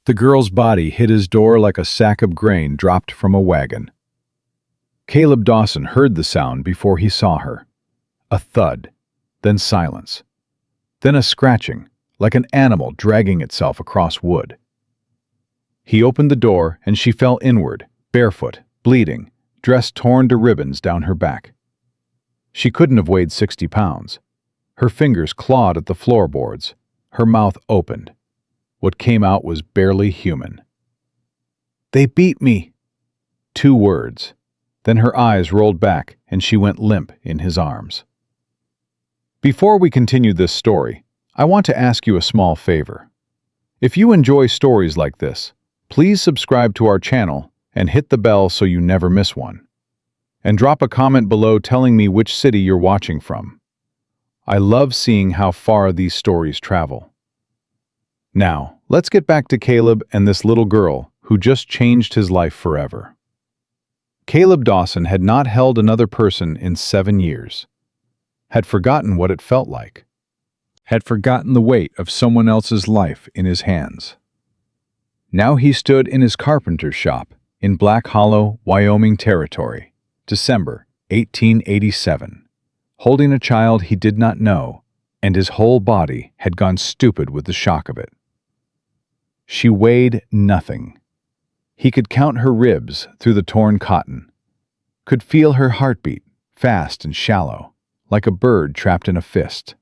The girl's body hit his door like a sack of grain dropped from a wagon. Caleb Dawson heard the sound before he saw her. A thud, then silence, then a scratching, like an animal dragging itself across wood. He opened the door and she fell inward, barefoot, bleeding, dress torn to ribbons down her back. She couldn't have weighed 60 pounds. Her fingers clawed at the floorboards. Her mouth opened. What came out was barely human. "They beat me." 2 words. Then her eyes rolled back and she went limp in his arms. Before we continue this story, I want to ask you a small favor. If you enjoy stories like this, please subscribe to our channel and hit the bell so you never miss one. And drop a comment below telling me which city you're watching from. I love seeing how far these stories travel. Now, let's get back to Caleb and this little girl who just changed his life forever. Caleb Dawson had not held another person in 7 years. Had forgotten what it felt like. Had forgotten the weight of someone else's life in his hands. Now he stood in his carpenter's shop in Black Hollow, Wyoming Territory, December 1887, holding a child he did not know, and his whole body had gone stupid with the shock of it. She weighed nothing. He could count her ribs through the torn cotton, could feel her heartbeat, fast and shallow, like a bird trapped in a fist.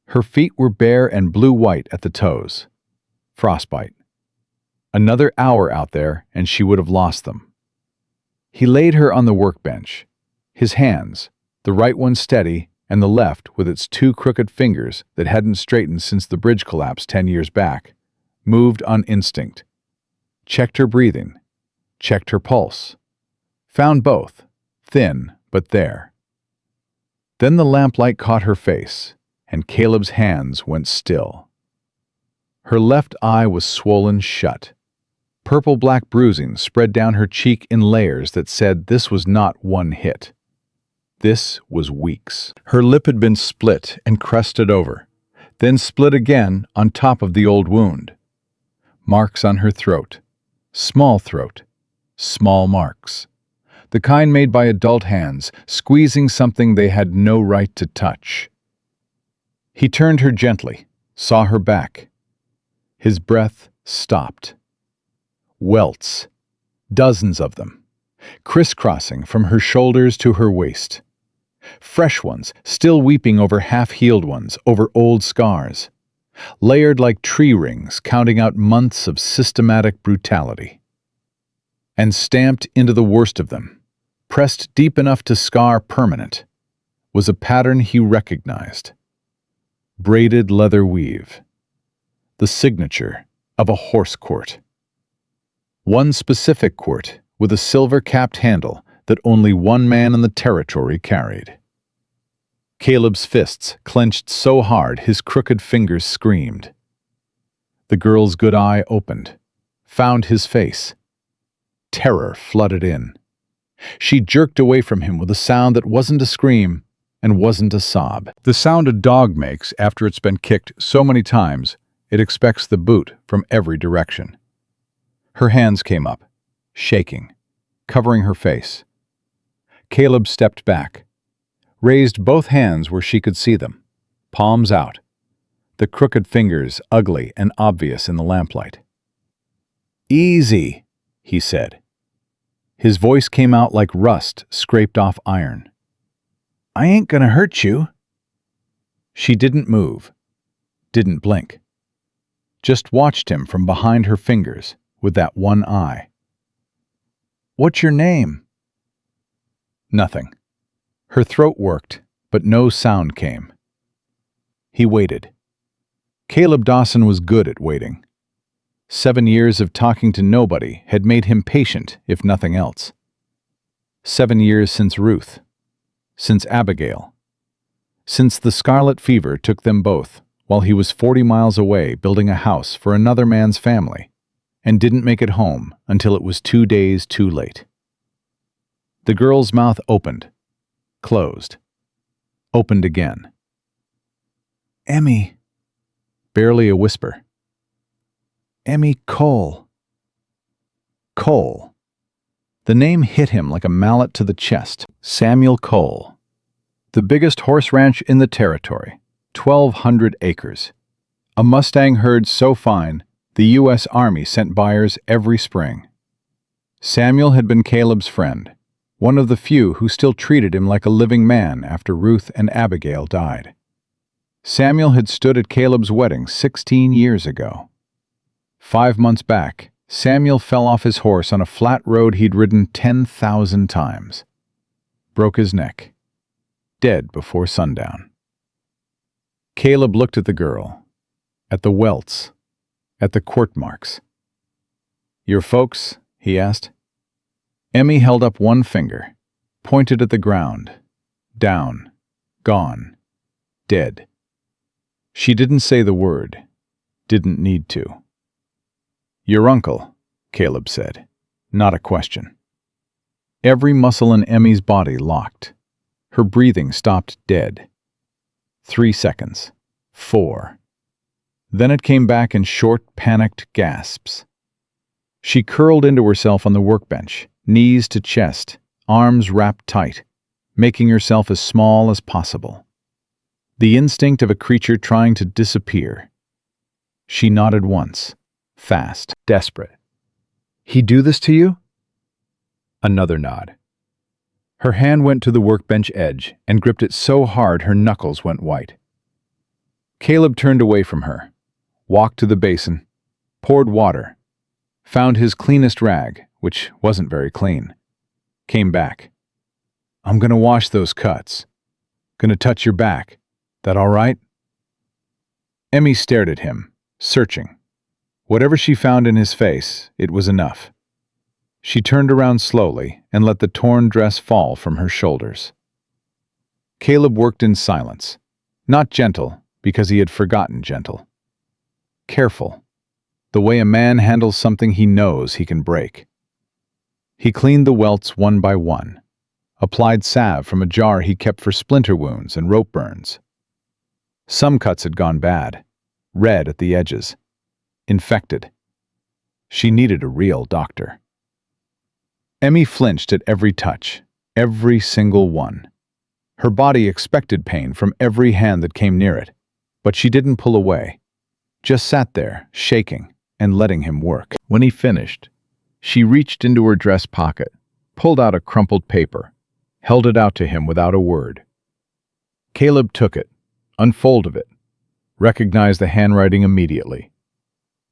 Her feet were bare and blue-white at the toes. Frostbite. Another hour out there and she would have lost them. He laid her on the workbench. His hands, the right one steady and the left with its 2 crooked fingers that hadn't straightened since the bridge collapse 10 years back, moved on instinct. Checked her breathing. Checked her pulse. Found both, thin but there. Then the lamplight caught her face, and Caleb's hands went still. Her left eye was swollen shut. Purple-black bruising spread down her cheek in layers that said this was not one hit. This was weeks. Her lip had been split and crusted over, then split again on top of the old wound. Marks on her throat. Small throat. Small marks. The kind made by adult hands, squeezing something they had no right to touch. He turned her gently, saw her back. His breath stopped. Welts. Dozens of them. Crisscrossing from her shoulders to her waist. Fresh ones, still weeping over half-healed ones, over old scars. Layered like tree rings, counting out months of systematic brutality. And stamped into the worst of them, pressed deep enough to scar permanent, was a pattern he recognized. Braided leather weave. The signature of a horse quirt. One specific quirt with a silver-capped handle that only one man in the territory carried. Caleb's fists clenched so hard his crooked fingers screamed. The girl's good eye opened, found his face. Terror flooded in. She jerked away from him with a sound that wasn't a scream and wasn't a sob. The sound a dog makes after it's been kicked so many times it expects the boot from every direction. Her hands came up, shaking, covering her face. Caleb stepped back, raised both hands where she could see them, palms out, the crooked fingers ugly and obvious in the lamplight. "Easy," he said. His voice came out like rust scraped off iron. "I ain't gonna hurt you." She didn't move, didn't blink. Just watched him from behind her fingers with that one eye. "What's your name?" Nothing. Her throat worked, but no sound came. He waited. Caleb Dawson was good at waiting. 7 years of talking to nobody had made him patient, if nothing else. 7 years since Ruth. Since Abigail. Since the scarlet fever took them both, while he was 40 miles away building a house for another man's family, and didn't make it home until it was 2 days too late. The girl's mouth opened, closed, opened again. "Emmy," barely a whisper. Emmy Cole. Cole. The name hit him like a mallet to the chest. Samuel Cole. The biggest horse ranch in the territory, 1,200 acres. A Mustang herd so fine, the U.S. Army sent buyers every spring. Samuel had been Caleb's friend, one of the few who still treated him like a living man after Ruth and Abigail died. Samuel had stood at Caleb's wedding 16 years ago. 5 months back, Samuel fell off his horse on a flat road he'd ridden 10,000 times. Broke his neck. Dead before sundown. Caleb looked at the girl, at the welts, at the quirt marks. "Your folks?" he asked. Emmy held up one finger, pointed at the ground. Down. Gone. Dead. She didn't say the word. Didn't need to. "Your uncle," Caleb said, not a question. Every muscle in Emmy's body locked. Her breathing stopped dead. 3 seconds. 4. Then it came back in short, panicked gasps. She curled into herself on the workbench, knees to chest, arms wrapped tight, making herself as small as possible. The instinct of a creature trying to disappear. She nodded once, fast, desperate. "He do this to you?" Another nod. Her hand went to the workbench edge and gripped it so hard her knuckles went white. Caleb turned away from her, walked to the basin, poured water, found his cleanest rag, which wasn't very clean, came back. "I'm gonna wash those cuts. Gonna touch your back. That all right?" Emmy stared at him, searching. Whatever she found in his face, it was enough. She turned around slowly and let the torn dress fall from her shoulders. Caleb worked in silence, not gentle because he had forgotten gentle. Careful, the way a man handles something he knows he can break. He cleaned the welts one by one, applied salve from a jar he kept for splinter wounds and rope burns. Some cuts had gone bad, red at the edges, infected. She needed a real doctor. Emmy flinched at every touch, every single one. Her body expected pain from every hand that came near it, but she didn't pull away, just sat there, shaking, and letting him work. When he finished, she reached into her dress pocket, pulled out a crumpled paper, held it out to him without a word. Caleb took it, unfolded it, recognized the handwriting immediately.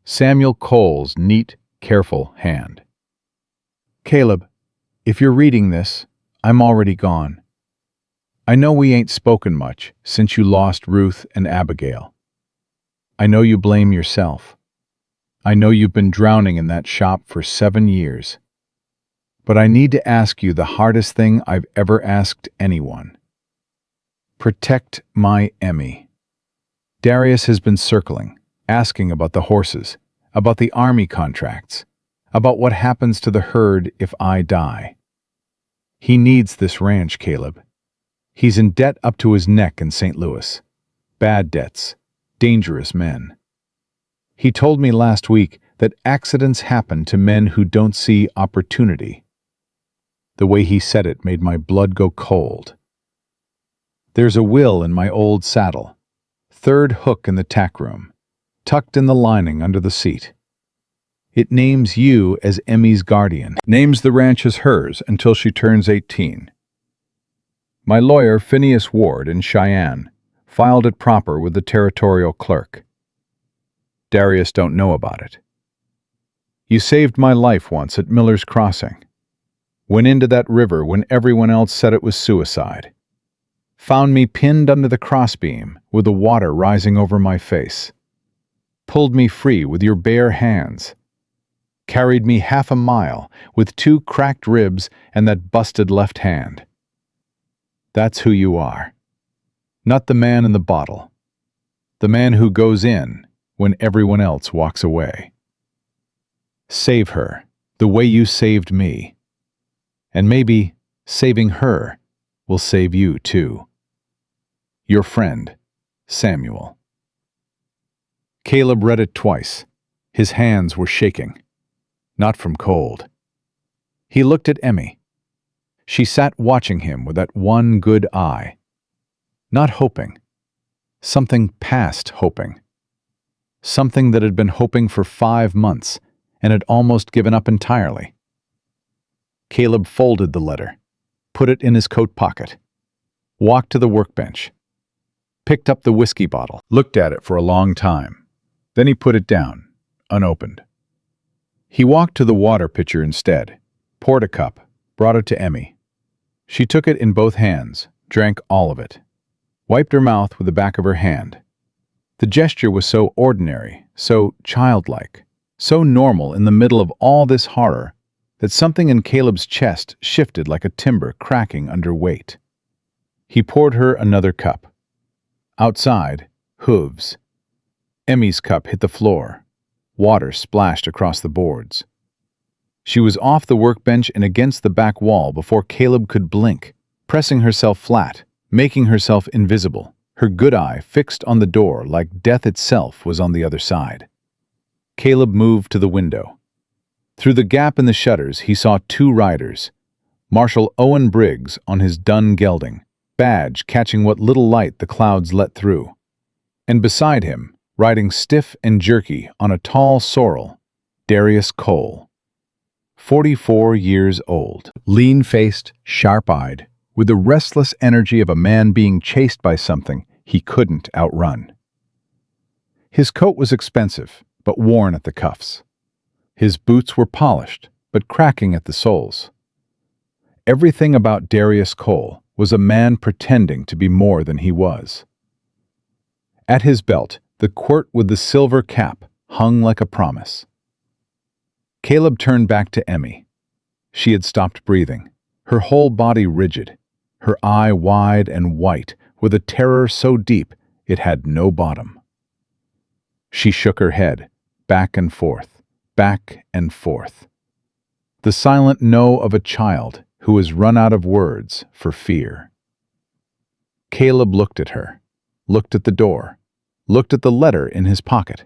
Samuel Cole's neat, careful hand. "Caleb, if you're reading this, I'm already gone. I know we ain't spoken much since you lost Ruth and Abigail. I know you blame yourself. I know you've been drowning in that shop for 7 years. But I need to ask you the hardest thing I've ever asked anyone. Protect my Emmy. Darius has been circling, asking about the horses, about the army contracts, about what happens to the herd if I die. He needs this ranch, Caleb. He's in debt up to his neck in St. Louis. Bad debts. Dangerous men. He told me last week that accidents happen to men who don't see opportunity. The way he said it made my blood go cold. There's a will in my old saddle, 3rd hook in the tack room, tucked in the lining under the seat. It names you as Emmy's guardian, names the ranch as hers until she turns 18. My lawyer, Phineas Ward in Cheyenne, filed it proper with the territorial clerk. Darius don't know about it. You saved my life once at Miller's Crossing. Went into that river when everyone else said it was suicide. Found me pinned under the crossbeam with the water rising over my face. Pulled me free with your bare hands. Carried me half a mile with 2 cracked ribs and that busted left hand. That's who you are. Not the man in the bottle. The man who goes in when everyone else walks away. Save her the way you saved me. And maybe saving her will save you too. Your friend, Samuel. Caleb read it twice, His hands were shaking, not from cold. He looked at Emmy. She sat watching him with that one good eye. Not hoping. Something past hoping. Something that had been hoping for 5 months and had almost given up entirely. Caleb folded the letter, put it in his coat pocket, walked to the workbench, picked up the whiskey bottle, looked at it for a long time. Then he put it down, unopened. He walked to the water pitcher instead, poured a cup, brought it to Emmy. She took it in both hands, drank all of it, wiped her mouth with the back of her hand. The gesture was so ordinary, so childlike, so normal in the middle of all this horror that something in Caleb's chest shifted like a timber cracking under weight. He poured her another cup. Outside, hooves. Emmy's cup hit the floor. Water splashed across the boards. She was off the workbench and against the back wall before Caleb could blink, pressing herself flat, making herself invisible, her good eye fixed on the door like death itself was on the other side. Caleb moved to the window. Through the gap in the shutters, he saw 2 riders. Marshal Owen Briggs on his dun gelding, badge catching what little light the clouds let through. And beside him, riding stiff and jerky on a tall sorrel, Darius Cole. 44 years old, lean-faced, sharp-eyed, with the restless energy of a man being chased by something he couldn't outrun. His coat was expensive, but worn at the cuffs. His boots were polished, but cracking at the soles. Everything about Darius Cole was a man pretending to be more than he was. At his belt, the quirt with the silver cap hung like a promise. Caleb turned back to Emmy. She had stopped breathing, her whole body rigid, her eye wide and white, with a terror so deep it had no bottom. She shook her head, back and forth, back and forth. The silent no of a child who has run out of words for fear. Caleb looked at her, looked at the door, looked at the letter in his pocket.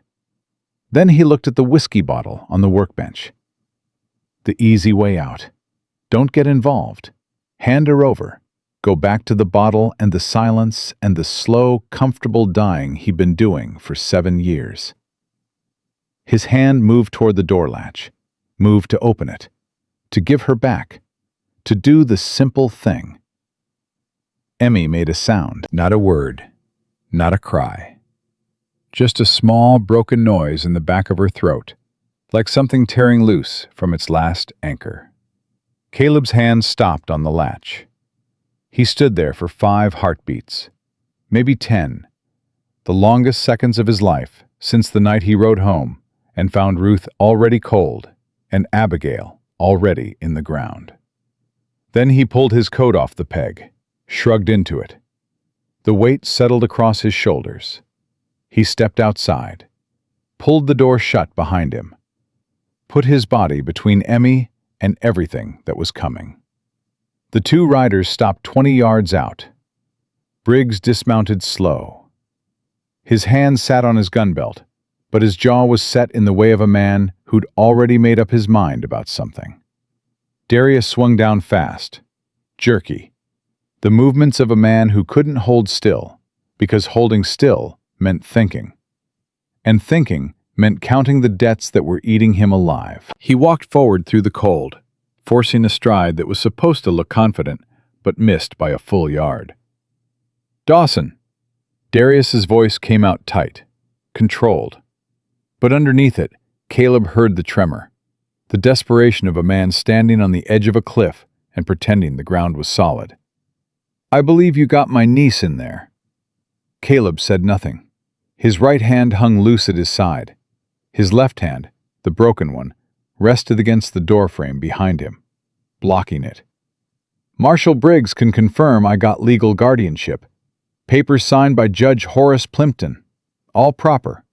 Then he looked at the whiskey bottle on the workbench. The easy way out. Don't get involved. Hand her over. Go back to the bottle and the silence and the slow, comfortable dying he'd been doing for 7 years. His hand moved toward the door latch, moved to open it, to give her back, to do the simple thing. Emmy made a sound, not a word, not a cry. Just a small, broken noise in the back of her throat, like something tearing loose from its last anchor. Caleb's hand stopped on the latch. He stood there for 5 heartbeats, maybe 10, the longest seconds of his life since the night he rode home and found Ruth already cold and Abigail already in the ground. Then he pulled his coat off the peg, shrugged into it. The weight settled across his shoulders. He stepped outside, pulled the door shut behind him, put his body between Emmy and everything that was coming. The 2 riders stopped 20 yards out. Briggs dismounted slow. His hand sat on his gun belt, but his jaw was set in the way of a man who'd already made up his mind about something. Darius swung down fast, jerky, the movements of a man who couldn't hold still, because holding still meant thinking. And thinking meant counting the debts that were eating him alive. He walked forward through the cold, forcing a stride that was supposed to look confident, but missed by a full yard. "Dawson!" Darius's voice came out tight, controlled. But underneath it, Caleb heard the tremor, the desperation of a man standing on the edge of a cliff and pretending the ground was solid. "I believe you got my niece in there." Caleb said nothing. His right hand hung loose at his side. His left hand, the broken one, rested against the doorframe behind him, blocking it. "Marshal Briggs can confirm I got legal guardianship. Papers signed by Judge Horace Plimpton. All proper.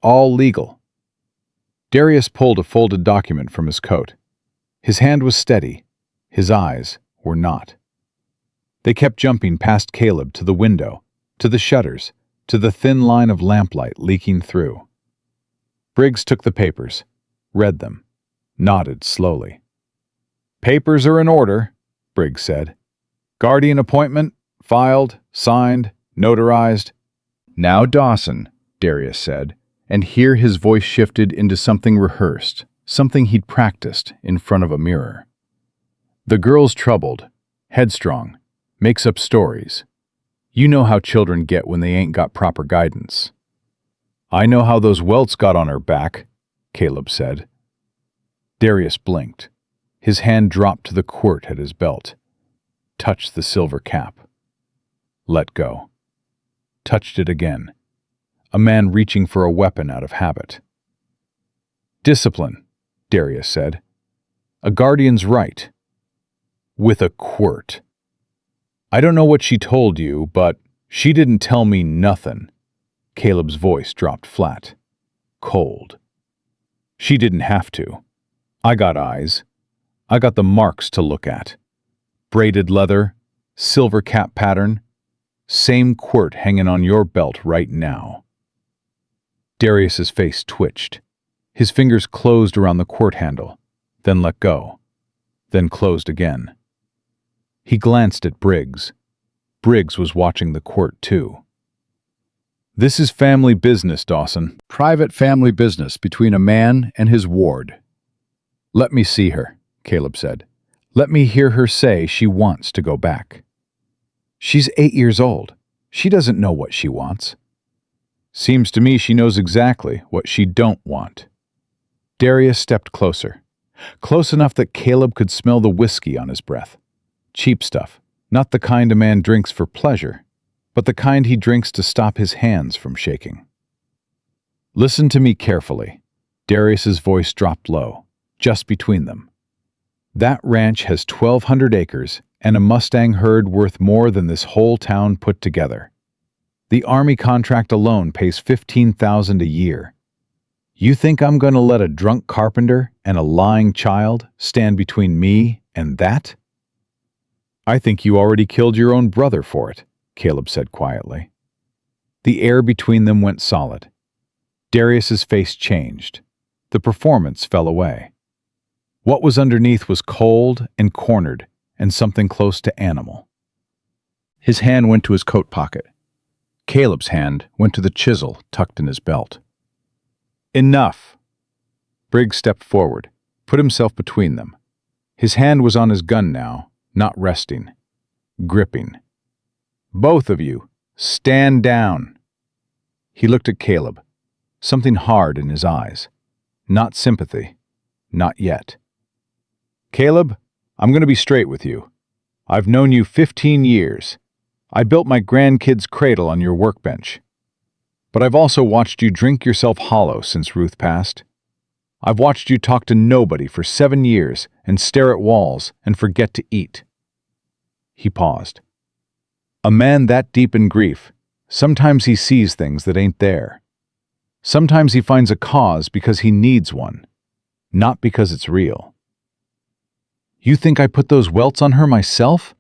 All legal." Darius pulled a folded document from his coat. His hand was steady. His eyes were not. They kept jumping past Caleb to the window, to the shutters, to the thin line of lamplight leaking through. Briggs took the papers, read them, nodded slowly. "Papers are in order," Briggs said. "Guardian appointment, filed, signed, notarized." "Now Dawson," Darius said, and here his voice shifted into something rehearsed, something he'd practiced in front of a mirror. "The girl's troubled, headstrong, makes up stories. You know how children get when they ain't got proper guidance." "I know how those welts got on her back," Caleb said. Darius blinked. His hand dropped to the quirt at his belt. Touched the silver cap. Let go. Touched it again. A man reaching for a weapon out of habit. "Discipline," Darius said. "A guardian's right." "With a quirt. I don't know what she told you, but she didn't tell me nothing." Caleb's voice dropped flat. Cold. "She didn't have to. I got eyes. I got the marks to look at. Braided leather, silver cap pattern, same quirt hanging on your belt right now." Darius's face twitched. His fingers closed around the quirt handle, then let go, then closed again. He glanced at Briggs. Briggs was watching the quirt too. "This is family business, Dawson. Private family business between a man and his ward." "Let me see her," Caleb said. "Let me hear her say she wants to go back." "She's 8 years old. She doesn't know what she wants." "Seems to me she knows exactly what she don't want." Darius stepped closer. Close enough that Caleb could smell the whiskey on his breath. Cheap stuff, not the kind a man drinks for pleasure, but the kind he drinks to stop his hands from shaking. "Listen to me carefully." Darius's voice dropped low, just between them. "That ranch has 1,200 acres and a Mustang herd worth more than this whole town put together. The Army contract alone pays $15,000 a year. You think I'm going to let a drunk carpenter and a lying child stand between me and that?" "I think you already killed your own brother for it," Caleb said quietly. The air between them went solid. Darius's face changed. The performance fell away. What was underneath was cold and cornered and something close to animal. His hand went to his coat pocket. Caleb's hand went to the chisel tucked in his belt. "Enough!" Briggs stepped forward, put himself between them. His hand was on his gun now, not resting, gripping. "Both of you, stand down." He looked at Caleb, something hard in his eyes. Not sympathy, not yet. "Caleb, I'm going to be straight with you. I've known you 15 years. I built my grandkid's cradle on your workbench. But I've also watched you drink yourself hollow since Ruth passed. I've watched you talk to nobody for 7 years and stare at walls and forget to eat." He paused. A man that deep in grief, sometimes he sees things that ain't there. Sometimes he finds a cause because he needs one, not because it's real. "You think I put those welts on her myself?"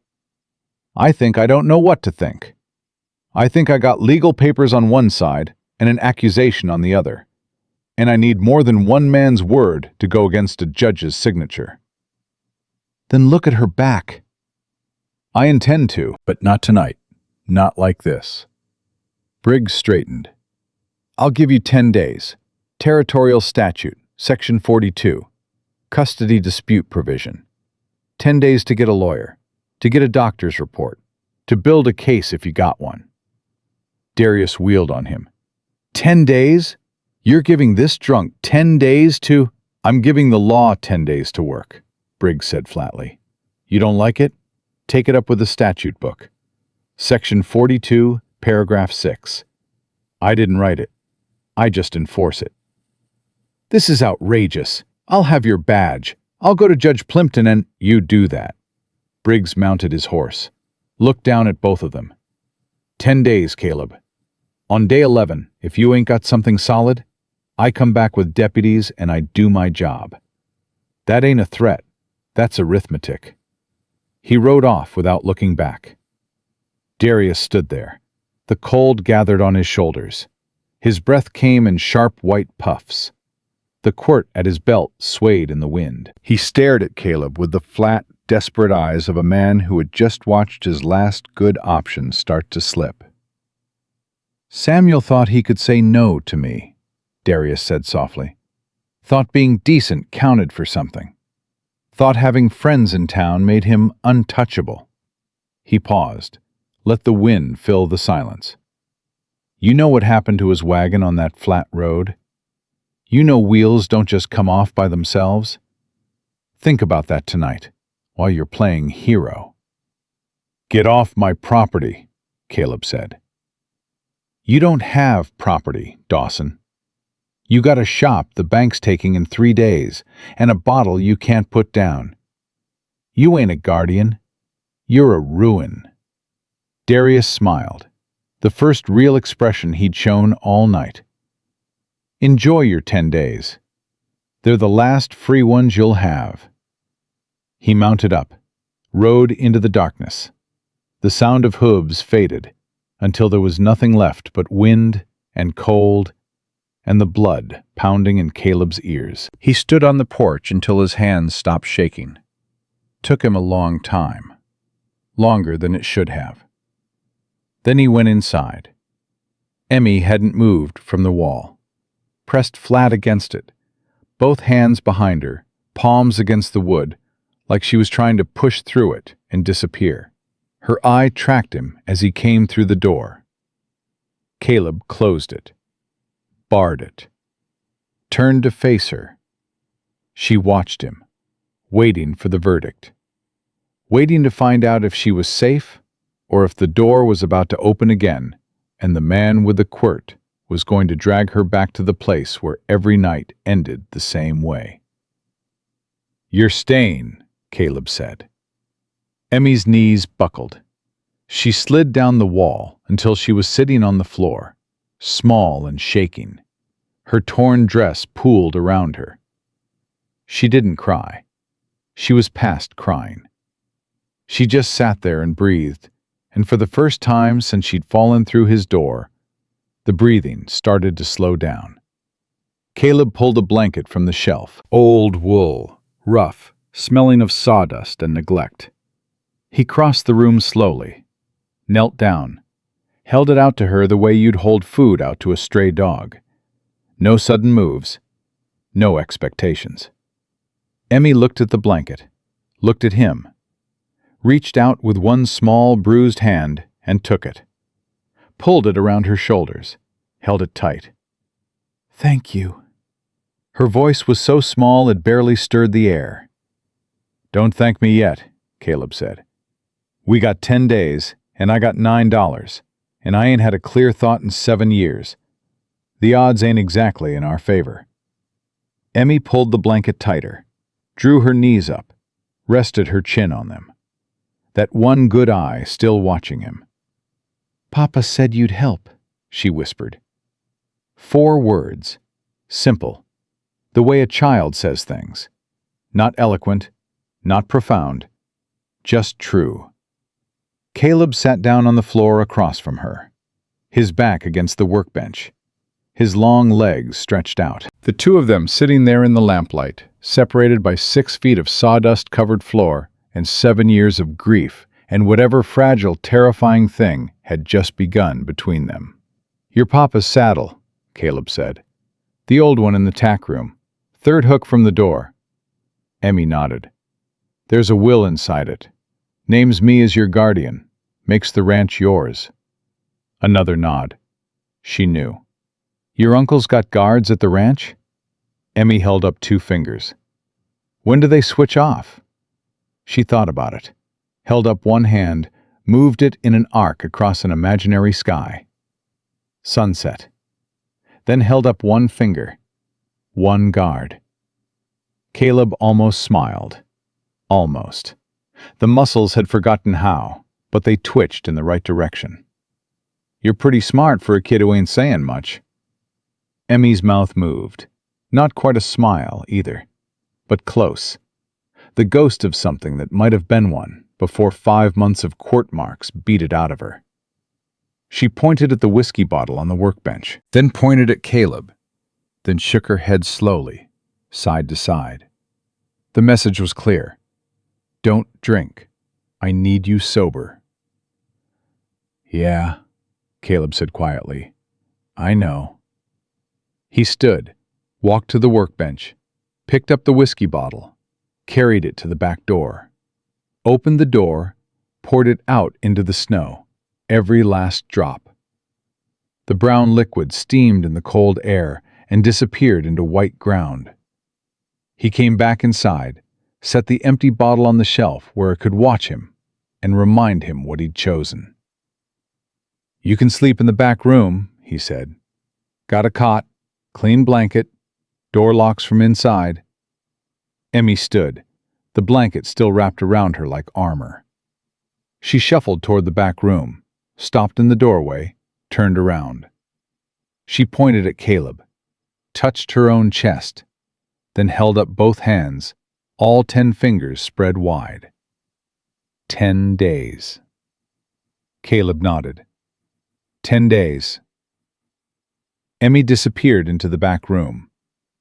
"I think I don't know what to think. I think I got legal papers on one side and an accusation on the other, and I need more than one man's word to go against a judge's signature." "Then look at her back." "I intend to, but not tonight. Not like this." Briggs straightened. "I'll give you 10 days. Territorial statute, Section 42. Custody dispute provision. 10 days to get a lawyer, to get a doctor's report, to build a case if you got one." Darius wheeled on him. 10 days? You're giving this drunk 10 days to— "I'm giving the law 10 days to work," Briggs said flatly. "You don't like it? Take it up with the statute book. Section 42, paragraph 6. I didn't write it. I just enforce it." "This is outrageous. I'll have your badge. I'll go to Judge Plimpton and—" "You do that." Briggs mounted his horse, looked down at both of them. 10 days, Caleb. On day 11, if you ain't got something solid, I come back with deputies and I do my job. That ain't a threat. That's arithmetic." He rode off without looking back. Darius stood there. The cold gathered on his shoulders. His breath came in sharp white puffs. The quirt at his belt swayed in the wind. He stared at Caleb with the flat, desperate eyes of a man who had just watched his last good option start to slip. "Samuel thought he could say no to me," Darius said softly. "Thought being decent counted for something. Thought having friends in town made him untouchable." He paused, let the wind fill the silence. "You know what happened to his wagon on that flat road? You know wheels don't just come off by themselves? Think about that tonight, while you're playing hero." "Get off my property," Caleb said. "You don't have property, Dawson. You got a shop the bank's taking in 3 days, and a bottle you can't put down. You ain't a guardian. You're a ruin." Darius smiled, the first real expression he'd shown all night. "Enjoy your 10 days. They're the last free ones you'll have." He mounted up, rode into the darkness. The sound of hooves faded until there was nothing left but wind and cold and the blood pounding in Caleb's ears. He stood on the porch until his hands stopped shaking. Took him a long time, longer than it should have. Then he went inside. Emmy hadn't moved from the wall, pressed flat against it, both hands behind her, palms against the wood, like she was trying to push through it and disappear. Her eye tracked him as he came through the door. Caleb closed it, barred it, turned to face her. She watched him, waiting for the verdict, waiting to find out if she was safe or if the door was about to open again and the man with the quirt was going to drag her back to the place where every night ended the same way. "You're staying," Caleb said. Emmy's knees buckled. She slid down the wall until she was sitting on the floor, small and shaking. Her torn dress pooled around her. She didn't cry. She was past crying. She just sat there and breathed, and for the first time since she'd fallen through his door, the breathing started to slow down. Caleb pulled a blanket from the shelf, old wool, rough, smelling of sawdust and neglect. He crossed the room slowly, knelt down, held it out to her the way you'd hold food out to a stray dog. No sudden moves, no expectations. Emmy looked at the blanket, looked at him, reached out with one small bruised hand and took it, pulled it around her shoulders, held it tight. "Thank you." Her voice was so small it barely stirred the air. "Don't thank me yet," Caleb said. "We got 10 days, and I got $9, and I ain't had a clear thought in 7 years. The odds ain't exactly in our favor." Emmy pulled the blanket tighter, drew her knees up, rested her chin on them. That one good eye still watching him. "Papa said you'd help," she whispered. 4 words, simple, the way a child says things. Not eloquent, not profound, just true. Caleb sat down on the floor across from her, his back against the workbench, his long legs stretched out. The two of them sitting there in the lamplight, separated by 6 feet of sawdust-covered floor and 7 years of grief and whatever fragile, terrifying thing had just begun between them. "Your papa's saddle," Caleb said. "The old one in the tack room. 3rd hook from the door." Emmy nodded. "There's a will inside it. Names me as your guardian. Makes the ranch yours." Another nod. She knew. "Your uncle's got guards at the ranch?" Emmy held up 2 fingers. "When do they switch off?" She thought about it, held up one hand, moved it in an arc across an imaginary sky. Sunset. Then held up one finger. One guard. Caleb almost smiled. Almost. The muscles had forgotten how, but they twitched in the right direction. "You're pretty smart for a kid who ain't saying much." Emmy's mouth moved. Not quite a smile, either, but close. The ghost of something that might have been one before 5 months of court marks beat it out of her. She pointed at the whiskey bottle on the workbench, then pointed at Caleb, then shook her head slowly, side to side. The message was clear. Don't drink. I need you sober. Yeah, Caleb said quietly. I know. He stood, walked to the workbench, picked up the whiskey bottle, carried it to the back door, opened the door, poured it out into the snow, every last drop. The brown liquid steamed in the cold air and disappeared into white ground. He came back inside, set the empty bottle on the shelf where it could watch him and remind him what he'd chosen. You can sleep in the back room, he said. Got a cot, clean blanket, door locks from inside. Emmy stood, the blanket still wrapped around her like armor. She shuffled toward the back room, stopped in the doorway, turned around. She pointed at Caleb, touched her own chest, then held up both hands, all 10 fingers spread wide. 10 days. Caleb nodded. 10 days. Emmy disappeared into the back room.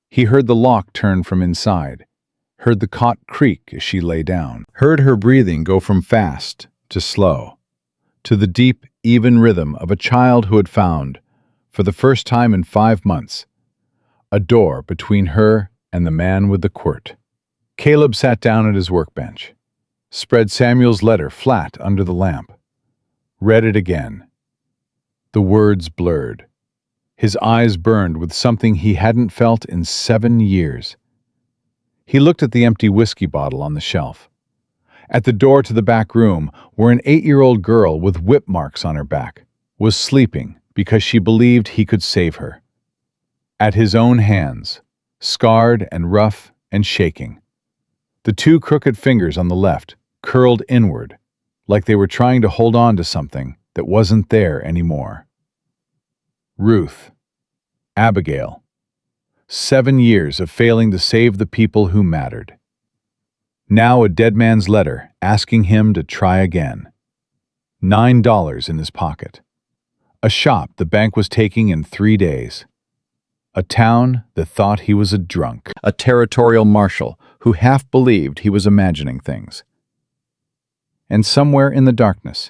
He heard the lock turn from inside, heard the cot creak as she lay down, heard her breathing go from fast to slow, to the deep, even rhythm of a child who had found, for the first time in 5 months, a door between her and the man with the quirt. Caleb sat down at his workbench, spread Samuel's letter flat under the lamp, read it again. The words blurred. His eyes burned with something he hadn't felt in 7 years. He looked at the empty whiskey bottle on the shelf. At the door to the back room, where an 8-year-old girl with whip marks on her back was sleeping because she believed he could save her. At his own hands, scarred and rough and shaking. The 2 crooked fingers on the left curled inward, like they were trying to hold on to something that wasn't there anymore. Ruth. Abigail. 7 years of failing to save the people who mattered. Now a dead man's letter asking him to try again. $9 in his pocket. A shop the bank was taking in 3 days. A town that thought he was a drunk. A territorial marshal who half believed he was imagining things. And somewhere in the darkness,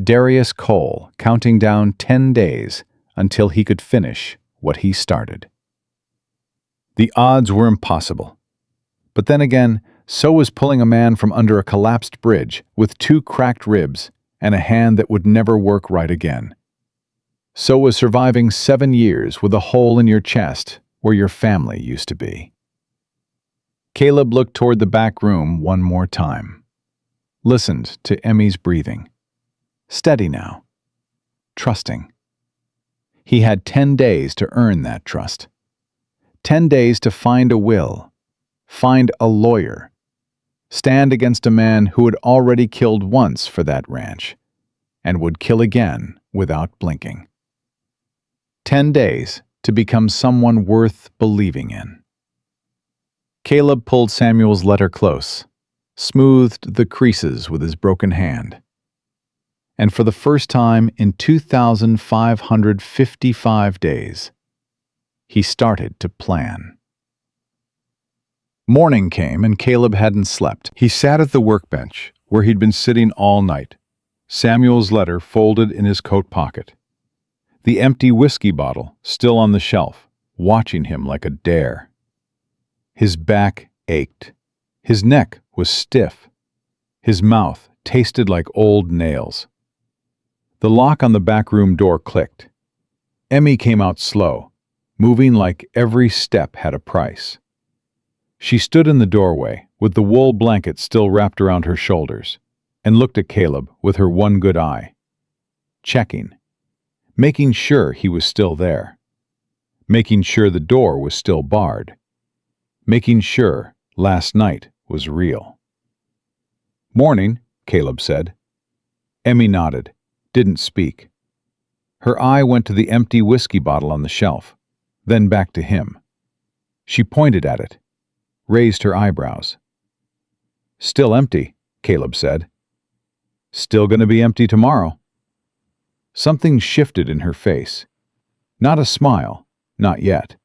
Darius Cole counting down 10 days until he could finish what he started. The odds were impossible. But then again, so was pulling a man from under a collapsed bridge with 2 cracked ribs and a hand that would never work right again. So was surviving 7 years with a hole in your chest where your family used to be. Caleb looked toward the back room one more time. Listened to Emmy's breathing. Steady now. Trusting. He had 10 days to earn that trust. 10 days to find a will, find a lawyer, stand against a man who had already killed once for that ranch, and would kill again without blinking. 10 days to become someone worth believing in. Caleb pulled Samuel's letter close, smoothed the creases with his broken hand. And for the first time in 2,555 days, he started to plan. Morning came and Caleb hadn't slept. He sat at the workbench where he'd been sitting all night, Samuel's letter folded in his coat pocket, the empty whiskey bottle still on the shelf, watching him like a dare. His back ached. His neck was stiff. His mouth tasted like old nails. The lock on the back room door clicked. Emmy came out slow, moving like every step had a price. She stood in the doorway, with the wool blanket still wrapped around her shoulders, and looked at Caleb with her one good eye. Checking. Making sure he was still there. Making sure the door was still barred. Making sure last night was real. "Morning," Caleb said. Emmy nodded. Didn't speak. Her eye went to the empty whiskey bottle on the shelf, then back to him. She pointed at it, raised her eyebrows. "Still empty," Caleb said. "Still gonna be empty tomorrow." Something shifted in her face. Not a smile, not yet,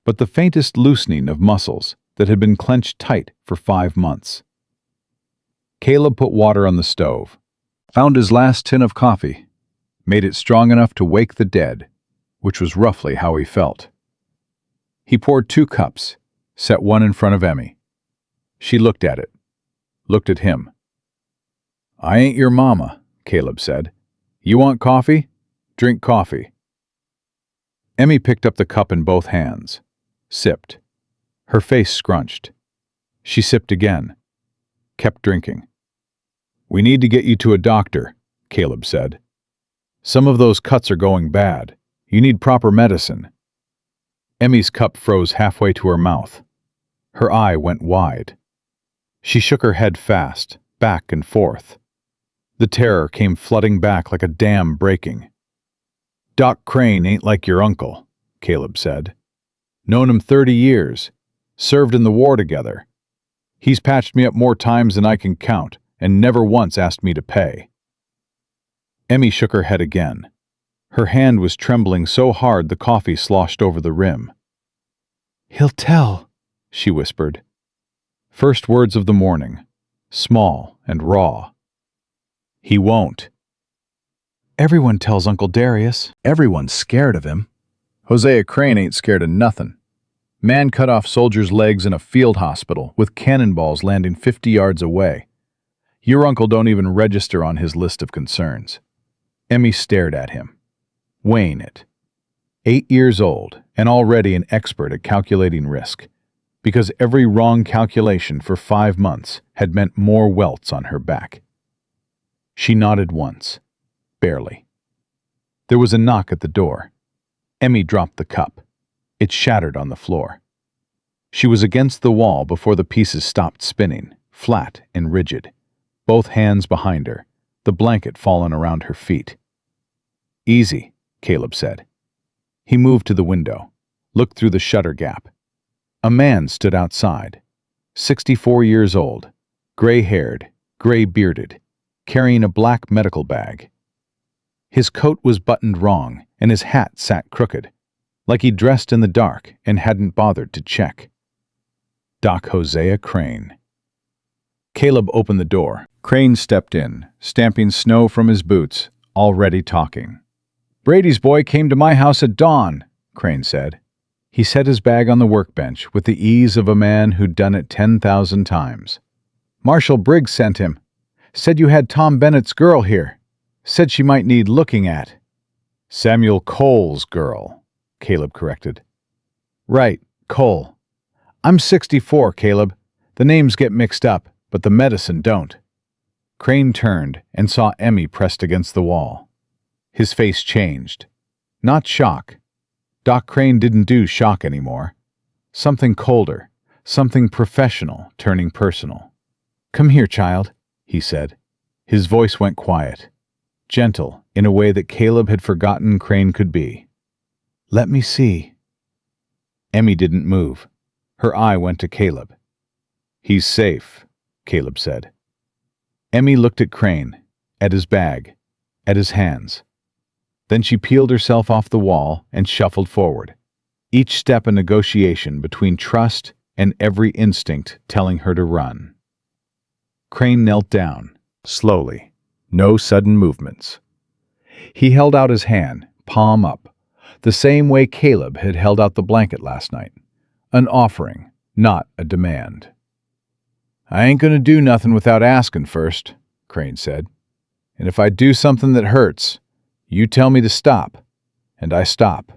but the faintest loosening of muscles that had been clenched tight for 5 months. Caleb put water on the stove, found his last tin of coffee, made it strong enough to wake the dead, which was roughly how he felt. He poured 2 cups, set one in front of Emmy. She looked at it, looked at him. "I ain't your mama," Caleb said. "You want coffee? Drink coffee." Emmy picked up the cup in both hands, sipped. Her face scrunched. She sipped again, kept drinking. "We need to get you to a doctor," Caleb said. "Some of those cuts are going bad. You need proper medicine." Emmy's cup froze halfway to her mouth. Her eye went wide. She shook her head fast, back and forth. The terror came flooding back like a dam breaking. "Doc Crane ain't like your uncle," Caleb said. "Known him 30 years. Served in the war together. He's patched me up more times than I can count, and never once asked me to pay." Emmy shook her head again. Her hand was trembling so hard the coffee sloshed over the rim. "He'll tell," she whispered. First words of the morning, small and raw. "He won't." "Everyone tells Uncle Darius. Everyone's scared of him." "Hosea Crane ain't scared of nothing. Man cut off soldiers' legs in a field hospital with cannonballs landing 50 yards away. Your uncle don't even register on his list of concerns." Emmy stared at him, weighing it. 8 years old and already an expert at calculating risk, because every wrong calculation for 5 months had meant more welts on her back. She nodded once, barely. There was a knock at the door. Emmy dropped the cup. It shattered on the floor. She was against the wall before the pieces stopped spinning, flat and rigid, both hands behind her, the blanket fallen around her feet. "Easy," Caleb said. He moved to the window, looked through the shutter gap. A man stood outside, 64 years old, gray-haired, gray-bearded, carrying a black medical bag. His coat was buttoned wrong and his hat sat crooked, like he dressed in the dark and hadn't bothered to check. Doc Hosea Crane. Caleb opened the door. Crane stepped in, stamping snow from his boots, already talking. "Brady's boy came to my house at dawn," Crane said. He set his bag on the workbench with the ease of a man who'd done it 10,000 times. "Marshal Briggs sent him. Said you had Tom Bennett's girl here. Said she might need looking at." "Samuel Cole's girl," Caleb corrected. "Right, Cole. I'm 64, Caleb. The names get mixed up, but the medicine don't." Crane turned and saw Emmy pressed against the wall. His face changed. Not shock. Doc Crane didn't do shock anymore. Something colder, something professional turning personal. "Come here, child," he said. His voice went quiet, gentle in a way that Caleb had forgotten Crane could be. "Let me see." Emmy didn't move. Her eye went to Caleb. "He's safe," Caleb said. Emmy looked at Crane, at his bag, at his hands. Then she peeled herself off the wall and shuffled forward, each step a negotiation between trust and every instinct telling her to run. Crane knelt down, slowly, no sudden movements. He held out his hand, palm up, the same way Caleb had held out the blanket last night, an offering, not a demand. "I ain't gonna do nothing without asking first," Crane said. "And if I do something that hurts, you tell me to stop, and I stop.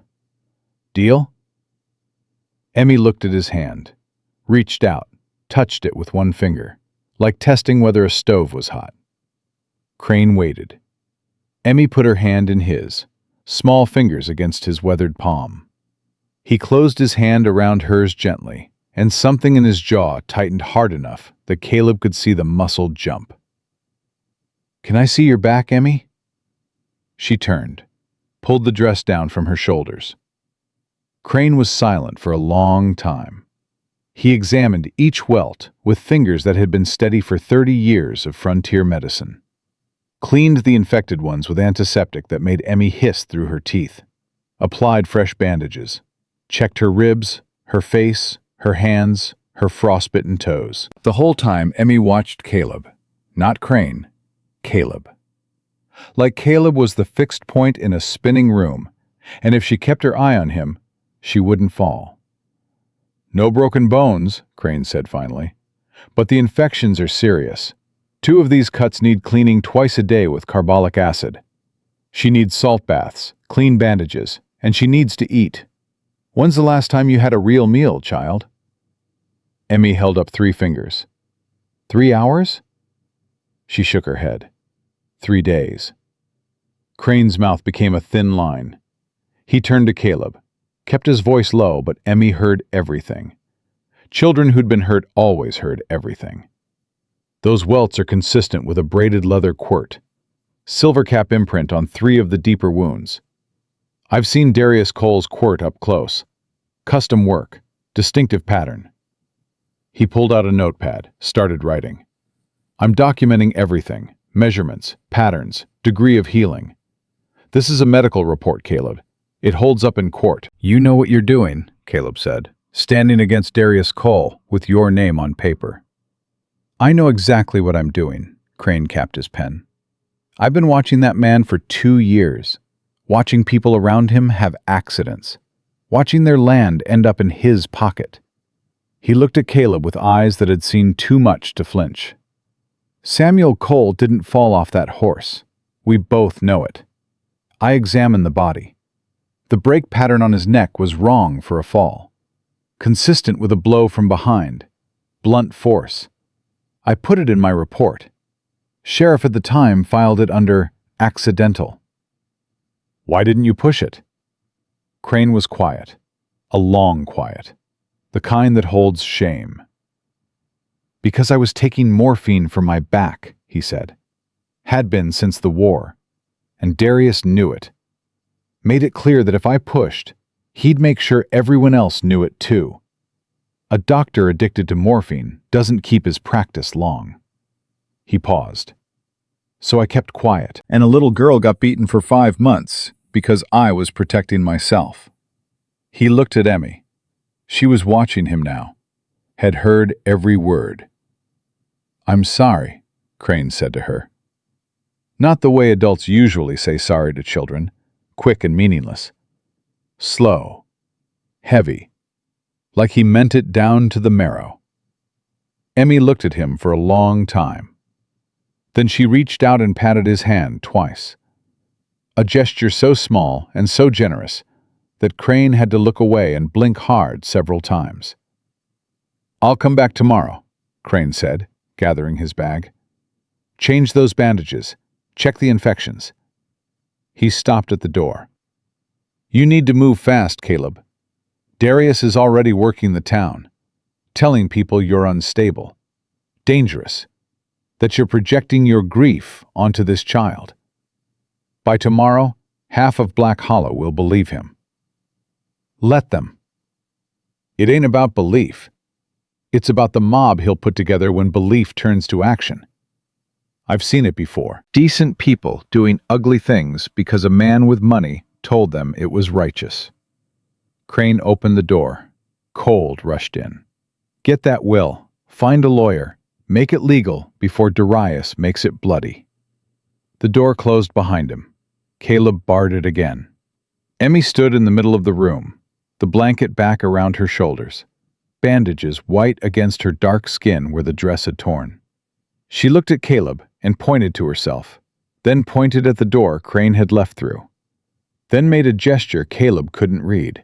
Deal?" Emmy looked at his hand, reached out, touched it with one finger, like testing whether a stove was hot. Crane waited. Emmy put her hand in his, small fingers against his weathered palm. He closed his hand around hers gently, and something in his jaw tightened hard enough that Caleb could see the muscle jump. "Can I see your back, Emmy?" She turned, pulled the dress down from her shoulders. Crane was silent for a long time. He examined each welt with fingers that had been steady for 30 years of frontier medicine. Cleaned the infected ones with antiseptic that made Emmy hiss through her teeth. Applied fresh bandages. Checked her ribs, Her face, her hands, her frostbitten toes. The whole time, Emmy watched Caleb. Not Crane. Caleb. Like Caleb was the fixed point in a spinning room, and if she kept her eye on him, she wouldn't fall. "No broken bones," Crane said finally. "But the infections are serious. 2 of these cuts need cleaning twice a day with carbolic acid. She needs salt baths, clean bandages, and she needs to eat. When's the last time you had a real meal, child?" Emmy held up 3 fingers. 3 hours? She shook her head. 3 days. Crane's mouth became a thin line. He turned to Caleb, kept his voice low, but Emmy heard everything. Children who'd been hurt always heard everything. "Those welts are consistent with a braided leather quirt. Silver cap imprint on 3 of the deeper wounds. I've seen Darius Cole's quirt up close. Custom work, distinctive pattern." He pulled out a notepad, started writing. "I'm documenting everything, measurements, patterns, degree of healing. This is a medical report, Caleb. It holds up in court." "You know what you're doing," Caleb said, "standing against Darius Cole with your name on paper." "I know exactly what I'm doing," Crane capped his pen. "I've been watching that man for 2 years, watching people around him have accidents, watching their land end up in his pocket." He looked at Caleb with eyes that had seen too much to flinch. "Samuel Cole didn't fall off that horse. We both know it. I examined the body. The break pattern on his neck was wrong for a fall. Consistent with a blow from behind. Blunt force. I put it in my report. Sheriff at the time filed it under accidental." "Why didn't you push it?" Crane was quiet. A long quiet. The kind that holds shame. "Because I was taking morphine for my back," he said. "Had been since the war. And Darius knew it. Made it clear that if I pushed, he'd make sure everyone else knew it too. A doctor addicted to morphine doesn't keep his practice long." He paused. "So I kept quiet, and a little girl got beaten for 5 months because I was protecting myself." He looked at Emmy. She was watching him now, had heard every word. "I'm sorry," Crane said to her. Not the way adults usually say sorry to children, quick and meaningless. Slow, heavy, like he meant it down to the marrow. Emmy looked at him for a long time. Then she reached out and patted his hand twice. A gesture so small and so generous that Crane had to look away and blink hard several times. "I'll come back tomorrow," Crane said, gathering his bag. "Change those bandages. Check the infections." He stopped at the door. "You need to move fast, Caleb. Darius is already working the town, telling people you're unstable, dangerous, that you're projecting your grief onto this child. By tomorrow, half of Black Hollow will believe him. Let them. It ain't about belief. It's about the mob he'll put together when belief turns to action. I've seen it before. Decent people doing ugly things because a man with money told them it was righteous." Crane opened the door. Cold rushed in. "Get that will. Find a lawyer. Make it legal before Darius makes it bloody." The door closed behind him. Caleb barred it again. Emmy stood in the middle of the room, the blanket back around her shoulders, bandages white against her dark skin where the dress had torn. She looked at Caleb and pointed to herself, then pointed at the door Crane had left through, then made a gesture Caleb couldn't read.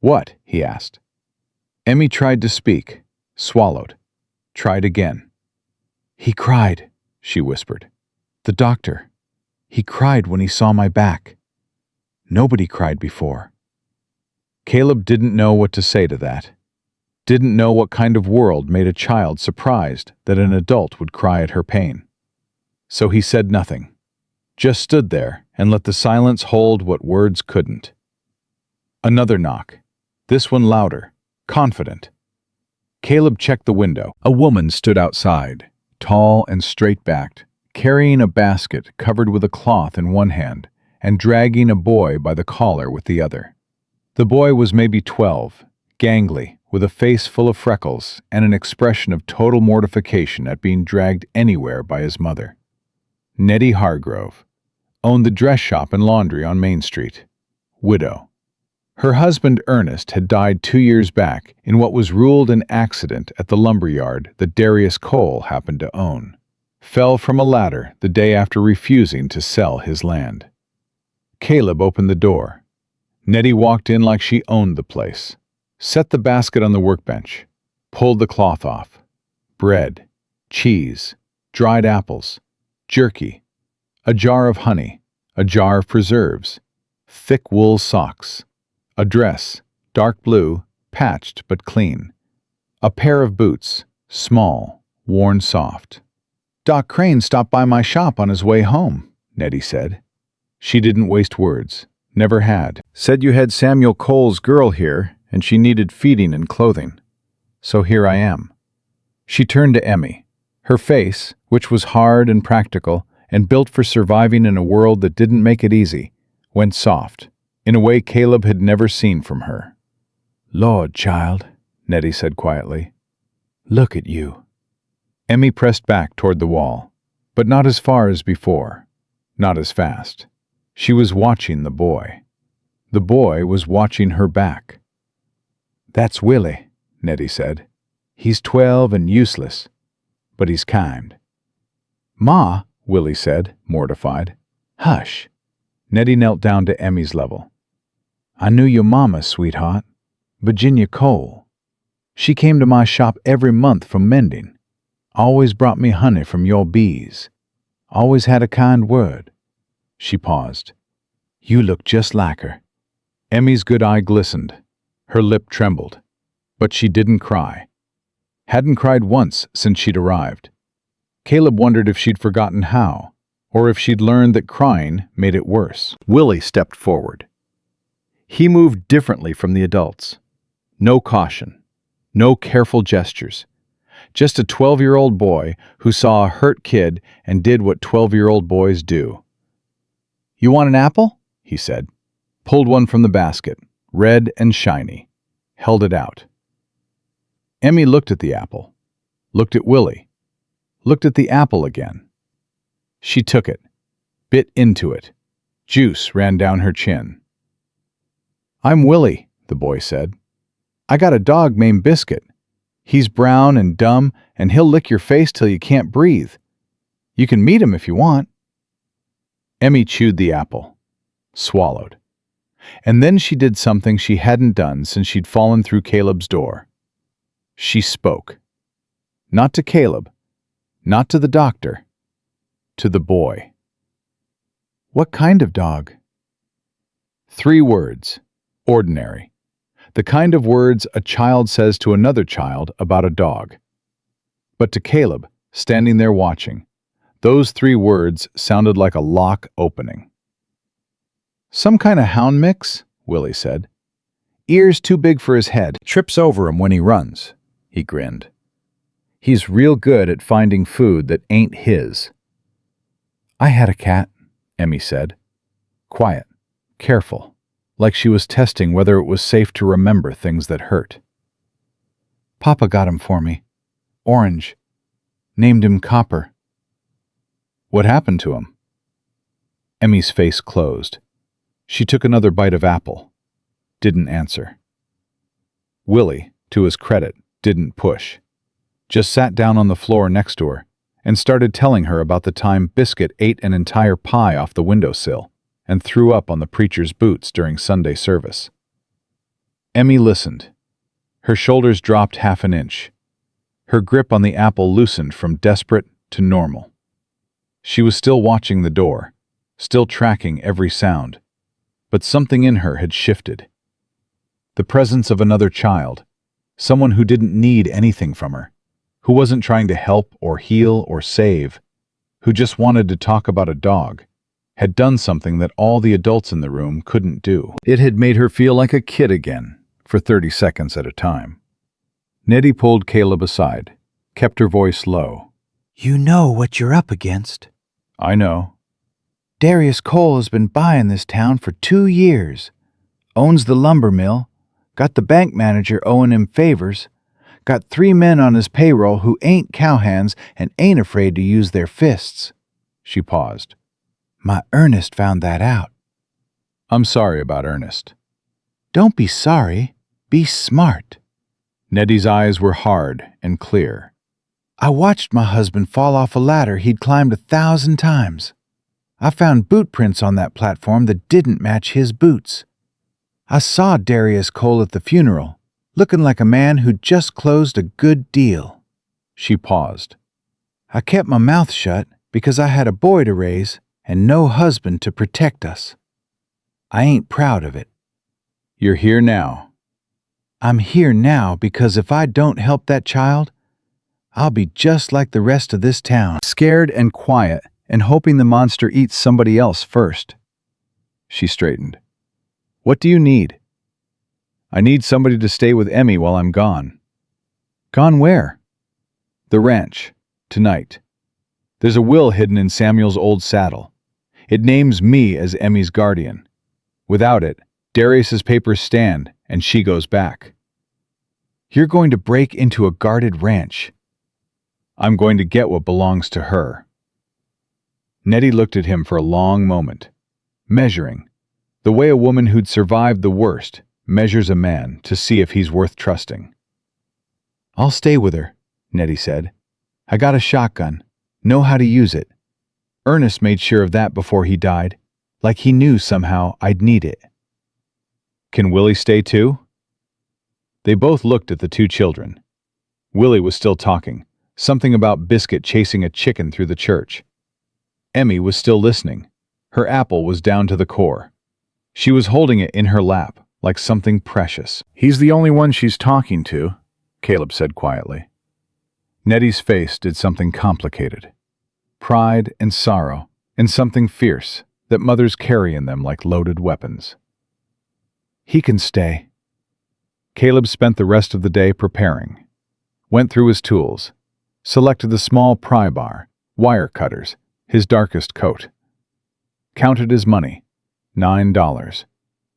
"What?" he asked. Emmy tried to speak, swallowed, tried again. "He cried," she whispered. "The doctor. He cried when he saw my back. Nobody cried before." Caleb didn't know what to say to that. Didn't know what kind of world made a child surprised that an adult would cry at her pain. So he said nothing, just stood there and let the silence hold what words couldn't. Another knock, this one louder, confident. Caleb checked the window. A woman stood outside, tall and straight-backed, carrying a basket covered with a cloth in one hand and dragging a boy by the collar with the other. The boy was maybe 12, gangly, with a face full of freckles and an expression of total mortification at being dragged anywhere by his mother. Nettie Hargrove owned the dress shop and laundry on Main Street. Widow. Her husband Ernest had died 2 years back in what was ruled an accident at the lumber yard that Darius Cole happened to own. Fell from a ladder the day after refusing to sell his land. Caleb opened the door. Nettie walked in like she owned the place. Set the basket on the workbench. Pulled the cloth off. Bread, cheese, dried apples, jerky, a jar of honey, a jar of preserves, thick wool socks, a dress, dark blue, patched but clean, a pair of boots, small, worn soft. "Doc Crane stopped by my shop on his way home," Nettie said. She didn't waste words, never had. "Said you had Samuel Cole's girl here, and she needed feeding and clothing. So here I am." She turned to Emmy. Her face, which was hard and practical, and built for surviving in a world that didn't make it easy, went soft, in a way Caleb had never seen from her. "Lord, child," Nettie said quietly. "Look at you." Emmy pressed back toward the wall, but not as far as before, not as fast. She was watching the boy. The boy was watching her back. "That's Willie," Nettie said. "He's 12 and useless, but he's kind." "Ma," Willie said, mortified. "Hush." Nettie knelt down to Emmy's level. "I knew your mama, sweetheart, Virginia Cole. She came to my shop every month for mending. Always brought me honey from your bees. Always had a kind word." She paused. "You look just like her." Emmy's good eye glistened. Her lip trembled. But she didn't cry. Hadn't cried once since she'd arrived. Caleb wondered if she'd forgotten how, or if she'd learned that crying made it worse. Willie stepped forward. He moved differently from the adults. No caution. No careful gestures. Just a 12-year-old boy who saw a hurt kid and did what 12-year-old boys do. "You want an apple?" he said. Pulled one from the basket, red and shiny. Held it out. Emmy looked at the apple. Looked at Willie. Looked at the apple again. She took it. Bit into it. Juice ran down her chin. "I'm Willie," the boy said. "I got a dog named Biscuit. He's brown and dumb, and he'll lick your face till you can't breathe. You can meet him if you want." Emmy chewed the apple. Swallowed. And then she did something she hadn't done since she'd fallen through Caleb's door. She spoke. Not to Caleb. Not to the doctor. To the boy. "What kind of dog?" 3 words. Ordinary. The kind of words a child says to another child about a dog. But to Caleb, standing there watching, those 3 words sounded like a lock opening. "Some kind of hound mix," Willie said. "Ears too big for his head. Trips over him when he runs," he grinned. "He's real good at finding food that ain't his." "I had a cat," Emmy said. Quiet, careful, like she was testing whether it was safe to remember things that hurt. "Papa got him for me. Orange. Named him Copper." "What happened to him?" Emmy's face closed. She took another bite of apple. Didn't answer. Willie, to his credit, didn't push. Just sat down on the floor next to her and started telling her about the time Biscuit ate an entire pie off the windowsill and threw up on the preacher's boots during Sunday service. Emmy listened. Her shoulders dropped half an inch. Her grip on the apple loosened from desperate to normal. She was still watching the door, still tracking every sound, but something in her had shifted. The presence of another child, someone who didn't need anything from her, who wasn't trying to help or heal or save, who just wanted to talk about a dog, had done something that all the adults in the room couldn't do. It had made her feel like a kid again, for 30 seconds at a time. Nettie pulled Caleb aside, kept her voice low. "You know what you're up against." "I know." "Darius Cole has been buying this town for 2 years. Owns the lumber mill, Got the bank manager owing him favors. Got 3 men on his payroll who ain't cowhands and ain't afraid to use their fists." She paused. "My Ernest found that out." "I'm sorry about Ernest." "Don't be sorry. Be smart." Nettie's eyes were hard and clear. "I watched my husband fall off a ladder he'd climbed 1,000 times. I found boot prints on that platform that didn't match his boots. I saw Darius Cole at the funeral, looking like a man who'd just closed a good deal." She paused. "I kept my mouth shut because I had a boy to raise and no husband to protect us. I ain't proud of it. "You're here now." I'm here now because if I don't help that child, I'll be just like the rest of this town." Scared and quiet and hoping the monster eats somebody else first. She straightened. "What do you need?" "I need somebody to stay with Emmy while I'm gone." "Gone where?" "The ranch. Tonight. There's a will hidden in Samuel's old saddle. It names me as Emmy's guardian. Without it, Darius's papers stand, and she goes back." "You're going to break into a guarded ranch." "I'm going to get what belongs to her." Nettie looked at him for a long moment, measuring, the way a woman who'd survived the worst measures a man to see if he's worth trusting. "I'll stay with her," Nettie said. "I got a shotgun. Know how to use it. Ernest made sure of that before he died, like he knew somehow I'd need it." "Can Willie stay too?" They both looked at the 2 children. Willie was still talking, something about Biscuit chasing a chicken through the church. Emmy was still listening. Her apple was down to the core. She was holding it in her lap, like something precious. "He's the only one she's talking to," Caleb said quietly. Nettie's face did something complicated. Pride and sorrow, and something fierce that mothers carry in them like loaded weapons. "He can stay." Caleb spent the rest of the day preparing. Went through his tools. Selected the small pry bar, wire cutters, his darkest coat. Counted his money. $9.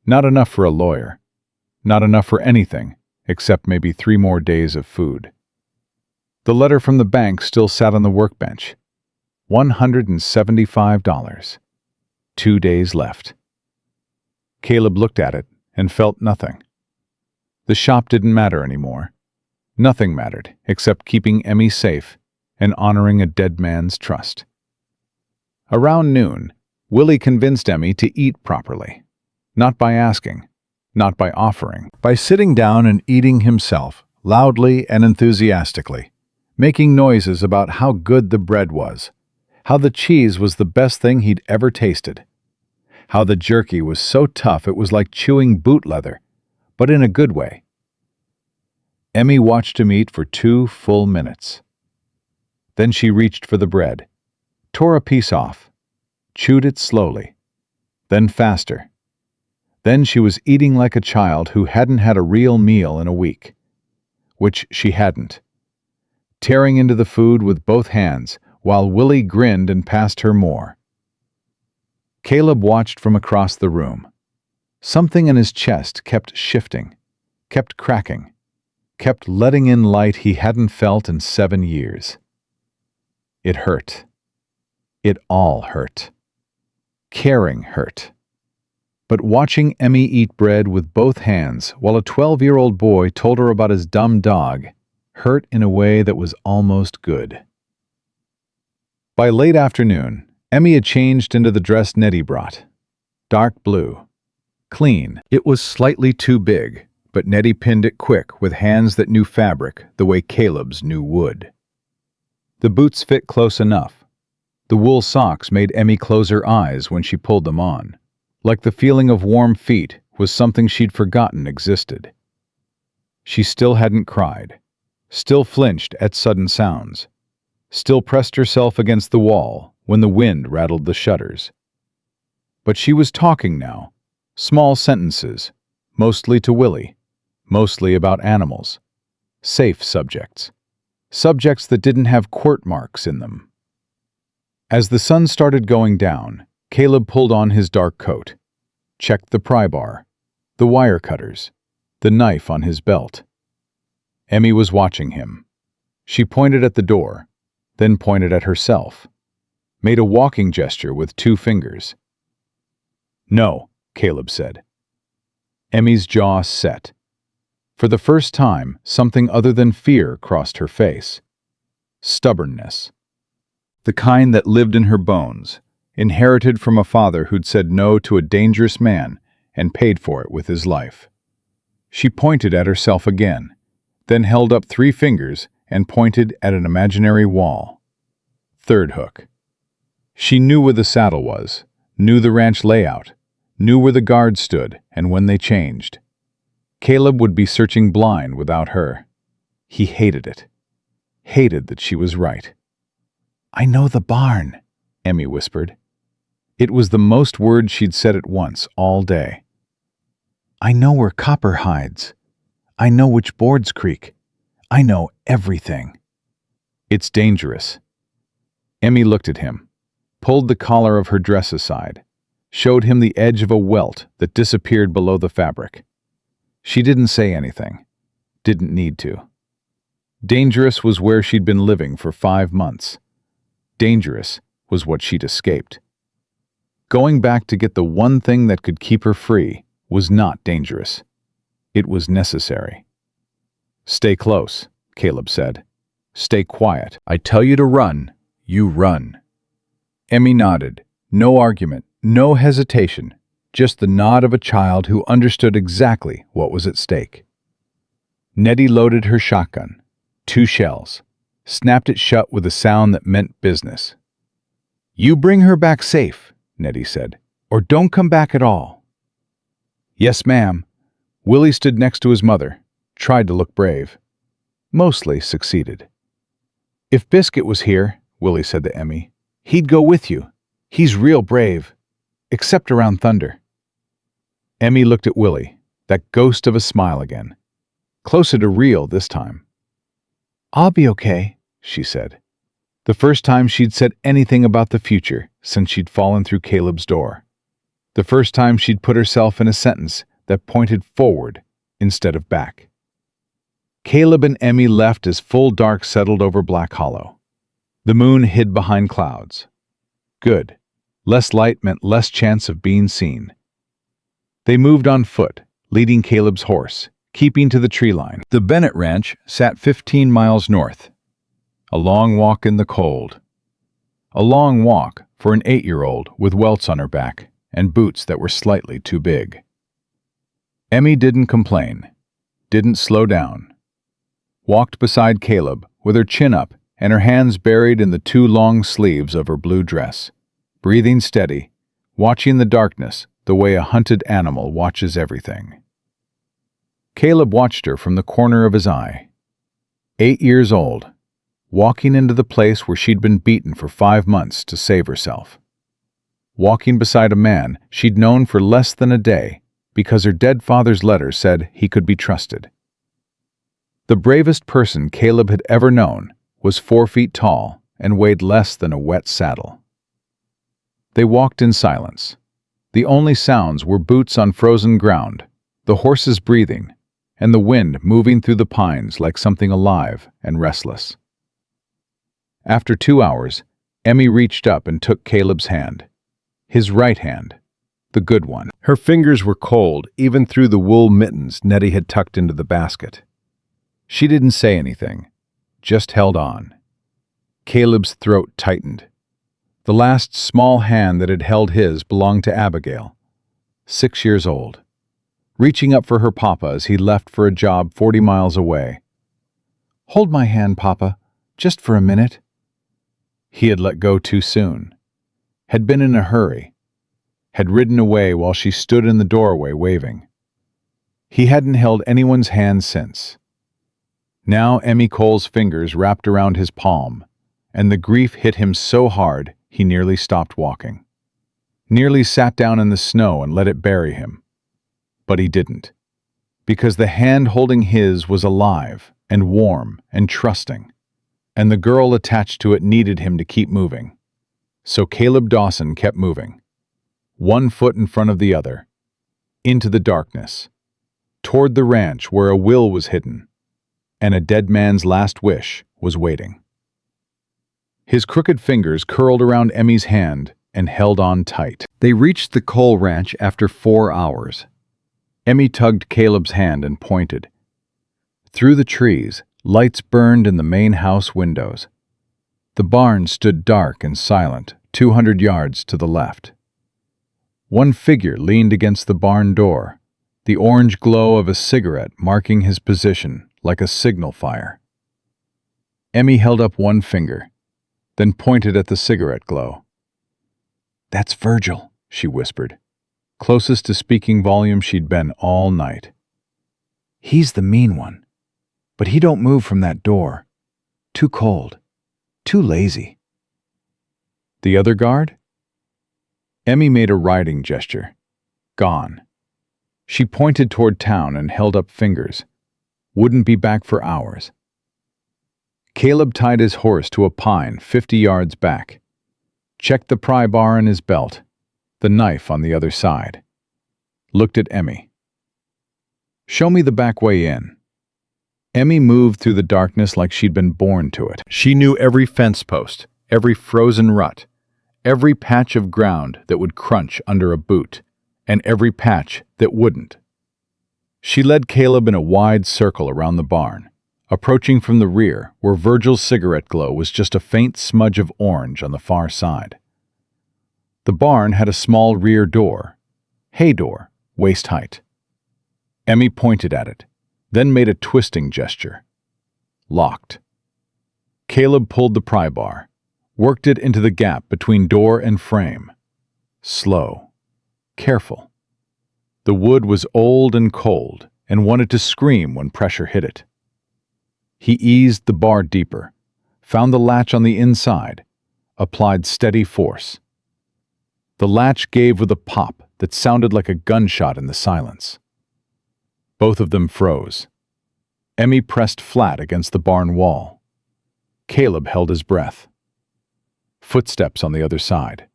Not enough for a lawyer. Not enough for anything, except maybe 3 more days of food. The letter from the bank still sat on the workbench. $175. 2 days left. Caleb looked at it and felt nothing. The shop didn't matter anymore. Nothing mattered except keeping Emmy safe and honoring a dead man's trust. Around noon, Willie convinced Emmy to eat properly. Not by asking, not by offering, by sitting down and eating himself, loudly and enthusiastically, making noises about how good the bread was, how the cheese was the best thing he'd ever tasted, how the jerky was so tough it was like chewing boot leather, but in a good way. Emmy watched him eat for 2 full minutes. Then she reached for the bread, tore a piece off, chewed it slowly, then faster. Then she was eating like a child who hadn't had a real meal in a week, which she hadn't, tearing into the food with both hands while Willie grinned and passed her more. Caleb watched from across the room. Something in his chest kept shifting, kept cracking, kept letting in light he hadn't felt in 7 years. It hurt. It all hurt. Caring hurt. But watching Emmy eat bread with both hands while a 12-year-old boy told her about his dumb dog hurt in a way that was almost good. By late afternoon, Emmy had changed into the dress Nettie brought. Dark blue. Clean. It was slightly too big, but Nettie pinned it quick with hands that knew fabric the way Caleb's knew wood. The boots fit close enough. The wool socks made Emmy close her eyes when she pulled them on, like the feeling of warm feet was something she'd forgotten existed. She still hadn't cried, still flinched at sudden sounds, still pressed herself against the wall when the wind rattled the shutters. But she was talking now, small sentences, mostly to Willie, mostly about animals, safe subjects, subjects that didn't have quirt marks in them. As the sun started going down, Caleb pulled on his dark coat, checked the pry bar, the wire cutters, the knife on his belt. Emmy was watching him. She pointed at the door, then pointed at herself, made a walking gesture with 2 fingers. "No," Caleb said. Emmy's jaw set. For the first time, something other than fear crossed her face. Stubbornness. The kind that lived in her bones, inherited from a father who'd said no to a dangerous man and paid for it with his life. She pointed at herself again, then held up 3 fingers and pointed at an imaginary wall. 3rd hook. She knew where the saddle was, knew the ranch layout, knew where the guards stood and when they changed. Caleb would be searching blind without her. He hated it. Hated that she was right. "I know the barn," Emmy whispered. It was the most words she'd said at once all day. "I know where Copper hides. I know which boards creak. I know everything." "It's dangerous." Emmy looked at him, pulled the collar of her dress aside, showed him the edge of a welt that disappeared below the fabric. She didn't say anything. Didn't need to. Dangerous was where she'd been living for 5 months. Dangerous was what she'd escaped. Going back to get the one thing that could keep her free was not dangerous. It was necessary. "Stay close," Caleb said. "Stay quiet. I tell you to run, you run." Emmy nodded. No argument, no hesitation, just the nod of a child who understood exactly what was at stake. Nettie loaded her shotgun. 2 shells. Snapped it shut with a sound that meant business. "You bring her back safe," Nettie said, "or don't come back at all." "Yes, ma'am." Willie stood next to his mother, tried to look brave. Mostly succeeded. "If Biscuit was here," Willie said to Emmy, "he'd go with you. He's real brave. Except around thunder." Emmy looked at Willie, that ghost of a smile again. Closer to real this time. "I'll be okay," she said. The first time she'd said anything about the future since she'd fallen through Caleb's door. The first time she'd put herself in a sentence that pointed forward instead of back. Caleb and Emmy left as full dark settled over Black Hollow. The moon hid behind clouds. Good. Less light meant less chance of being seen. They moved on foot, leading Caleb's horse, keeping to the tree line. The Bennett Ranch sat 15 miles north. A long walk in the cold. A long walk for an 8-year-old with welts on her back and boots that were slightly too big. Emmy didn't complain, didn't slow down. Walked beside Caleb with her chin up and her hands buried in the 2 long sleeves of her blue dress, breathing steady, watching the darkness the way a hunted animal watches everything. Caleb watched her from the corner of his eye. 8 years old, walking into the place where she'd been beaten for 5 months to save herself. Walking beside a man she'd known for less than a day because her dead father's letter said he could be trusted. The bravest person Caleb had ever known was 4 feet tall and weighed less than a wet saddle. They walked in silence. The only sounds were boots on frozen ground, the horses breathing, and the wind moving through the pines like something alive and restless. After 2 hours, Emmy reached up and took Caleb's hand. His right hand, the good one. Her fingers were cold, even through the wool mittens Nettie had tucked into the basket. She didn't say anything, just held on. Caleb's throat tightened. The last small hand that had held his belonged to Abigail, 6 years old, reaching up for her papa as he left for a job 40 miles away. "Hold my hand, Papa, just for a minute." He had let go too soon, had been in a hurry, had ridden away while she stood in the doorway waving. He hadn't held anyone's hand since. Now Emmy Cole's fingers wrapped around his palm, and the grief hit him so hard he nearly stopped walking. Nearly sat down in the snow and let it bury him. But he didn't, because the hand holding his was alive and warm and trusting, and the girl attached to it needed him to keep moving. So Caleb Dawson kept moving, 1 foot in front of the other, into the darkness, toward the ranch where a will was hidden, and a dead man's last wish was waiting. His crooked fingers curled around Emmy's hand and held on tight. They reached the coal ranch after 4 hours. Emmy tugged Caleb's hand and pointed. Through the trees, lights burned in the main house windows. The barn stood dark and silent, 200 yards to the left. One figure leaned against the barn door, the orange glow of a cigarette marking his position like a signal fire. Emmy held up one finger, then pointed at the cigarette glow. "That's Virgil," she whispered, closest to speaking volume she'd been all night. "He's the mean one, but he don't move from that door. Too cold, too lazy." "The other guard?" Emmy made a riding gesture. "Gone." She pointed toward town and held up fingers. "Wouldn't be back for hours." Caleb tied his horse to a pine 50 yards back. Checked the pry bar in his belt, the knife on the other side. Looked at Emmy. "Show me the back way in." Emmy moved through the darkness like she'd been born to it. She knew every fence post, every frozen rut, every patch of ground that would crunch under a boot, and every patch that wouldn't. She led Caleb in a wide circle around the barn, approaching from the rear where Virgil's cigarette glow was just a faint smudge of orange on the far side. The barn had a small rear door, hay door, waist height. Emmy pointed at it, then made a twisting gesture. Locked. Caleb pulled the pry bar, worked it into the gap between door and frame. Slow. Careful. The wood was old and cold and wanted to scream when pressure hit it. He eased the bar deeper, found the latch on the inside, applied steady force. The latch gave with a pop that sounded like a gunshot in the silence. Both of them froze. Emmy pressed flat against the barn wall. Caleb held his breath. Footsteps on the other side.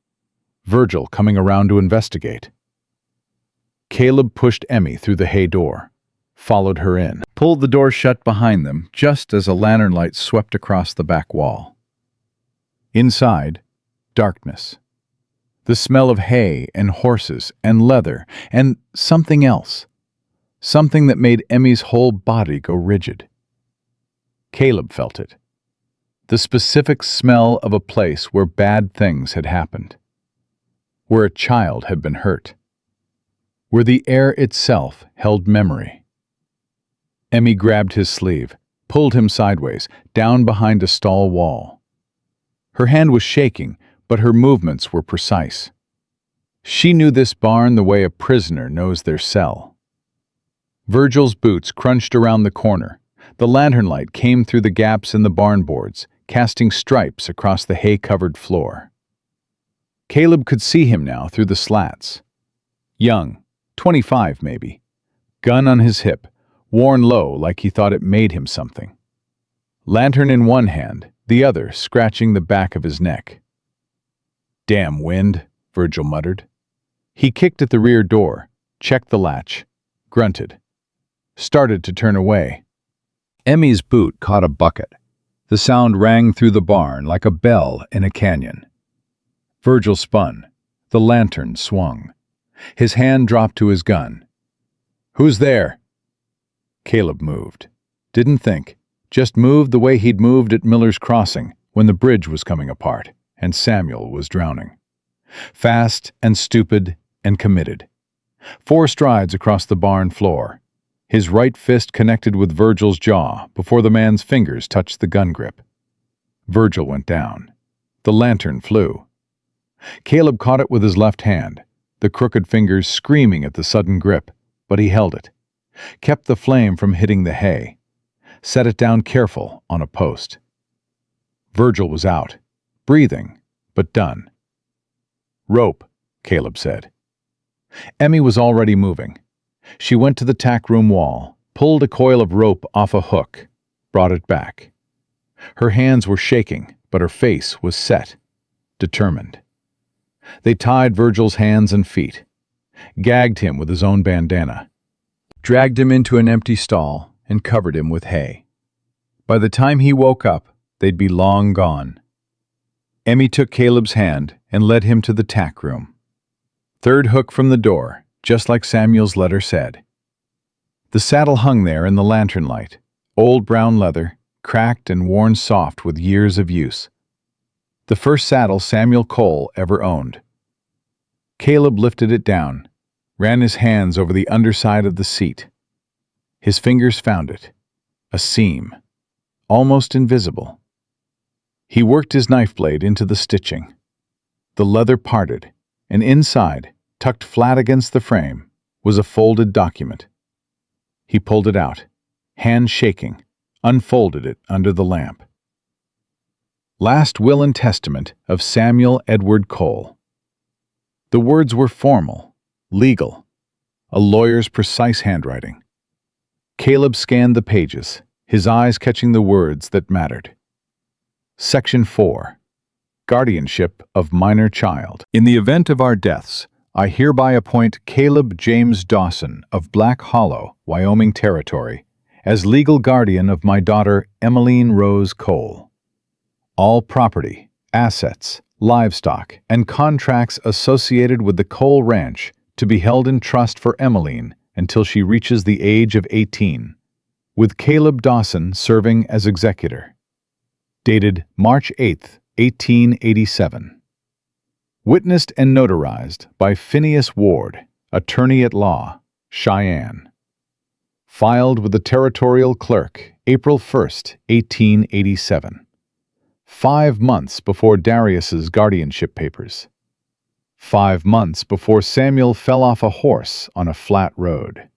Virgil coming around to investigate. Caleb pushed Emmy through the hay door, followed her in, pulled the door shut behind them just as a lantern light swept across the back wall. Inside, darkness. The smell of hay and horses and leather and something else. Something that made Emmy's whole body go rigid. Caleb felt it. The specific smell of a place where bad things had happened. Where a child had been hurt. Where the air itself held memory. Emmy grabbed his sleeve, pulled him sideways, down behind a stall wall. Her hand was shaking, but her movements were precise. She knew this barn the way a prisoner knows their cell. Virgil's boots crunched around the corner. The lantern light came through the gaps in the barn boards, casting stripes across the hay-covered floor. Caleb could see him now through the slats. Young, 25 maybe, gun on his hip, worn low like he thought it made him something. Lantern in one hand, the other scratching the back of his neck. "Damn wind," Virgil muttered. He kicked at the rear door, checked the latch, grunted. Started to turn away. Emmy's boot caught a bucket. The sound rang through the barn like a bell in a canyon. Virgil spun. The lantern swung. His hand dropped to his gun. "Who's there?" Caleb moved. Didn't think. Just moved the way he'd moved at Miller's Crossing when the bridge was coming apart and Samuel was drowning. Fast and stupid and committed. 4 strides across the barn floor. His right fist connected with Virgil's jaw before the man's fingers touched the gun grip. Virgil went down. The lantern flew. Caleb caught it with his left hand, the crooked fingers screaming at the sudden grip, but he held it. Kept the flame from hitting the hay. Set it down careful on a post. Virgil was out, breathing, but done. "Rope," Caleb said. Emmy was already moving. She went to the tack room wall, pulled a coil of rope off a hook, brought it back. Her hands were shaking, but her face was set, determined. They tied Virgil's hands and feet, gagged him with his own bandana. dragged him into an empty stall, and covered him with hay. By the time he woke up, they'd be long gone. Emmy took Caleb's hand and led him to the tack room. Third hook from the door, just like Samuel's letter said. The saddle hung there in the lantern light, old brown leather, cracked and worn soft with years of use. The first saddle Samuel Cole ever owned. Caleb lifted it down, ran his hands over the underside of the seat. His fingers found it, a seam, almost invisible. He worked his knife blade into the stitching. The leather parted, and inside, tucked flat against the frame, was a folded document. He pulled it out, hand shaking, unfolded it under the lamp. Last Will and Testament of Samuel Edward Cole. The words were formal, legal, a lawyer's precise handwriting. Caleb scanned the pages, his eyes catching the words that mattered. Section 4. Guardianship of minor child. In the event of our deaths, I hereby appoint Caleb James Dawson of Black Hollow, Wyoming Territory, as legal guardian of my daughter Emmeline Rose Cole. All property, assets, livestock, and contracts associated with the Cole Ranch to be held in trust for Emmeline until she reaches the age of 18, with Caleb Dawson serving as executor. Dated March 8, 1887. Witnessed and notarized by Phineas Ward, Attorney at Law, Cheyenne. Filed with the Territorial Clerk, April 1, 1887. 5 months before Darius's guardianship papers. 5 months before Samuel fell off a horse on a flat road.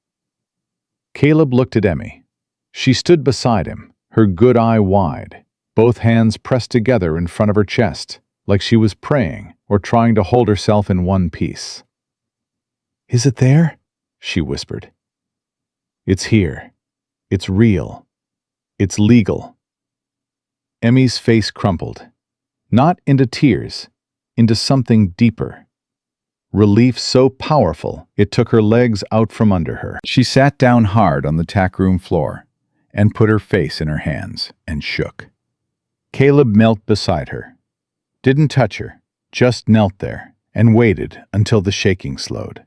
Caleb looked at Emmy. She stood beside him, her good eye wide, both hands pressed together in front of her chest, like she was praying or trying to hold herself in one piece. "Is it there?" she whispered. "It's here. It's real. It's legal." Emmy's face crumpled, not into tears, into something deeper. Relief so powerful it took her legs out from under her. She sat down hard on the tack room floor and put her face in her hands and shook. Caleb knelt beside her. Didn't touch her, just knelt there and waited until the shaking slowed.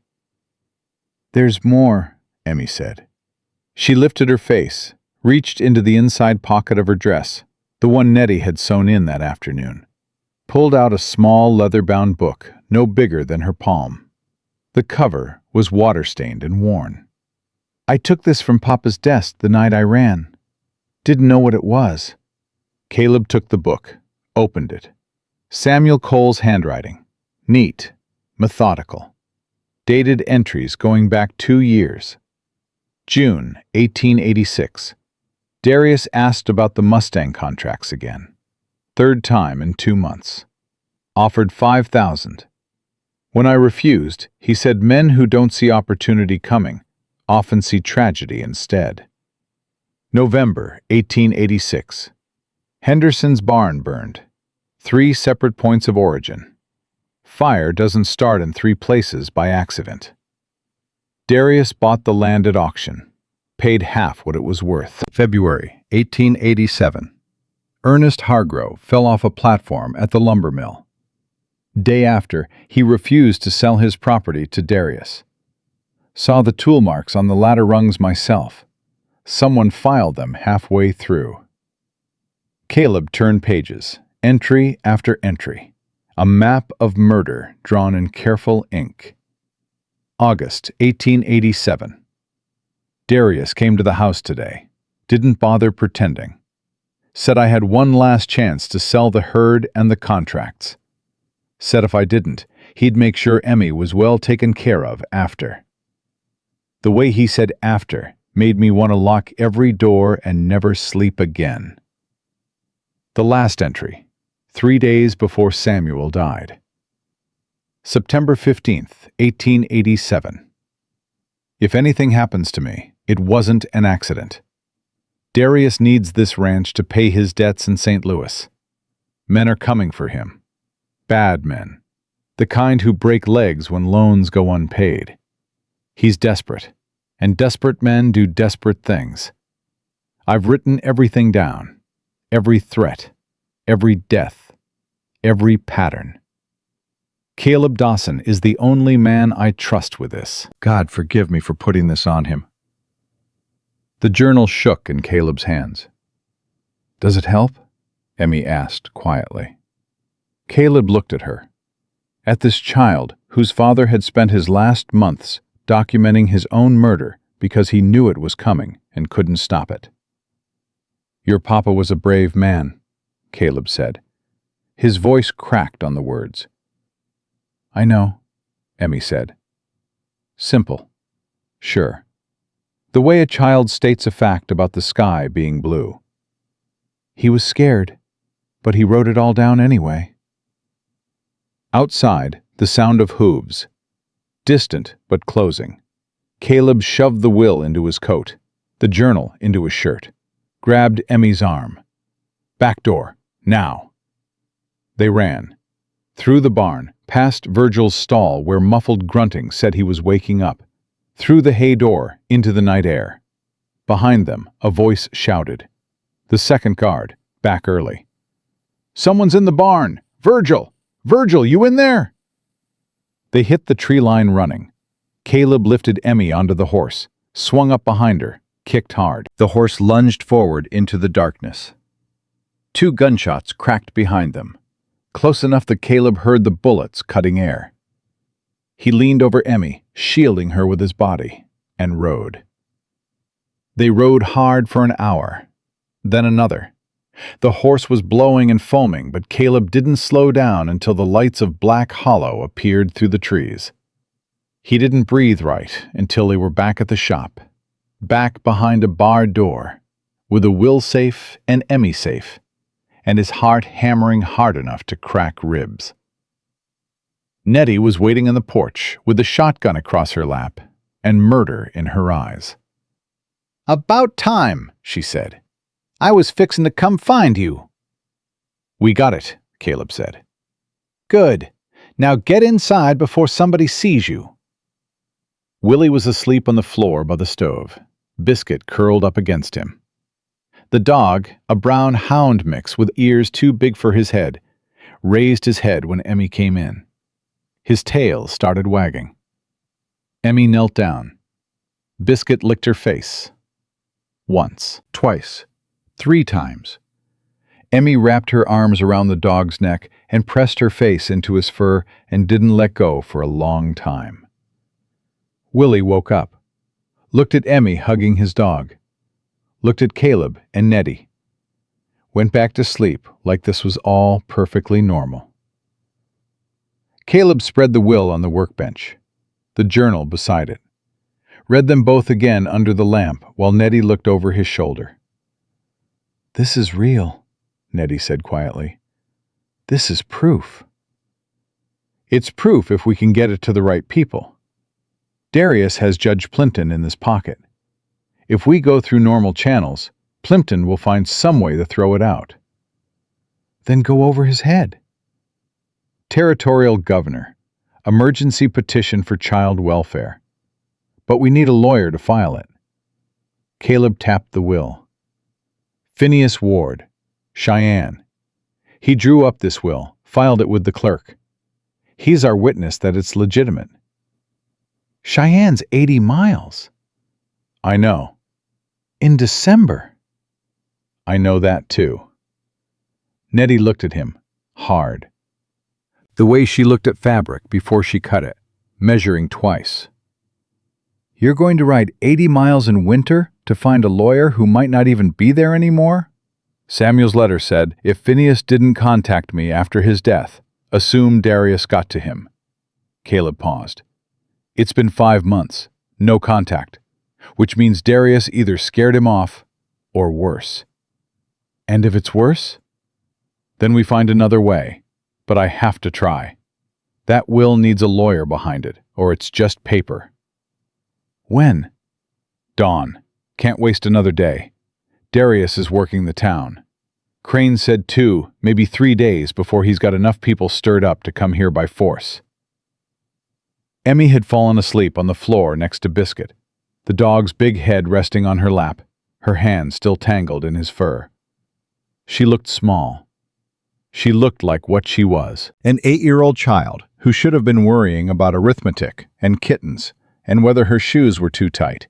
"There's more," Emmy said. She lifted her face, reached into the inside pocket of her dress, the one Nettie had sewn in that afternoon, pulled out a small leather-bound book no bigger than her palm. The cover was water-stained and worn. "I took this from Papa's desk the night I ran. Didn't know what it was." Caleb took the book, opened it. Samuel Cole's handwriting. Neat, methodical. Dated entries going back 2 years. June 1886. Darius asked about the Mustang contracts again. 3rd time in 2 months. Offered $5,000. When I refused, he said men who don't see opportunity coming often see tragedy instead. November 1886. Henderson's barn burned. 3 separate points of origin. Fire doesn't start in 3 places by accident. Darius bought the land at auction, paid half what it was worth. February 1887. Ernest Hargrove fell off a platform at the lumber mill. Day after, he refused to sell his property to Darius. Saw the tool marks on the ladder rungs myself. Someone filed them halfway through. Caleb turned pages, entry after entry. A map of murder drawn in careful ink. August 1887. Darius came to the house today. Didn't bother pretending. Said I had one last chance to sell the herd and the contracts. Said if I didn't, he'd make sure Emmy was well taken care of after. The way he said after made me want to lock every door and never sleep again. The last entry, 3 days before Samuel died. September 15th, 1887. If anything happens to me, it wasn't an accident. Darius needs this ranch to pay his debts in St. Louis. Men are coming for him. Bad men. The kind who break legs when loans go unpaid. He's desperate, And desperate men do desperate things. I've written everything down. Every threat. Every death. Every pattern. Caleb Dawson is the only man I trust with this. God forgive me for putting this on him. The journal shook in Caleb's hands. Does it help? Emmy asked quietly. Caleb looked at her. At this child whose father had spent his last months documenting his own murder because he knew it was coming and couldn't stop it. Your papa was a brave man, Caleb said. His voice cracked on the words. I know, Emmy said. Simple. Sure. The way a child states a fact about the sky being blue. He was scared, but he wrote it all down anyway. Outside, the sound of hooves. Distant but closing. Caleb shoved the will into his coat, the journal into his shirt, grabbed Emmy's arm. Back door, now. They ran. Through the barn, past Virgil's stall where muffled grunting said he was waking up, through the hay door into the night air. Behind them, a voice shouted. The second guard, back early. Someone's in the barn! Virgil! Virgil, you in there? They hit the tree line running. Caleb lifted Emmy onto the horse, swung up behind her, kicked hard. The horse lunged forward into the darkness. 2 gunshots cracked behind them, close enough that Caleb heard the bullets cutting air. He leaned over Emmy, shielding her with his body, and rode. They rode hard for an hour, then another. The horse was blowing and foaming, but Caleb didn't slow down until the lights of Black Hollow appeared through the trees. He didn't breathe right until they were back at the shop, back behind a barred door, with a will safe and Emmy safe, and his heart hammering hard enough to crack ribs. Nettie was waiting on the porch with a shotgun across her lap and murder in her eyes. "About time," she said. "I was fixin' to come find you." "We got it," Caleb said. "Good. Now get inside before somebody sees you." Willie was asleep on the floor by the stove, Biscuit curled up against him. The dog, a brown hound mix with ears too big for his head, raised his head when Emmy came in. His tail started wagging. Emmy knelt down. Biscuit licked her face. Once, twice, 3 times. Emmy wrapped her arms around the dog's neck and pressed her face into his fur and didn't let go for a long time. Willie woke up, looked at Emmy hugging his dog, looked at Caleb and Nettie, went back to sleep like this was all perfectly normal. Caleb spread the will on the workbench, the journal beside it, read them both again under the lamp while Nettie looked over his shoulder. "This is real," Nettie said quietly. "This is proof." "It's proof if we can get it to the right people. Darius has Judge Plimpton in this pocket. If we go through normal channels, Plimpton will find some way to throw it out." "Then go over his head." "Territorial governor. Emergency petition for child welfare. But we need a lawyer to file it." Caleb tapped the will. "Phineas Ward, Cheyenne. He drew up this will, filed it with the clerk. He's our witness that it's legitimate." "Cheyenne's 80 miles. "I know." "In December." "I know that too." Nettie looked at him, hard. The way she looked at fabric before she cut it, measuring twice. "You're going to ride 80 miles in winter to find a lawyer who might not even be there anymore?" Samuel's letter said, if Phineas didn't contact me after his death, assume Darius got to him. Caleb paused. "It's been 5 months, no contact, which means Darius either scared him off or worse." "And if it's worse?" "Then we find another way, but I have to try. That will needs a lawyer behind it, or it's just paper." "When?" "Dawn. Can't waste another day. Darius is working the town. Crane said 2, maybe 3 days before he's got enough people stirred up to come here by force." Emmy had fallen asleep on the floor next to Biscuit, the dog's big head resting on her lap, her hand still tangled in his fur. She looked small. She looked like what she was, an 8-year-old child who should have been worrying about arithmetic and kittens and whether her shoes were too tight,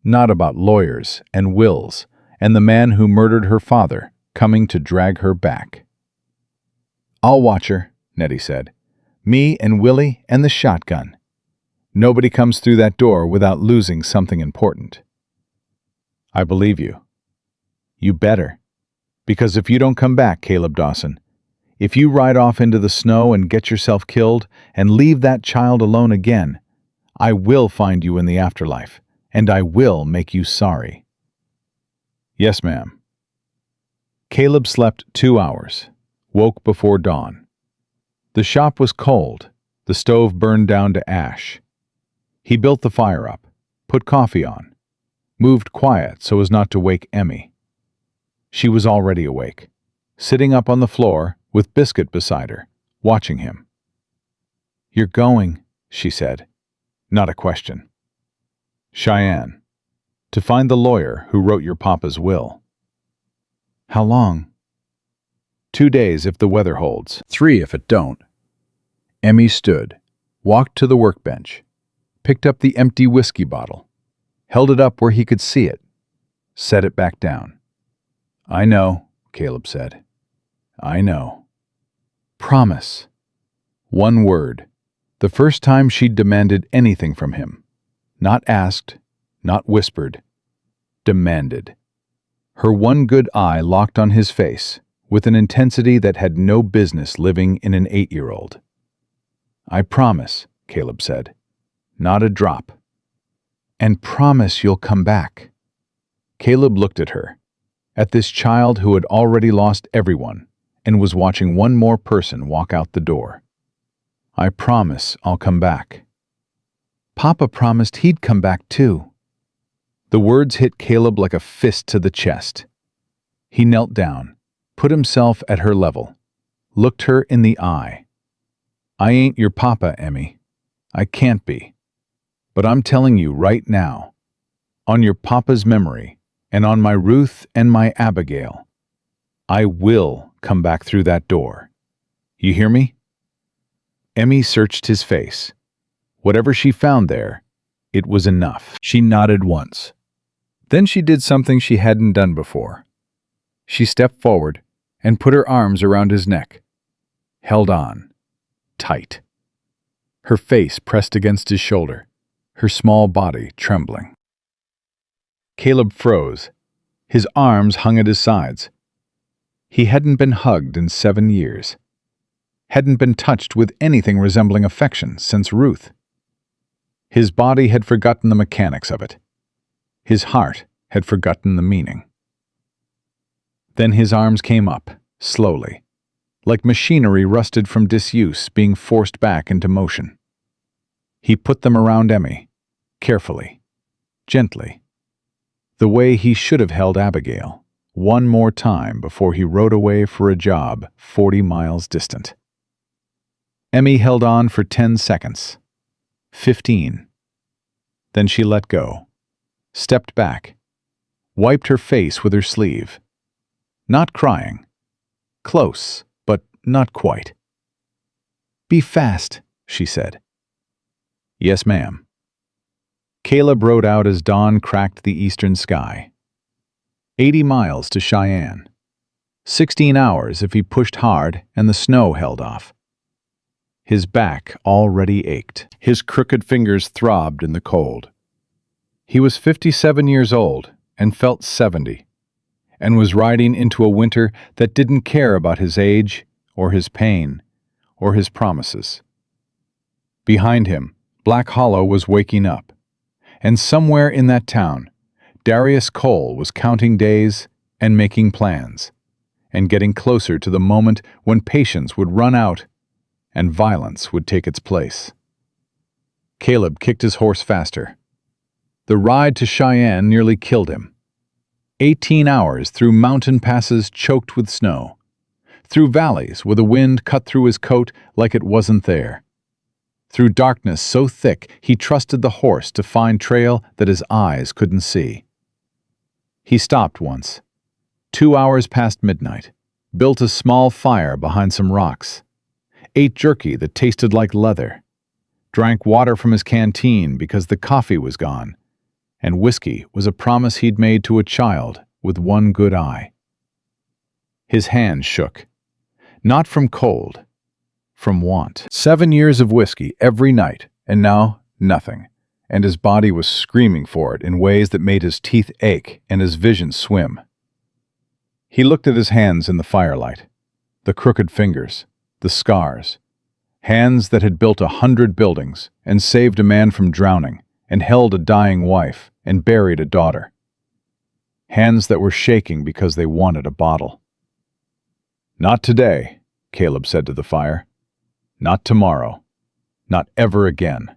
not about lawyers and wills and the man who murdered her father coming to drag her back. "I'll watch her," Nettie said. "Me and Willie and the shotgun. Nobody comes through that door without losing something important." "I believe you." "You better. Because if you don't come back, Caleb Dawson, if you ride off into the snow and get yourself killed and leave that child alone again, I will find you in the afterlife, and I will make you sorry." "Yes, ma'am." Caleb slept 2 hours, woke before dawn. The shop was cold, the stove burned down to ash. He built the fire up, put coffee on, moved quiet so as not to wake Emmy. She was already awake, sitting up on the floor with Biscuit beside her, watching him. "You're going," she said, not a question. "Cheyenne, to find the lawyer who wrote your papa's will." "How long?" 2 days if the weather holds, 3 if it don't." Emmy stood, walked to the workbench, picked up the empty whiskey bottle, held it up where he could see it, set it back down. "I know," Caleb said. "I know." Promise. One word. The first time she'd demanded anything from him. Not asked, not whispered. Demanded. Her one good eye locked on his face, with an intensity that had no business living in an 8-year-old. "I promise," Caleb said. "Not a drop." "And promise you'll come back." Caleb looked at her, at this child who had already lost everyone and was watching one more person walk out the door. "I promise I'll come back." "Papa promised he'd come back too." The words hit Caleb like a fist to the chest. He knelt down, put himself at her level, looked her in the eye. "I ain't your papa, Emmy. I can't be. But I'm telling you right now, on your papa's memory, and on my Ruth and my Abigail, I will come back through that door. You hear me?" Emmy searched his face. Whatever she found there, it was enough. She nodded once. Then she did something she hadn't done before. She stepped forward and put her arms around his neck. Held on. Tight. Her face pressed against his shoulder, her small body trembling. Caleb froze. His arms hung at his sides. He hadn't been hugged in 7 years. Hadn't been touched with anything resembling affection since Ruth. His body had forgotten the mechanics of it. His heart had forgotten the meaning. Then his arms came up, slowly, like machinery rusted from disuse being forced back into motion. He put them around Emmy, carefully, gently, the way he should have held Abigail, one more time before he rode away for a job 40 miles distant. Emmy held on for 10 seconds, 15. Then she let go, stepped back, wiped her face with her sleeve. Not crying. Close, but not quite. "Be fast," she said. "Yes, ma'am." Caleb rode out as dawn cracked the eastern sky. 80 miles to Cheyenne. 16 hours if he pushed hard and the snow held off. His back already ached. His crooked fingers throbbed in the cold. He was 57 years old and felt 70, and was riding into a winter that didn't care about his age or his pain or his promises. Behind him, Black Hollow was waking up, and somewhere in that town, Darius Cole was counting days and making plans, and getting closer to the moment when patience would run out and violence would take its place. Caleb kicked his horse faster. The ride to Cheyenne nearly killed him. 18 hours through mountain passes choked with snow, through valleys where the wind cut through his coat like it wasn't there. Through darkness so thick, he trusted the horse to find trail that his eyes couldn't see. He stopped once, 2 hours past midnight, built a small fire behind some rocks, ate jerky that tasted like leather, drank water from his canteen because the coffee was gone, and whiskey was a promise he'd made to a child with one good eye. His hand shook, not from cold, from want. 7 years of whiskey every night, and now nothing, and his body was screaming for it in ways that made his teeth ache and his vision swim. He looked at his hands in the firelight, the crooked fingers, the scars, hands that had built 100 buildings and saved a man from drowning and held a dying wife and buried a daughter. Hands that were shaking because they wanted a bottle. "Not today," Caleb said to the fire. "Not tomorrow. Not ever again."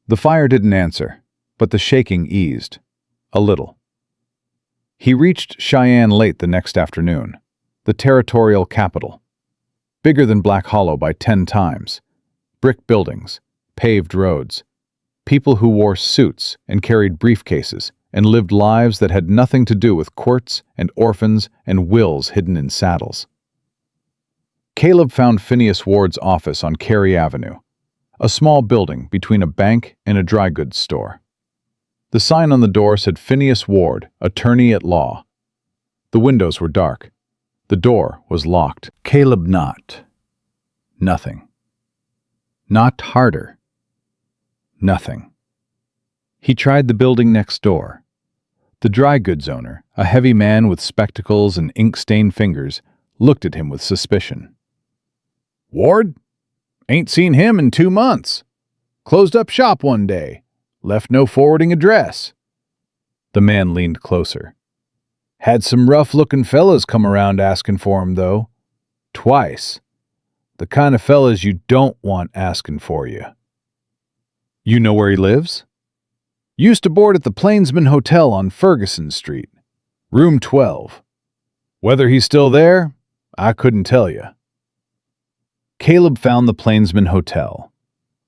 The fire didn't answer, but the shaking eased. A little. He reached Cheyenne late the next afternoon, the territorial capital. Bigger than Black Hollow by 10 times. Brick buildings, paved roads, people who wore suits and carried briefcases and lived lives that had nothing to do with courts and orphans and wills hidden in saddles. Caleb found Phineas Ward's office on Cary Avenue, a small building between a bank and a dry goods store. The sign on the door said Phineas Ward, attorney at law. The windows were dark. The door was locked. Caleb knocked. Nothing. Knocked harder. Nothing. He tried the building next door. The dry goods owner, a heavy man with spectacles and ink-stained fingers, looked at him with suspicion. "Ward? Ain't seen him in 2 months. Closed up shop one day. Left no forwarding address." The man leaned closer. "Had some rough-looking fellas come around asking for him, though. Twice. The kind of fellas you don't want asking for you." "You know where he lives?" "Used to board at the Plainsman Hotel on Ferguson Street. Room 12. Whether he's still there, I couldn't tell you." Caleb found the Plainsman Hotel,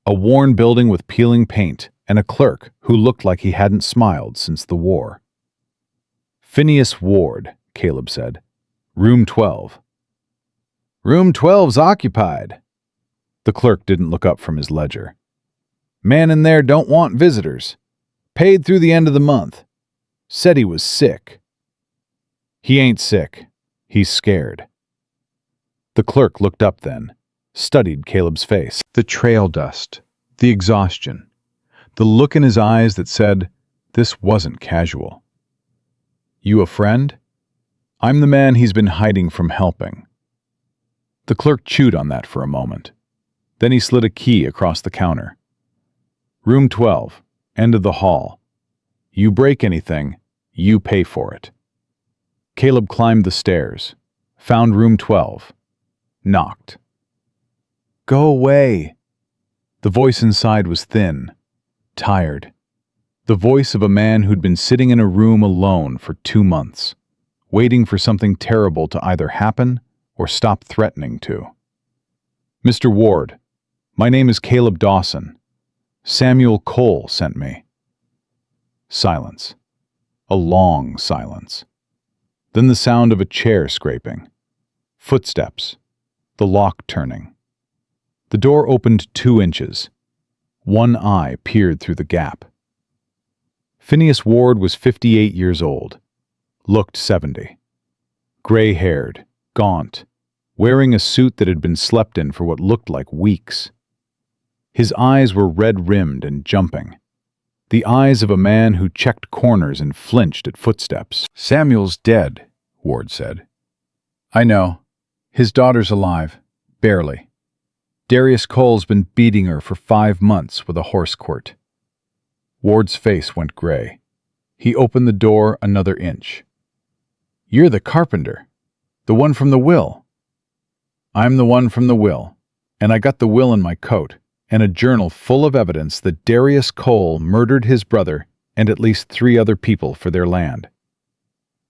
a worn building with peeling paint and a clerk who looked like he hadn't smiled since the war. "Phineas Ward," Caleb said. "Room 12. "Room 12's occupied." The clerk didn't look up from his ledger. "Man in there don't want visitors. Paid through the end of the month. Said he was sick." "He ain't sick. He's scared." The clerk looked up then, studied Caleb's face. The trail dust, the exhaustion, the look in his eyes that said, this wasn't casual. "You a friend?" "I'm the man he's been hiding from helping." The clerk chewed on that for a moment. Then he slid a key across the counter. "Room 12, end of the hall. You break anything, you pay for it." Caleb climbed the stairs, found room 12, knocked. "Go away." The voice inside was thin, tired. The voice of a man who'd been sitting in a room alone for 2 months, waiting for something terrible to either happen or stop threatening to. "Mr. Ward, my name is Caleb Dawson. Samuel Cole sent me." Silence. A long silence. Then the sound of a chair scraping. Footsteps. The lock turning. The door opened 2 inches. One eye peered through the gap. Phineas Ward was 58 years old. Looked 70. Gray-haired, gaunt, wearing a suit that had been slept in for what looked like weeks. His eyes were red-rimmed and jumping. The eyes of a man who checked corners and flinched at footsteps. "Samuel's dead," Ward said. "I know. His daughter's alive. Barely. Darius Cole's been beating her for 5 months with a horse quirt." Ward's face went gray. He opened the door another inch. "You're the carpenter. The one from the will." "I'm the one from the will, and I got the will in my coat, and a journal full of evidence that Darius Cole murdered his brother and at least 3 other people for their land.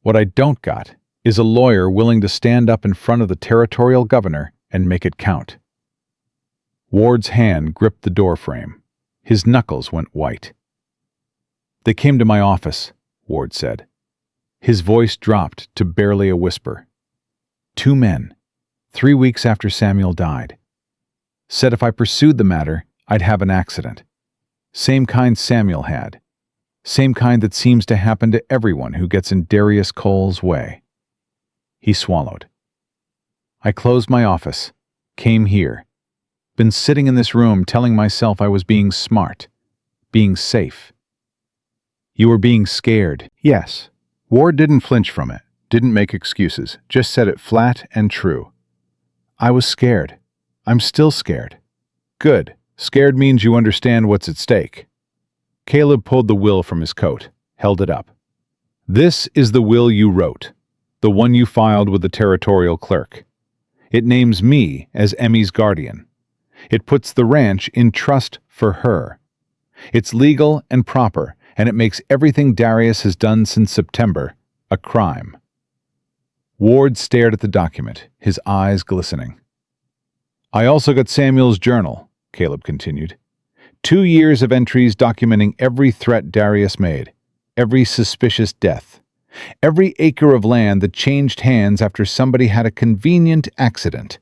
What I don't got is a lawyer willing to stand up in front of the territorial governor and make it count." Ward's hand gripped the doorframe. His knuckles went white. "They came to my office," Ward said. His voice dropped to barely a whisper. "Two men, 3 weeks after Samuel died. Said if I pursued the matter, I'd have an accident. Same kind Samuel had. Same kind that seems to happen to everyone who gets in Darius Cole's way." He swallowed. "I closed my office, came here. Been sitting in this room telling myself I was being smart, being safe." "You were being scared." "Yes." Ward didn't flinch from it, didn't make excuses, just said it flat and true. "I was scared. I'm still scared." "Good. Scared means you understand what's at stake." Caleb pulled the will from his coat, held it up. "This is the will you wrote, the one you filed with the territorial clerk. It names me as Emmy's guardian. It puts the ranch in trust for her. It's legal and proper, and it makes everything Darius has done since September a crime." Ward stared at the document, his eyes glistening. "I also got Samuel's journal," Caleb continued. 2 years of entries documenting every threat Darius made, every suspicious death, every acre of land that changed hands after somebody had a convenient accident.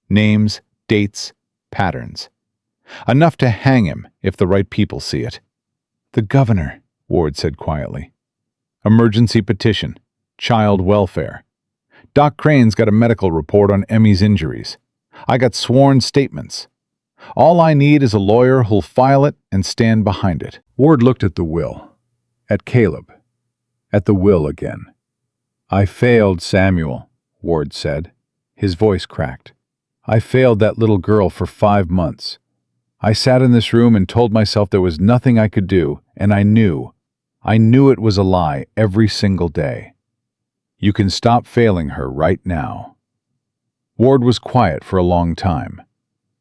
Names, dates, patterns. Enough to hang him if the right people see it. "The governor," Ward said quietly. "Emergency petition. Child welfare. Doc Crane's got a medical report on Emmy's injuries. I got sworn statements. All I need is a lawyer who'll file it and stand behind it." Ward looked at the will, at Caleb, at the will again. "I failed Samuel," Ward said. His voice cracked. "I failed that little girl for 5 months. I sat in this room and told myself there was nothing I could do, and I knew it was a lie every single day. You can stop failing her right now." Ward was quiet for a long time.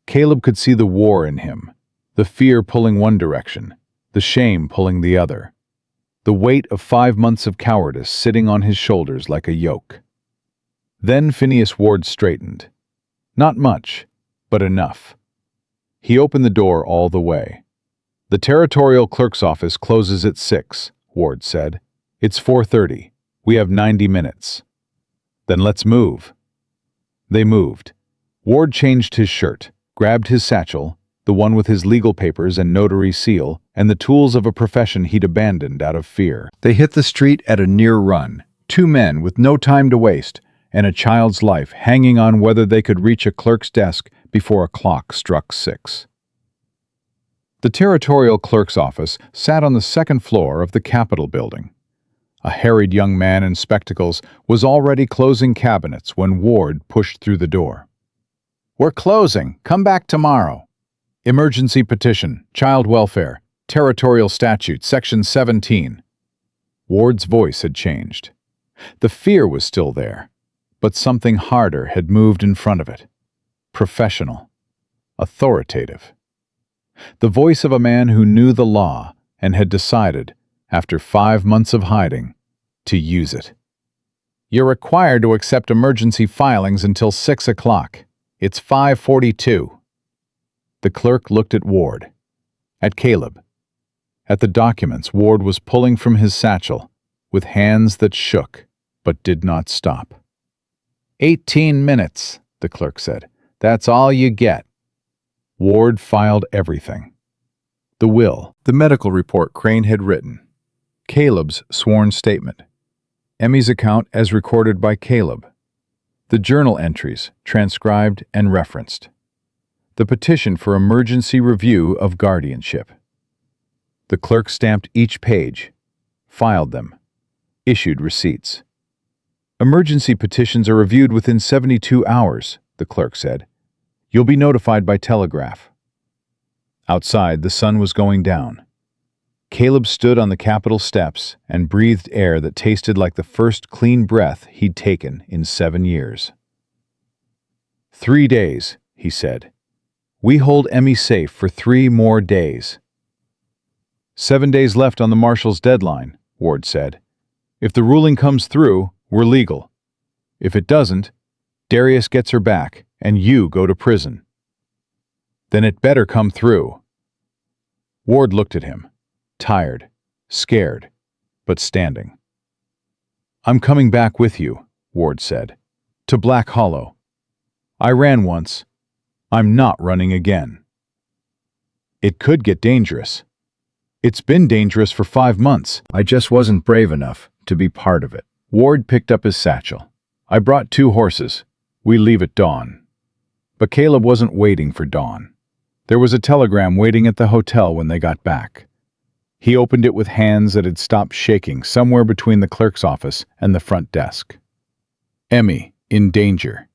Caleb could see the war in him, the fear pulling one direction, the shame pulling the other, the weight of 5 months of cowardice sitting on his shoulders like a yoke. Then Phineas Ward straightened. Not much, but enough. He opened the door all the way. "The territorial clerk's office closes at 6, Ward said. "It's 4:30. We have 90 minutes. "Then let's move." They moved. Ward changed his shirt, grabbed his satchel, the one with his legal papers and notary seal, and the tools of a profession he'd abandoned out of fear. They hit the street at a near run, 2 men with no time to waste, and a child's life hanging on whether they could reach a clerk's desk before a clock struck 6. The territorial clerk's office sat on the 2nd floor of the Capitol building. A harried young man in spectacles was already closing cabinets when Ward pushed through the door. "We're closing. Come back tomorrow." "Emergency petition, child welfare, territorial statute, section 17. Ward's voice had changed. The fear was still there, but something harder had moved in front of it. Professional. Authoritative. The voice of a man who knew the law and had decided, after 5 months of hiding, to use it. "You're required to accept emergency filings until 6 o'clock. It's 5:42. The clerk looked at Ward, at Caleb, at the documents Ward was pulling from his satchel, with hands that shook but did not stop. 18 minutes, the clerk said. "That's all you get." Ward filed everything. The will, the medical report Crane had written, Caleb's sworn statement, Emmy's account as recorded by Caleb, the journal entries transcribed and referenced, the petition for emergency review of guardianship. The clerk stamped each page, filed them, issued receipts. "Emergency petitions are reviewed within 72 hours, the clerk said. "You'll be notified by telegraph." Outside, the sun was going down. Caleb stood on the Capitol steps and breathed air that tasted like the first clean breath he'd taken in 7 years. 3 days, he said. "We hold Emmy safe for 3 more days." 7 days left on the marshal's deadline, Ward said. "If the ruling comes through, we're legal. If it doesn't, Darius gets her back, and you go to prison." Then it better come through. Ward looked at him, tired, scared, but standing. I'm coming back with you, Ward said, to Black Hollow. I ran once. I'm not running again. It could get dangerous. It's been dangerous for 5 months. I just wasn't brave enough to be part of it. Ward picked up his satchel. I brought 2 horses. We leave at dawn. But Caleb wasn't waiting for dawn. There was a telegram waiting at the hotel when they got back. He opened it with hands that had stopped shaking somewhere between the clerk's office and the front desk. Emmy, in danger.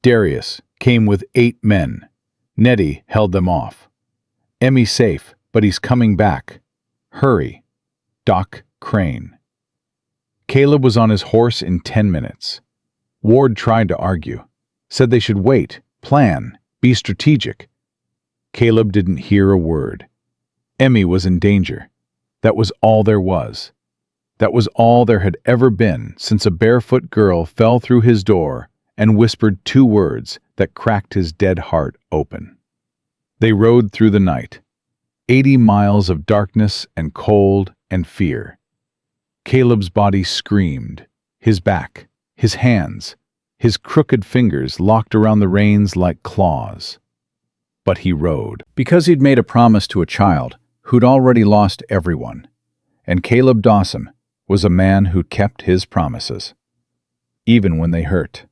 Darius came with 8 men. Nettie held them off. Emmy safe, but he's coming back. Hurry. Doc Crane. Caleb was on his horse in 10 minutes. Ward tried to argue, said they should wait, plan, be strategic. Caleb didn't hear a word. Emmy was in danger. That was all there was. That was all there had ever been since a barefoot girl fell through his door and whispered 2 words that cracked his dead heart open. They rode through the night, 80 miles of darkness and cold and fear. Caleb's body screamed, his back, his hands, his crooked fingers locked around the reins like claws. But he rode. Because he'd made a promise to a child who'd already lost everyone. And Caleb Dawson was a man who kept his promises. Even when they hurt.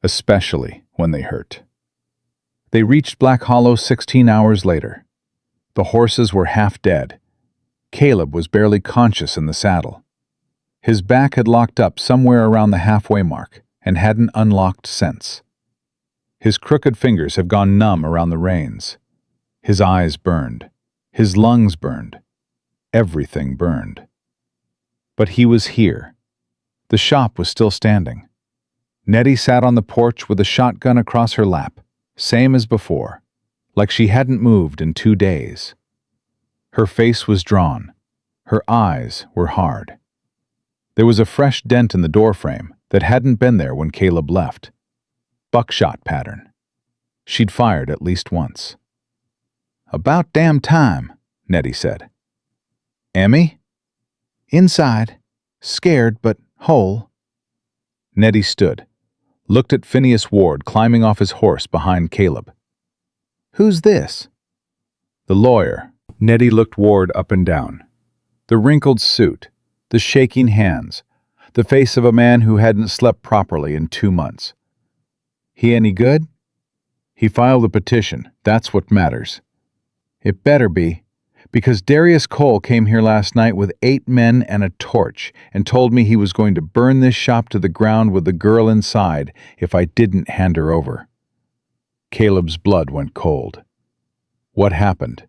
Especially when they hurt. They reached Black Hollow 16 hours later. The horses were half dead. Caleb was barely conscious in the saddle. His back had locked up somewhere around the halfway mark and hadn't unlocked since. His crooked fingers have gone numb around the reins. His eyes burned. His lungs burned. Everything burned. But he was here. The shop was still standing. Nettie sat on the porch with a shotgun across her lap, same as before, like she hadn't moved in 2 days. Her face was drawn. Her eyes were hard. There was a fresh dent in the doorframe that hadn't been there when Caleb left. Buckshot pattern. She'd fired at least once. "About damn time," Nettie said. "Emmy?" "Inside. Scared, but whole." Nettie stood, looked at Phineas Ward climbing off his horse behind Caleb. "Who's this?" "The lawyer." Nettie looked Ward up and down. The wrinkled suit, the shaking hands, the face of a man who hadn't slept properly in 2 months. "He any good?" "He filed a petition. That's what matters." "It better be, because Darius Cole came here last night with 8 men and a torch and told me he was going to burn this shop to the ground with the girl inside if I didn't hand her over." Caleb's blood went cold. "What happened?"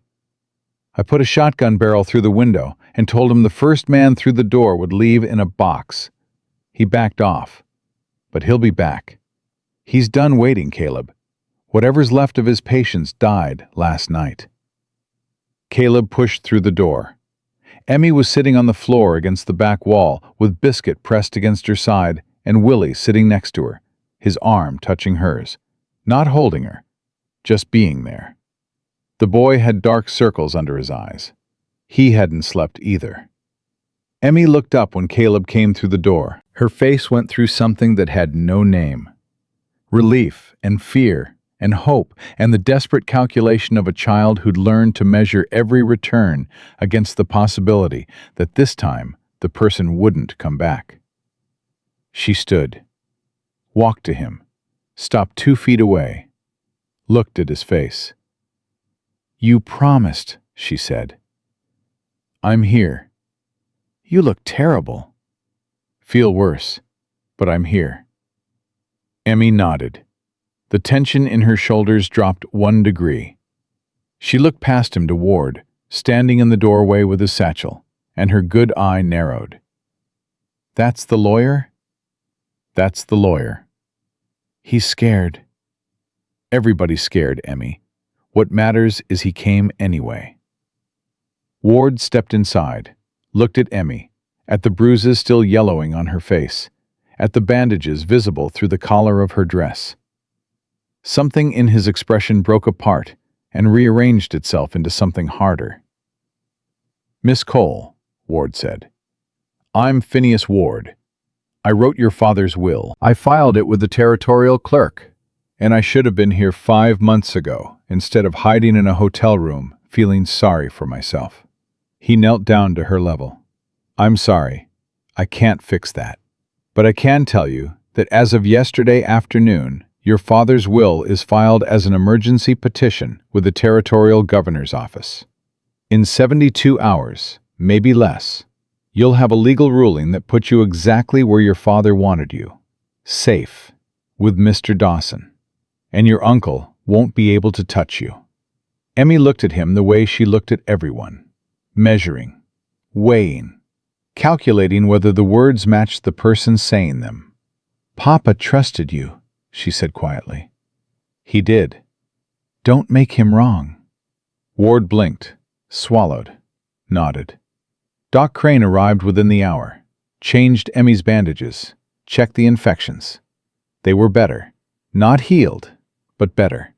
"I put a shotgun barrel through the window and told him the first man through the door would leave in a box. He backed off. But he'll be back. He's done waiting, Caleb. Whatever's left of his patience died last night." Caleb pushed through the door. Emmy was sitting on the floor against the back wall with Biscuit pressed against her side and Willie sitting next to her, his arm touching hers, not holding her, just being there. The boy had dark circles under his eyes. He hadn't slept either. Emmy looked up when Caleb came through the door. Her face went through something that had no name. Relief and fear and hope and the desperate calculation of a child who'd learned to measure every return against the possibility that this time the person wouldn't come back. She stood, walked to him, stopped 2 feet away, looked at his face. "You promised," she said. "I'm here." "You look terrible." "Feel worse, but I'm here." Emmy nodded. The tension in her shoulders dropped 1 degree. She looked past him to Ward, standing in the doorway with his satchel, and her good eye narrowed. "That's the lawyer?" "That's the lawyer." "He's scared." "Everybody's scared, Emmy. What matters is he came anyway." Ward stepped inside, looked at Emmy, at the bruises still yellowing on her face, at the bandages visible through the collar of her dress. Something in his expression broke apart and rearranged itself into something harder. "Miss Cole," Ward said. "I'm Phineas Ward. I wrote your father's will. I filed it with the territorial clerk, and I should have been here 5 months ago, instead of hiding in a hotel room, feeling sorry for myself." He knelt down to her level. "I'm sorry. I can't fix that. But I can tell you that as of yesterday afternoon, your father's will is filed as an emergency petition with the territorial governor's office. In 72 hours, maybe less, you'll have a legal ruling that puts you exactly where your father wanted you, safe, with Mr. Dawson. And your uncle won't be able to touch you." Emmy looked at him the way she looked at everyone, measuring, weighing, calculating whether the words matched the person saying them. "Papa trusted you," she said quietly. "He did. Don't make him wrong." Ward blinked, swallowed, nodded. Doc Crane arrived within the hour, changed Emmy's bandages, checked the infections. They were better. Not healed, but better.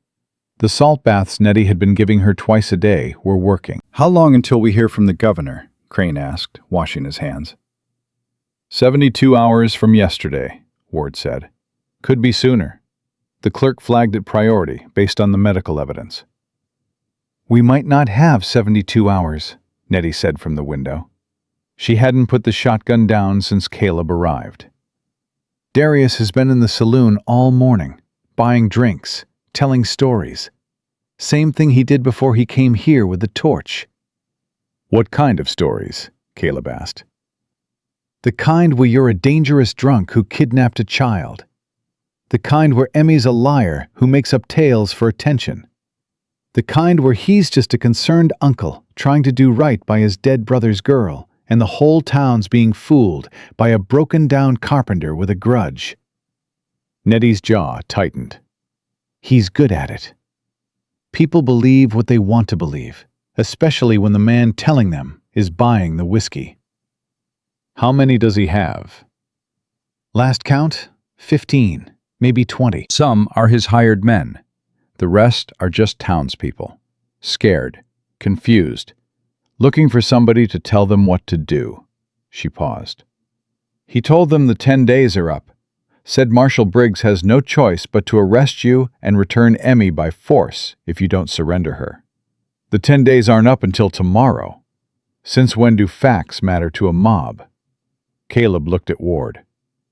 The salt baths Nettie had been giving her twice a day were working. "How long until we hear from the governor?" Crane asked, washing his hands. 72 hours from yesterday, Ward said. "Could be sooner. The clerk flagged it priority based on the medical evidence." "We might not have 72 hours, Nettie said from the window. She hadn't put the shotgun down since Caleb arrived. "Darius has been in the saloon all morning, buying drinks, telling stories. Same thing he did before he came here with the torch." "What kind of stories?" Caleb asked. "The kind where you're a dangerous drunk who kidnapped a child. The kind where Emmy's a liar who makes up tales for attention. The kind where he's just a concerned uncle trying to do right by his dead brother's girl, and the whole town's being fooled by a broken-down carpenter with a grudge." Nettie's jaw tightened. "He's good at it. People believe what they want to believe, especially when the man telling them is buying the whiskey." "How many does he have?" "Last count, 15, maybe 20. "Some are his hired men. The rest are just townspeople, scared, confused, looking for somebody to tell them what to do." She paused. "He told them the 10 days are up. Said Marshal Briggs has no choice but to arrest you and return Emmy by force if you don't surrender her. The 10 days aren't up until tomorrow. Since when do facts matter to a mob?" Caleb looked at Ward.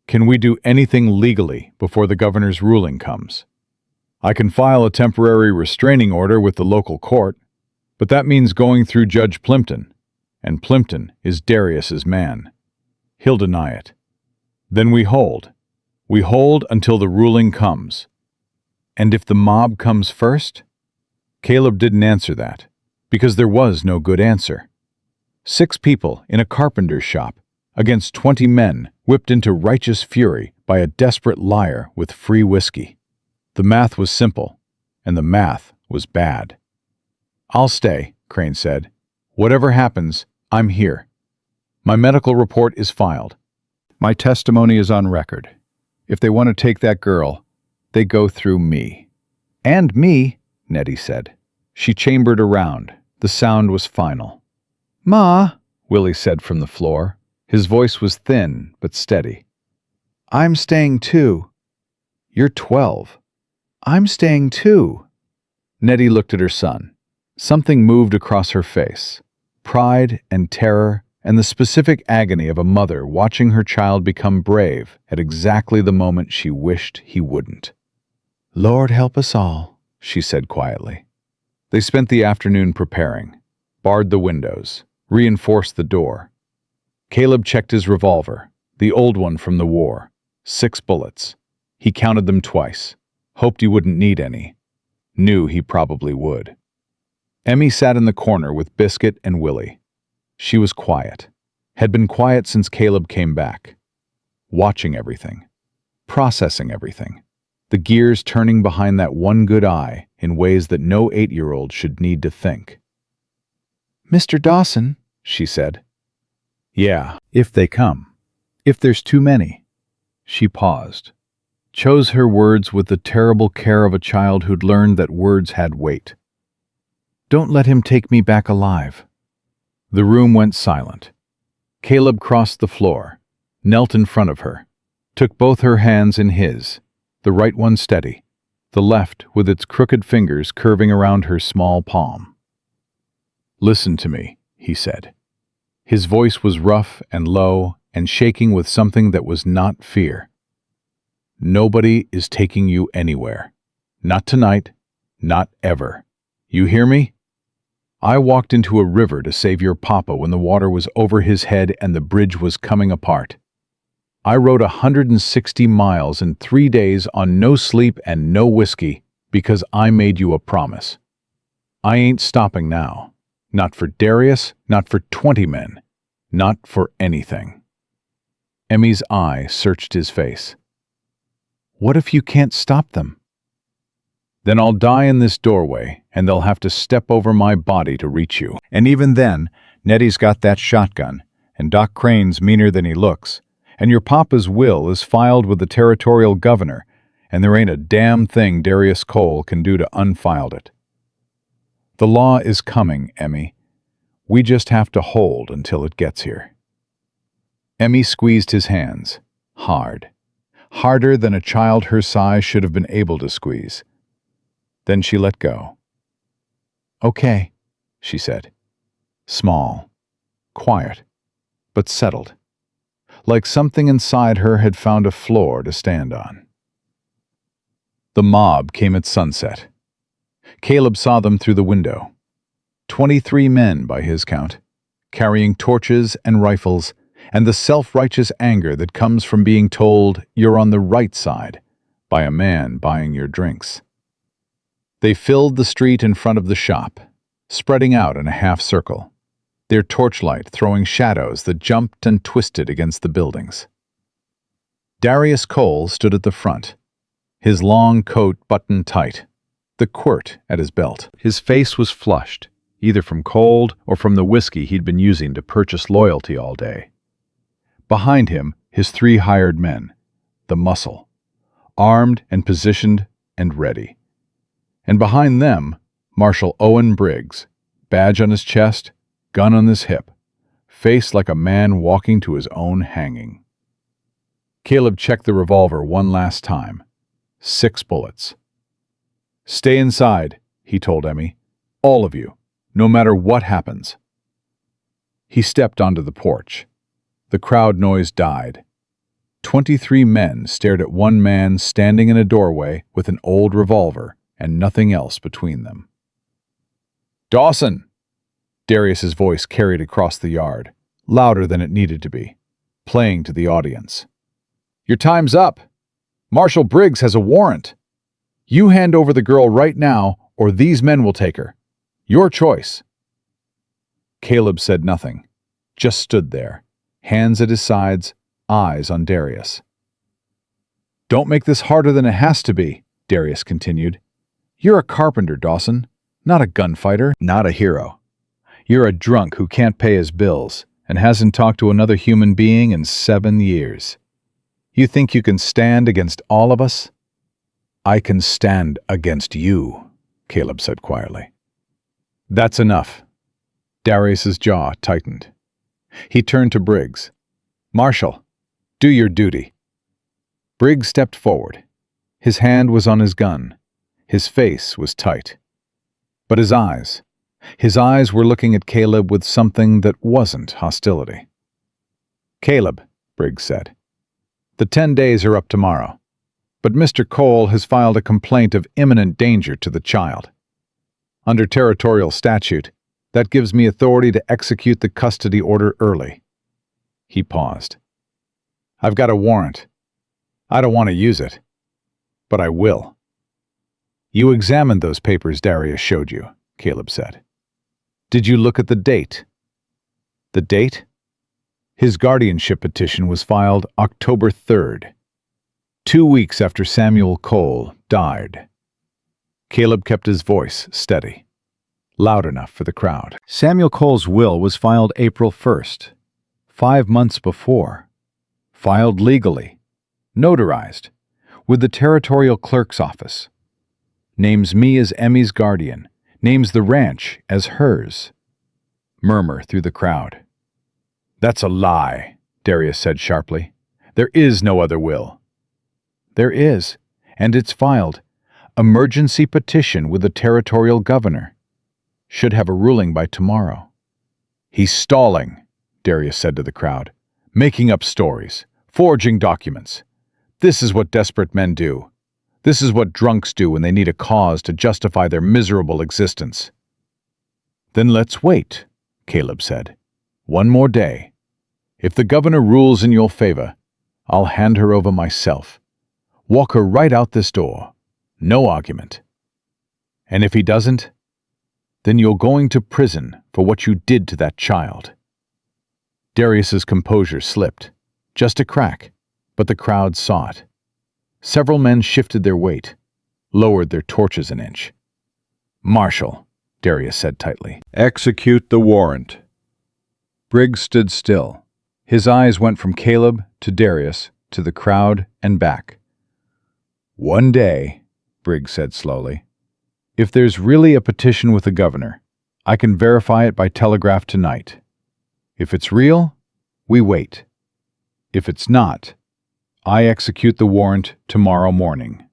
"Can we do anything legally before the governor's ruling comes?" "I can file a temporary restraining order with the local court, but that means going through Judge Plimpton, and Plimpton is Darius's man. He'll deny it. Then we hold. We hold until the ruling comes." "And if the mob comes first?" Caleb didn't answer that, because there was no good answer. 6 people in a carpenter's shop against 20 men whipped into righteous fury by a desperate liar with free whiskey. The math was simple, and the math was bad. "I'll stay," Crane said. "Whatever happens, I'm here. My medical report is filed. My testimony is on record. If they want to take that girl, they go through me." "And me," Nettie said. She chambered around. The sound was final. "Ma," Willie said from the floor. His voice was thin but steady. "I'm staying too." "You're 12. "I'm staying too." Nettie looked at her son. Something moved across her face. Pride and terror and the specific agony of a mother watching her child become brave at exactly the moment she wished he wouldn't. "Lord help us all," she said quietly. They spent the afternoon preparing, barred the windows, reinforced the door. Caleb checked his revolver, the old one from the war. 6 bullets. He counted them twice, hoped he wouldn't need any, knew he probably would. Emmy sat in the corner with Biscuit and Willie. She was quiet, had been quiet since Caleb came back, watching everything, processing everything, the gears turning behind that one good eye in ways that no 8-year-old should need to think. "Mr. Dawson," she said. "Yeah, if they come. If there's too many." She paused, chose her words with the terrible care of a child who'd learned that words had weight. Don't let him take me back alive." The room went silent. Caleb crossed the floor, knelt in front of her, took both her hands in his, the right one steady, the left with its crooked fingers curving around her small palm. "Listen to me," he said. His voice was rough and low and shaking with something that was not fear. "Nobody is taking you anywhere. Not tonight, not ever. You hear me? I walked into a river to save your papa when the water was over his head and the bridge was coming apart. I rode 160 miles in 3 days on no sleep and no whiskey because I made you a promise. I ain't stopping now. Not for Darius, not for 20 men, not for anything." Emmy's eye searched his face. "What if you can't stop them?" "Then I'll die in this doorway, and they'll have to step over my body to reach you." And even then, Nettie's got that shotgun, and Doc Crane's meaner than he looks, and your papa's will is filed with the territorial governor, and there ain't a damn thing Darius Cole can do to unfile it. The law is coming, Emmy. We just have to hold until it gets here. Emmy squeezed his hands, hard, harder than a child her size should have been able to squeeze. Then she let go. "Okay," she said. Small, quiet, but settled, like something inside her had found a floor to stand on. The mob came at sunset. Caleb saw them through the window. 23 men by his count, carrying torches and rifles, and the self-righteous anger that comes from being told you're on the right side by a man buying your drinks. They filled the street in front of the shop, spreading out in a half circle, their torchlight throwing shadows that jumped and twisted against the buildings. Darius Cole stood at the front, his long coat buttoned tight, the quirt at his belt. His face was flushed, either from cold or from the whiskey he'd been using to purchase loyalty all day. Behind him, his 3 hired men, the muscle, armed and positioned and ready. And behind them, Marshal Owen Briggs, badge on his chest, gun on his hip, face like a man walking to his own hanging. Caleb checked the revolver one last time. 6 bullets. "Stay inside," he told Emmy. "All of you, no matter what happens." He stepped onto the porch. The crowd noise died. 23 men stared at one man standing in a doorway with an old revolver and nothing else between them. "Dawson!" Darius's voice carried across the yard, louder than it needed to be, playing to the audience. "Your time's up. Marshal Briggs has a warrant. You hand over the girl right now, or these men will take her. Your choice." Caleb said nothing, just stood there, hands at his sides, eyes on Darius. "Don't make this harder than it has to be," Darius continued. "You're a carpenter, Dawson, not a gunfighter, not a hero. You're a drunk who can't pay his bills and hasn't talked to another human being in 7 years. You think you can stand against all of us?" "I can stand against you," Caleb said quietly. "That's enough." Darius's jaw tightened. He turned to Briggs. "Marshal, do your duty." Briggs stepped forward. His hand was on his gun. His face was tight. But his eyes were looking at Caleb with something that wasn't hostility. "Caleb," Briggs said, "the 10 days are up tomorrow, but Mr. Cole has filed a complaint of imminent danger to the child. Under territorial statute, that gives me authority to execute the custody order early." He paused. "I've got a warrant. I don't want to use it, but I will." "You examined those papers Darius showed you," Caleb said. "Did you look at the date?" "The date?" His guardianship petition was filed October 3rd, 2 weeks after Samuel Cole died. Caleb kept his voice steady, loud enough for the crowd. "Samuel Cole's will was filed April 1st, 5 months before. Filed legally, notarized, with the territorial clerk's office. Names me as Emmy's guardian, names the ranch as hers. Murmur through the crowd. "That's a lie," Darius said sharply. "There is no other will." "There is, and it's filed. Emergency petition with the territorial governor. Should have a ruling by tomorrow." "He's stalling," Darius said to the crowd. "Making up stories, forging documents. This is what desperate men do. This is what drunks do when they need a cause to justify their miserable existence." "Then let's wait," Caleb said. "One more day. If the governor rules in your favor, I'll hand her over myself. Walk her right out this door. No argument. And if he doesn't, then you're going to prison for what you did to that child." Darius's composure slipped. Just a crack, but the crowd saw it. Several men shifted their weight, lowered their torches an inch. "Marshal," Darius said tightly. "Execute the warrant." Briggs stood still. His eyes went from Caleb to Darius to the crowd and back. "One day," Briggs said slowly. "If there's really a petition with the governor, I can verify it by telegraph tonight. If it's real, we wait. If it's not, I execute the warrant tomorrow morning."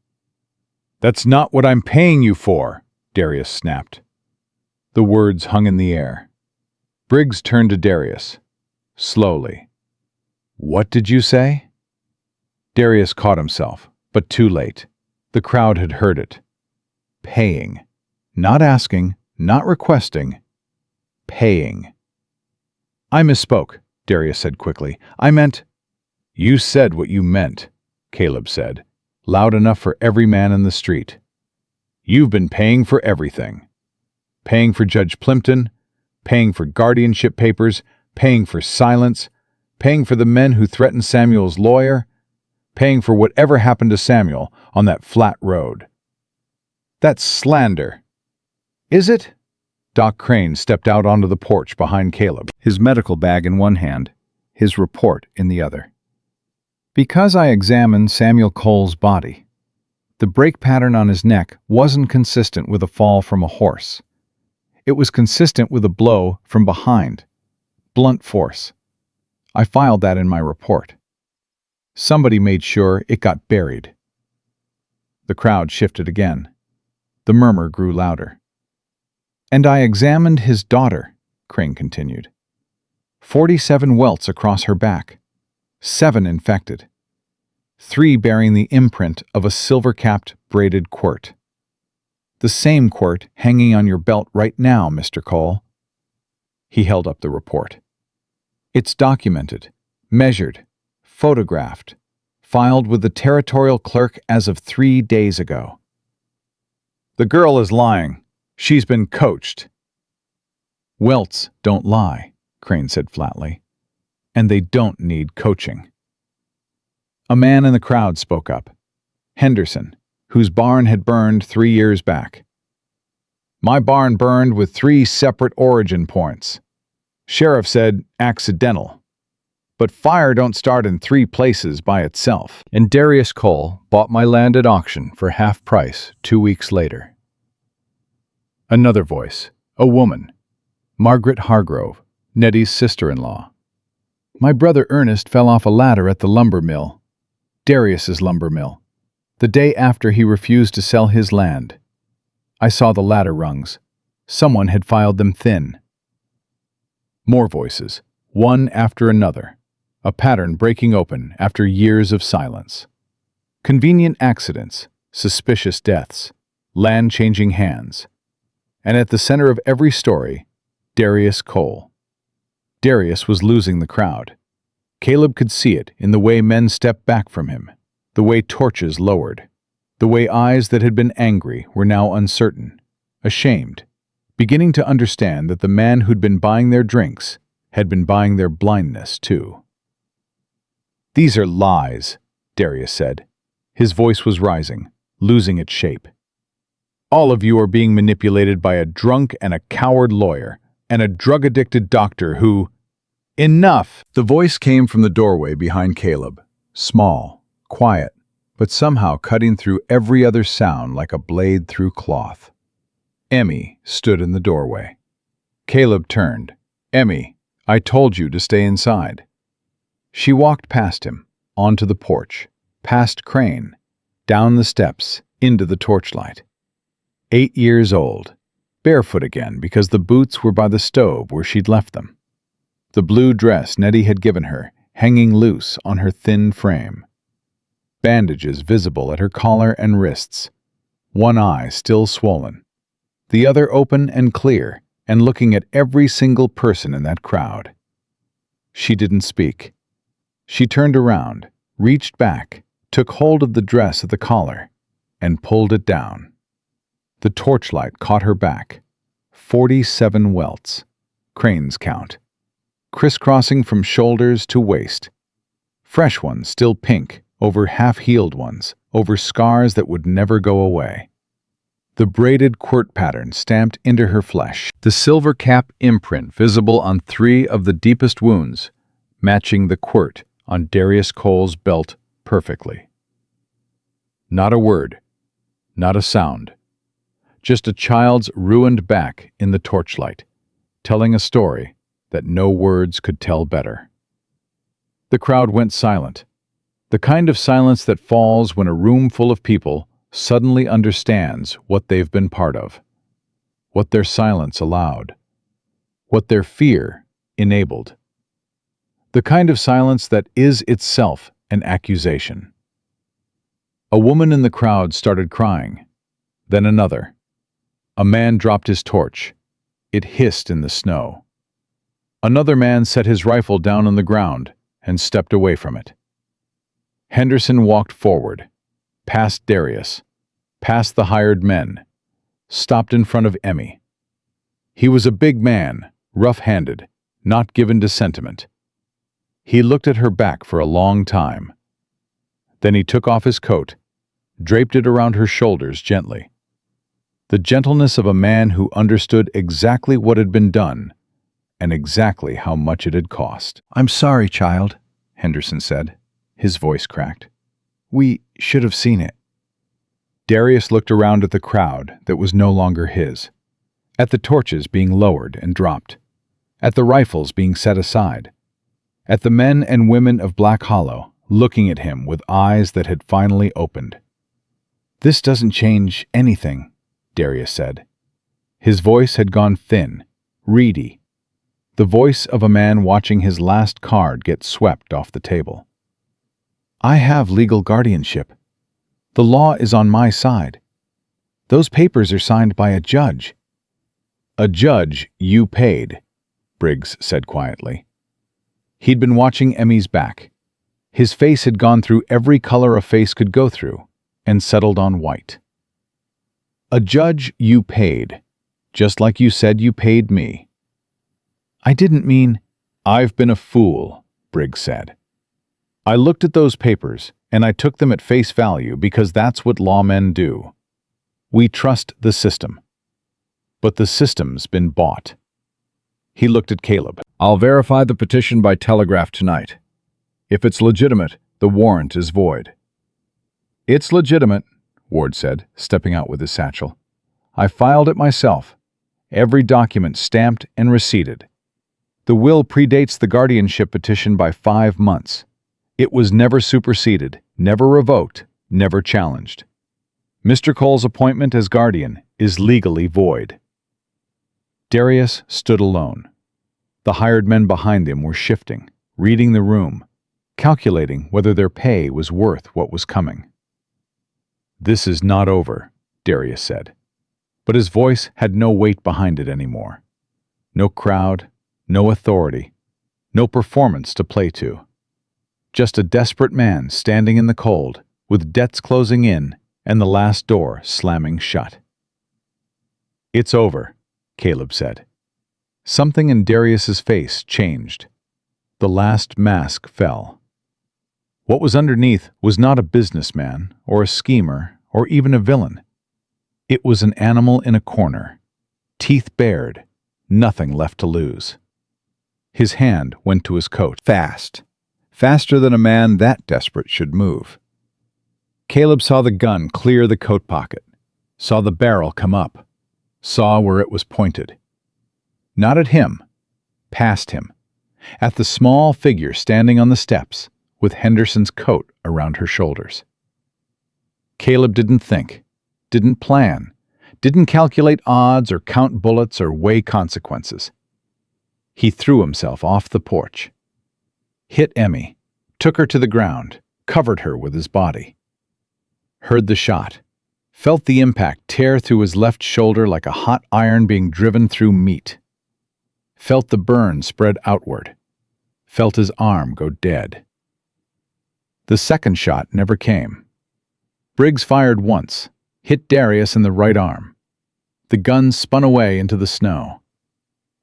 "That's not what I'm paying you for," Darius snapped. The words hung in the air. Briggs turned to Darius, slowly. "What did you say?" Darius caught himself, but too late. The crowd had heard it. Paying. Not asking, not requesting. Paying. "I misspoke," Darius said quickly. "I meant—" "You said what you meant," Caleb said, loud enough for every man in the street. "You've been paying for everything. Paying for Judge Plimpton, paying for guardianship papers, paying for silence, paying for the men who threatened Samuel's lawyer, paying for whatever happened to Samuel on that flat road. That's slander." "Is it?" Doc Crane stepped out onto the porch behind Caleb, his medical bag in one hand, his report in the other. "Because I examined Samuel Cole's body. The break pattern on his neck wasn't consistent with a fall from a horse. It was consistent with a blow from behind. Blunt force. I filed that in my report. Somebody made sure it got buried." The crowd shifted again. The murmur grew louder. "And I examined his daughter," Crane continued. 47 welts across her back. 7 infected. 3 bearing the imprint of a silver-capped braided quirt. The same quirt hanging on your belt right now, Mr. Cole." He held up the report. "It's documented, measured, photographed, filed with the territorial clerk as of 3 days ago." "The girl is lying. She's been coached." "Welts don't lie," Crane said flatly. "And they don't need coaching." A man in the crowd spoke up. Henderson, whose barn had burned 3 years back. "My barn burned with 3 separate origin points. Sheriff said accidental. But fire don't start in 3 places by itself." And Darius Cole bought my land at auction for half price 2 weeks later. Another voice, a woman, Margaret Hargrove, Nettie's sister-in-law. "My brother Ernest fell off a ladder at the lumber mill, Darius's lumber mill, the day after he refused to sell his land. I saw the ladder rungs. Someone had filed them thin." More voices, one after another, a pattern breaking open after years of silence. Convenient accidents, suspicious deaths, land changing hands. And at the center of every story, Darius Cole. Darius was losing the crowd. Caleb could see it in the way men stepped back from him, the way torches lowered, the way eyes that had been angry were now uncertain, ashamed, beginning to understand that the man who'd been buying their drinks had been buying their blindness too. "These are lies," Darius said. His voice was rising, losing its shape. "All of you are being manipulated by a drunk and a coward lawyer, and a drug-addicted doctor who—" "Enough!" The voice came from the doorway behind Caleb, small, quiet, but somehow cutting through every other sound like a blade through cloth. Emmy stood in the doorway. Caleb turned. "Emmy, I told you to stay inside." She walked past him, onto the porch, past Crane, down the steps, into the torchlight. 8 years old, barefoot again because the boots were by the stove where she'd left them. The blue dress Nettie had given her, hanging loose on her thin frame. Bandages visible at her collar and wrists. One eye still swollen. The other open and clear, and looking at every single person in that crowd. She didn't speak. She turned around, reached back, took hold of the dress at the collar, and pulled it down. The torchlight caught her back. 47 welts. Crane's count. Crisscrossing from shoulders to waist. Fresh ones still pink, over half-healed ones, over scars that would never go away. The braided quirt pattern stamped into her flesh. The silver cap imprint visible on 3 of the deepest wounds, matching the quirt on Darius Cole's belt perfectly. Not a word, not a sound. Just a child's ruined back in the torchlight, telling a story that no words could tell better. The crowd went silent. The kind of silence that falls when a room full of people suddenly understands what they've been part of, what their silence allowed, what their fear enabled. The kind of silence that is itself an accusation. A woman in the crowd started crying, then another. A man dropped his torch. It hissed in the snow. Another man set his rifle down on the ground and stepped away from it. Henderson walked forward, past Darius, past the hired men, stopped in front of Emmy. He was a big man, rough-handed, not given to sentiment. He looked at her back for a long time. Then he took off his coat, draped it around her shoulders gently. The gentleness of a man who understood exactly what had been done and exactly how much it had cost. "I'm sorry, child," Henderson said. His voice cracked. "We should have seen it." Darius looked around at the crowd that was no longer his, at the torches being lowered and dropped, at the rifles being set aside, at the men and women of Black Hollow looking at him with eyes that had finally opened. "This doesn't change anything," Darius said. His voice had gone thin, reedy, the voice of a man watching his last card get swept off the table. "I have legal guardianship. The law is on my side. Those papers are signed by a judge." "A judge you paid," Briggs said quietly. He'd been watching Emmy's back. His face had gone through every color a face could go through and settled on white. "A judge you paid, just like you said you paid me." "I didn't mean—" "I've been a fool," Briggs said. "I looked at those papers, and I took them at face value because that's what lawmen do. We trust the system. But the system's been bought." He looked at Caleb. "I'll verify the petition by telegraph tonight. If it's legitimate, the warrant is void." "It's legitimate," Ward said, stepping out with his satchel. "I filed it myself. Every document stamped and receipted. The will predates the guardianship petition by 5 months. It was never superseded, never revoked, never challenged. Mr. Cole's appointment as guardian is legally void." Darius stood alone. The hired men behind him were shifting, reading the room, calculating whether their pay was worth what was coming. "This is not over," Darius said. But his voice had no weight behind it anymore. No crowd, no authority, no performance to play to. Just a desperate man standing in the cold, with debts closing in and the last door slamming shut. "It's over," Caleb said. Something in Darius's face changed. The last mask fell. What was underneath was not a businessman or a schemer or even a villain. It was an animal in a corner, teeth bared, nothing left to lose. His hand went to his coat. Fast. Faster than a man that desperate should move. Caleb saw the gun clear the coat pocket, saw the barrel come up, saw where it was pointed. Not at him, past him, at the small figure standing on the steps with Henderson's coat around her shoulders. Caleb didn't think, didn't plan, didn't calculate odds or count bullets or weigh consequences. He threw himself off the porch, hit Emmy, took her to the ground, covered her with his body. Heard the shot, felt the impact tear through his left shoulder like a hot iron being driven through meat. Felt the burn spread outward, felt his arm go dead. The second shot never came. Briggs fired once, hit Darius in the right arm. The gun spun away into the snow.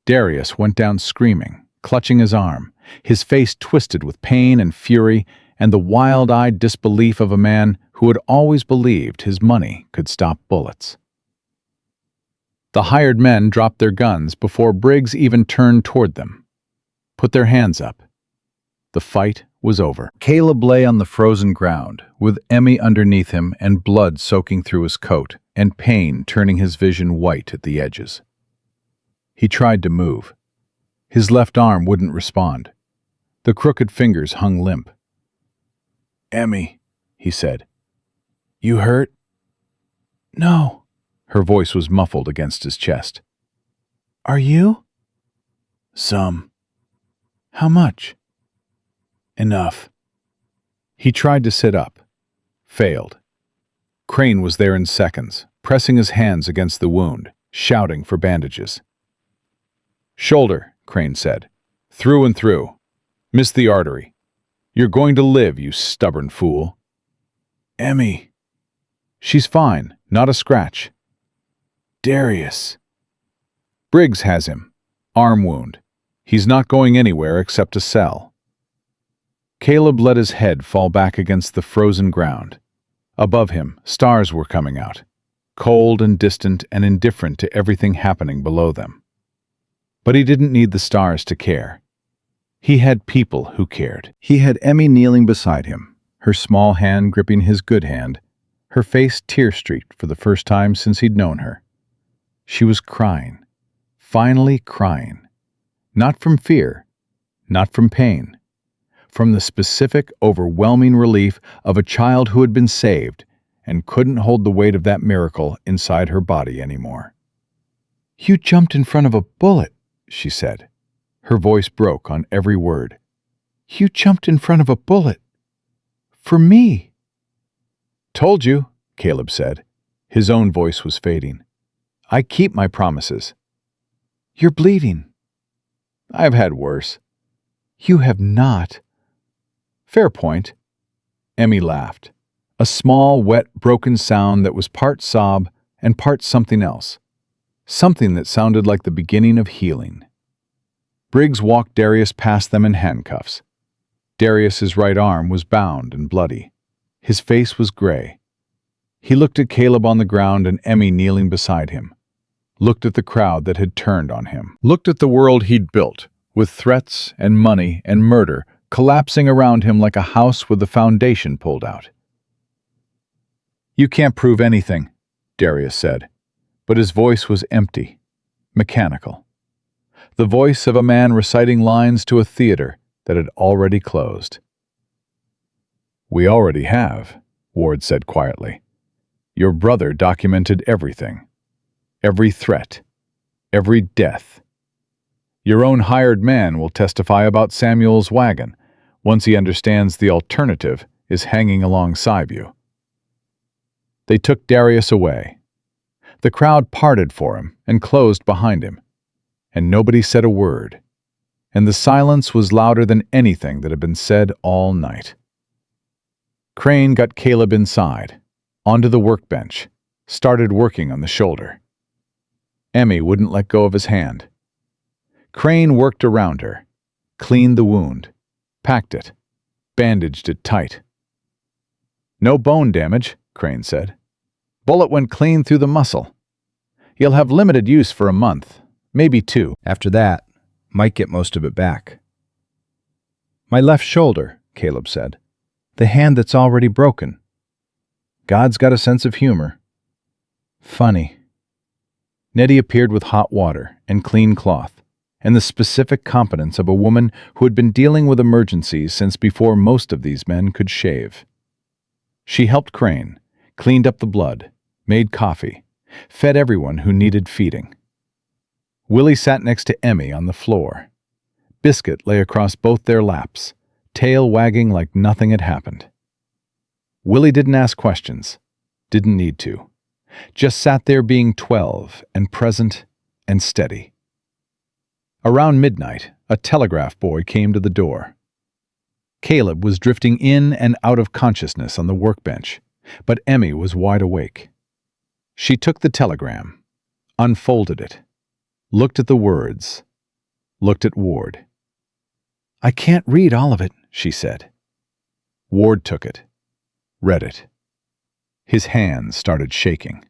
Darius went down screaming, clutching his arm, his face twisted with pain and fury and the wild-eyed disbelief of a man who had always believed his money could stop bullets. The hired men dropped their guns before Briggs even turned toward them, put their hands up. The fight was over. Caleb lay on the frozen ground, with Emmy underneath him and blood soaking through his coat and pain turning his vision white at the edges. He tried to move. His left arm wouldn't respond. The crooked fingers hung limp. "Emmy," he said. "You hurt?" No. Her voice was muffled against his chest. Are you? "Some. How much? Enough." He tried to sit up. Failed. Crane was there in seconds, pressing his hands against the wound, shouting for bandages. "Shoulder," Crane said. "Through and through. Missed the artery. You're going to live, you stubborn fool." Emmy. "She's fine, not a scratch." Darius. "Briggs has him. Arm wound. He's not going anywhere except to sell." Caleb let his head fall back against the frozen ground. Above him, stars were coming out, cold and distant and indifferent to everything happening below them. But he didn't need the stars to care. He had people who cared. He had Emmy kneeling beside him, her small hand gripping his good hand, her face tear-streaked for the first time since he'd known her. She was crying, finally crying, not from fear, not from pain, from the specific, overwhelming relief of a child who had been saved and couldn't hold the weight of that miracle inside her body anymore. You jumped in front of a bullet, she said. Her voice broke on every word. You jumped in front of a bullet. For me. "Told you," Caleb said. His own voice was fading. "I keep my promises." You're bleeding. "I've had worse." You have not. "Fair point." Emmy laughed. A small, wet, broken sound that was part sob and part something else. Something that sounded like the beginning of healing. Briggs walked Darius past them in handcuffs. Darius's right arm was bound and bloody. His face was gray. He looked at Caleb on the ground and Emmy kneeling beside him. Looked at the crowd that had turned on him. Looked at the world he'd built, with threats and money and murder collapsing around him like a house with the foundation pulled out. "You can't prove anything," Darius said, but his voice was empty, mechanical. The voice of a man reciting lines to a theater that had already closed. "We already have," Ward said quietly. "Your brother documented everything. Every threat. Every death. Your own hired man will testify about Samuel's wagon once he understands the alternative is hanging alongside you." They took Darius away. The crowd parted for him and closed behind him, and nobody said a word, and the silence was louder than anything that had been said all night. Crane got Caleb inside, onto the workbench, started working on the shoulder. Emmy wouldn't let go of his hand. Crane worked around her, cleaned the wound, packed it, bandaged it tight. "No bone damage," Crane said. "Bullet went clean through the muscle. You'll have limited use for a month, maybe 2. After that, might get most of it back." "My left shoulder," Caleb said. "The hand that's already broken. God's got a sense of humor." "Funny." Nettie appeared with hot water and clean cloth, and the specific competence of a woman who had been dealing with emergencies since before most of these men could shave. She helped Crane, cleaned up the blood, made coffee, fed everyone who needed feeding. Willie sat next to Emmy on the floor. Biscuit lay across both their laps, tail wagging like nothing had happened. Willie didn't ask questions, didn't need to, just sat there being 12 and present and steady. Around midnight, a telegraph boy came to the door. Caleb was drifting in and out of consciousness on the workbench, but Emmy was wide awake. She took the telegram, unfolded it, looked at the words, looked at Ward. "I can't read all of it," she said. Ward took it, read it. His hands started shaking.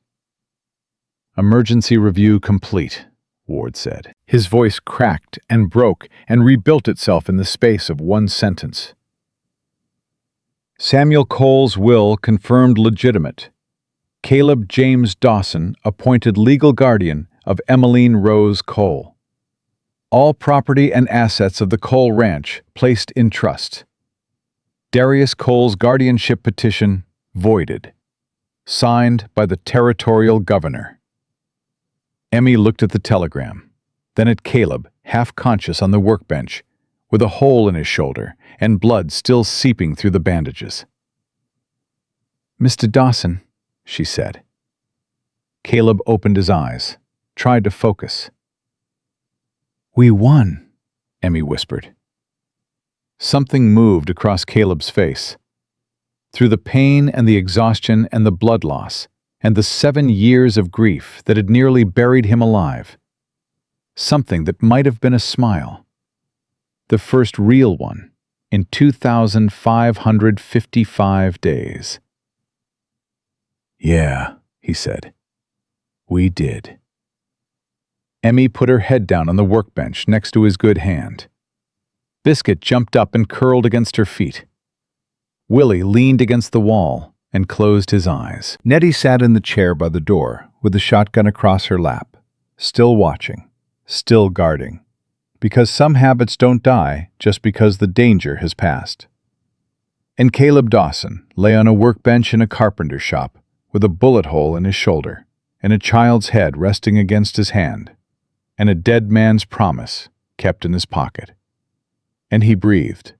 "Emergency review complete," Ward said. His voice cracked and broke and rebuilt itself in the space of one sentence. Samuel Cole's will confirmed legitimate. Caleb James Dawson appointed legal guardian of Emmeline Rose Cole. All property and assets of the Cole Ranch placed in trust. Darius Cole's guardianship petition voided. Signed by the territorial governor. Emmy looked at the telegram, then at Caleb, half conscious on the workbench, with a hole in his shoulder and blood still seeping through the bandages. "Mr. Dawson," she said. Caleb opened his eyes, tried to focus. "We won," Emmy whispered. Something moved across Caleb's face. Through the pain and the exhaustion and the blood loss, and the 7 years of grief that had nearly buried him alive. Something that might have been a smile. The first real one in 2,555 days. "Yeah," he said. "We did." Emmy put her head down on the workbench next to his good hand. Biscuit jumped up and curled against her feet. Willie leaned against the wall and closed his eyes. Nettie sat in the chair by the door with the shotgun across her lap, still watching, still guarding, because some habits don't die just because the danger has passed. And Caleb Dawson lay on a workbench in a carpenter shop with a bullet hole in his shoulder and a child's head resting against his hand and a dead man's promise kept in his pocket. And he breathed,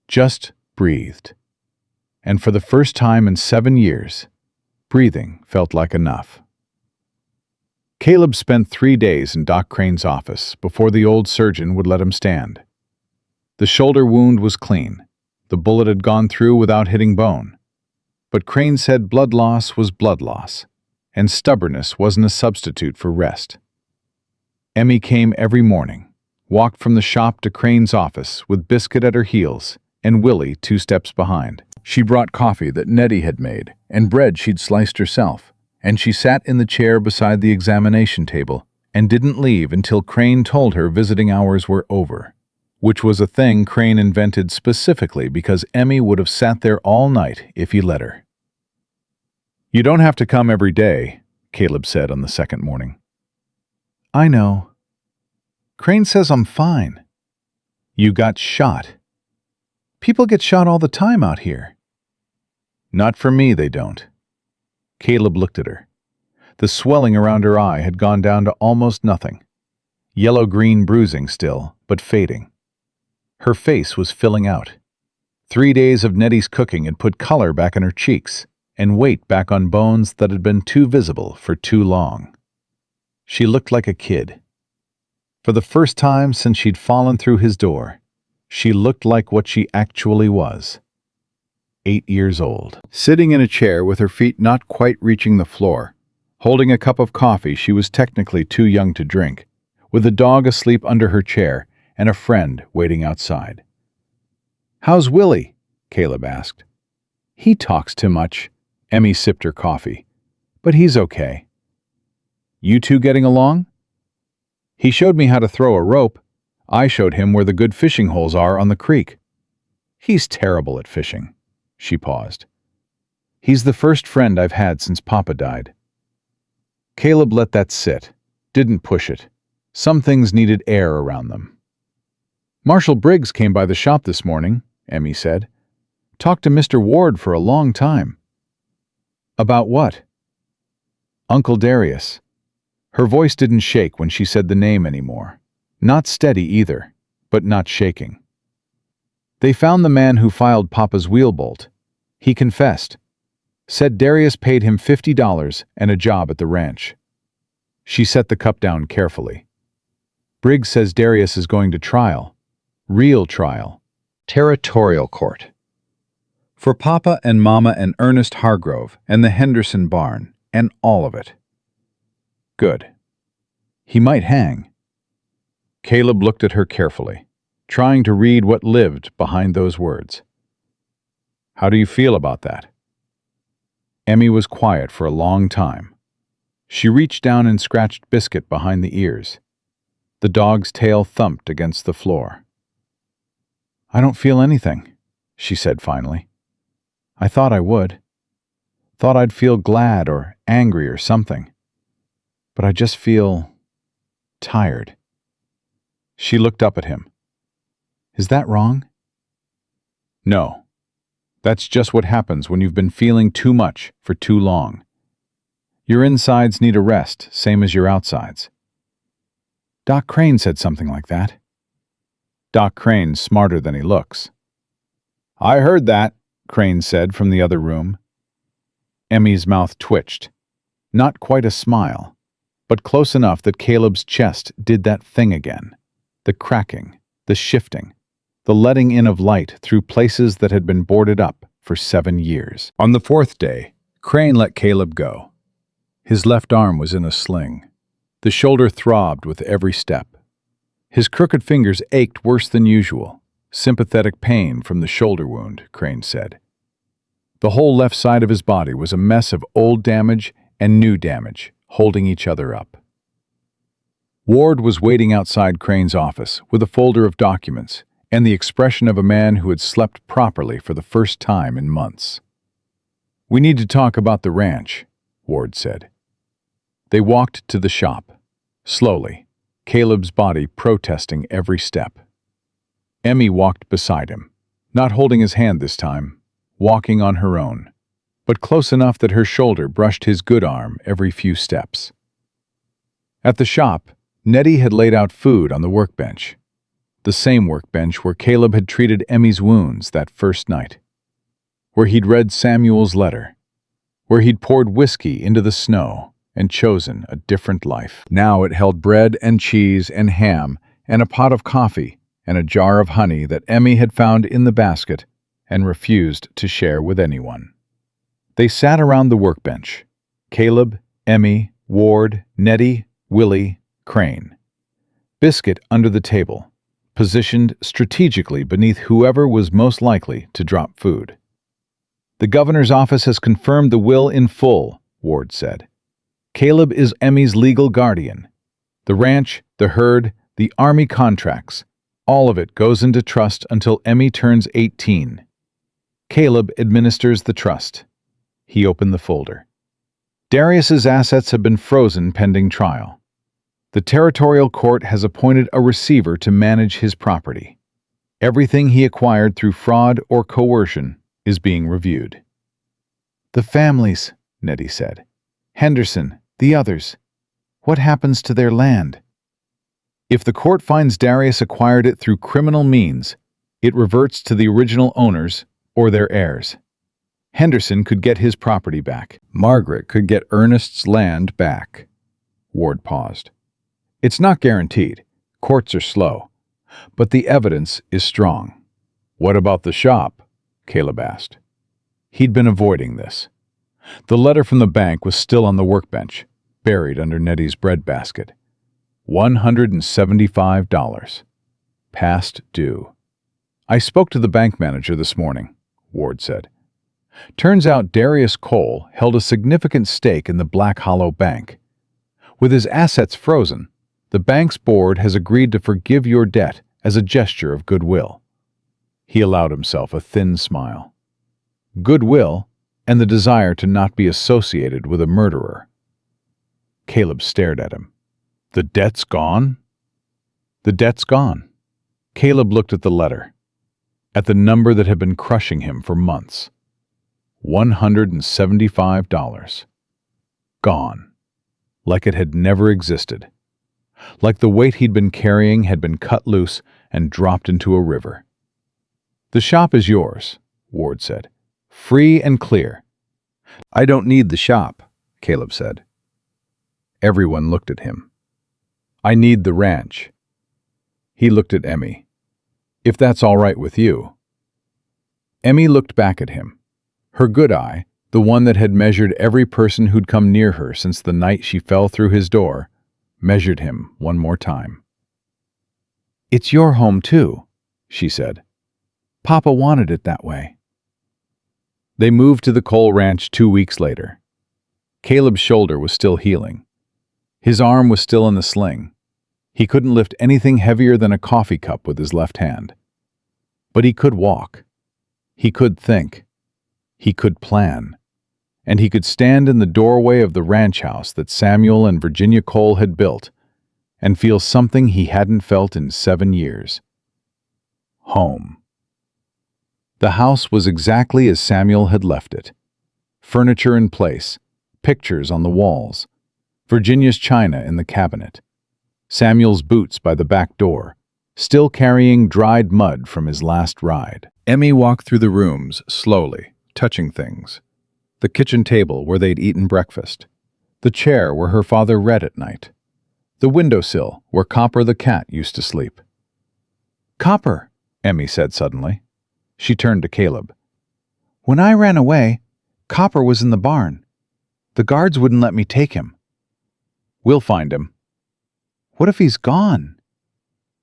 just breathed. And for the first time in 7 years, breathing felt like enough. Caleb spent 3 days in Doc Crane's office before the old surgeon would let him stand. The shoulder wound was clean. The bullet had gone through without hitting bone. But Crane said blood loss was blood loss, and stubbornness wasn't a substitute for rest. Emmy came every morning, walked from the shop to Crane's office with Biscuit at her heels and Willie 2 steps behind. She brought coffee that Nettie had made and bread she'd sliced herself, and she sat in the chair beside the examination table and didn't leave until Crane told her visiting hours were over, which was a thing Crane invented specifically because Emmy would have sat there all night if he let her. "You don't have to come every day," Caleb said on the second morning. "I know. Crane says I'm fine." "You got shot." "People get shot all the time out here." "Not for me, they don't." Caleb looked at her. The swelling around her eye had gone down to almost nothing. Yellow-green bruising still, but fading. Her face was filling out. 3 days of Nettie's cooking had put color back in her cheeks and weight back on bones that had been too visible for too long. She looked like a kid. For the first time since she'd fallen through his door, she looked like what she actually was. 8 years old. Sitting in a chair with her feet not quite reaching the floor, holding a cup of coffee she was technically too young to drink, with a dog asleep under her chair and a friend waiting outside. "How's Willie?" Caleb asked. "He talks too much." Emmy sipped her coffee. "But he's okay." "You two getting along?" "He showed me how to throw a rope. I showed him where the good fishing holes are on the creek." "He's terrible at fishing." She paused. "He's the first friend I've had since Papa died." Caleb let that sit, didn't push it. Some things needed air around them. "Marshal Briggs came by the shop this morning," Emmy said. "Talked to Mr. Ward for a long time." "About what?" "Uncle Darius." Her voice didn't shake when she said the name anymore. Not steady either, but not shaking. "They found the man who filed Papa's wheel bolt. He confessed. Said Darius paid him $50 and a job at the ranch." She set the cup down carefully. "Briggs says Darius is going to trial. Real trial. Territorial court. For Papa and Mama and Ernest Hargrove and the Henderson barn and all of it." "Good. He might hang." Caleb looked at her carefully, trying to read what lived behind those words. "How do you feel about that?" Emmy was quiet for a long time. She reached down and scratched Biscuit behind the ears. The dog's tail thumped against the floor. "I don't feel anything," she said finally. "I thought I would. Thought I'd feel glad or angry or something. But I just feel tired." She looked up at him. "Is that wrong?" "No. That's just what happens when you've been feeling too much for too long. Your insides need a rest, same as your outsides." "Doc Crane said something like that." "Doc Crane's smarter than he looks." "I heard that," Crane said from the other room. Emmy's mouth twitched. Not quite a smile, but close enough that Caleb's chest did that thing again. The cracking, the shifting, the letting in of light through places that had been boarded up for 7 years. On the 4th day, Crane let Caleb go. His left arm was in a sling. The shoulder throbbed with every step. His crooked fingers ached worse than usual. Sympathetic pain from the shoulder wound, Crane said. The whole left side of his body was a mess of old damage and new damage, holding each other up. Ward was waiting outside Crane's office with a folder of documents and the expression of a man who had slept properly for the first time in months. "We need to talk about the ranch," Ward said. They walked to the shop, slowly, Caleb's body protesting every step. Emmy walked beside him, not holding his hand this time, walking on her own, but close enough that her shoulder brushed his good arm every few steps. At the shop, Nettie had laid out food on the workbench, the same workbench where Caleb had treated Emmy's wounds that first night, where he'd read Samuel's letter, where he'd poured whiskey into the snow and chosen a different life. Now it held bread and cheese and ham and a pot of coffee and a jar of honey that Emmy had found in the basket and refused to share with anyone. They sat around the workbench, Caleb, Emmy, Ward, Nettie, Willie, Crane. Biscuit under the table, positioned strategically beneath whoever was most likely to drop food. "The governor's office has confirmed the will in full," Ward said. "Caleb is Emmy's legal guardian. The ranch, the herd, the army contracts, all of it goes into trust until Emmy turns 18. Caleb administers the trust." He opened the folder. "Darius's assets have been frozen pending trial. The territorial court has appointed a receiver to manage his property. Everything he acquired through fraud or coercion is being reviewed." "The families," Nettie said. "Henderson, the others. What happens to their land?" "If the court finds Darius acquired it through criminal means, it reverts to the original owners or their heirs. Henderson could get his property back. Margaret could get Ernest's land back." Ward paused. "It's not guaranteed. Courts are slow. But the evidence is strong." "What about the shop?" Caleb asked. He'd been avoiding this. The letter from the bank was still on the workbench, buried under Nettie's bread basket. $175. Past due. "I spoke to the bank manager this morning," Ward said. "Turns out Darius Cole held a significant stake in the Black Hollow Bank. With his assets frozen, the bank's board has agreed to forgive your debt as a gesture of goodwill." He allowed himself a thin smile. Goodwill and the desire to not be associated with a murderer. Caleb stared at him. The debt's gone? The debt's gone. Caleb looked at the letter, at the number that had been crushing him for months. $175. Gone. Like it had never existed. Like the weight he'd been carrying had been cut loose and dropped into a river. "The shop is yours," Ward said. "Free and clear." "I don't need the shop," Caleb said. Everyone looked at him. "I need the ranch." He looked at Emmy. "If that's all right with you." Emmy looked back at him. Her good eye, the one that had measured every person who'd come near her since the night she fell through his door, measured him one more time. "It's your home too," she said. "Papa wanted it that way." They moved to the Cole Ranch 2 weeks later. Caleb's shoulder was still healing. His arm was still in the sling. He couldn't lift anything heavier than a coffee cup with his left hand. But he could walk. He could think. He could plan. And he could stand in the doorway of the ranch house that Samuel and Virginia Cole had built and feel something he hadn't felt in 7 years. Home. The house was exactly as Samuel had left it. Furniture in place, pictures on the walls, Virginia's china in the cabinet, Samuel's boots by the back door, still carrying dried mud from his last ride. Emmy walked through the rooms slowly, touching things. The kitchen table where they'd eaten breakfast, the chair where her father read at night, the windowsill where Copper the cat used to sleep. "Copper," Emmy said suddenly. She turned to Caleb. "When I ran away, Copper was in the barn. The guards wouldn't let me take him." "We'll find him." "What if he's gone?"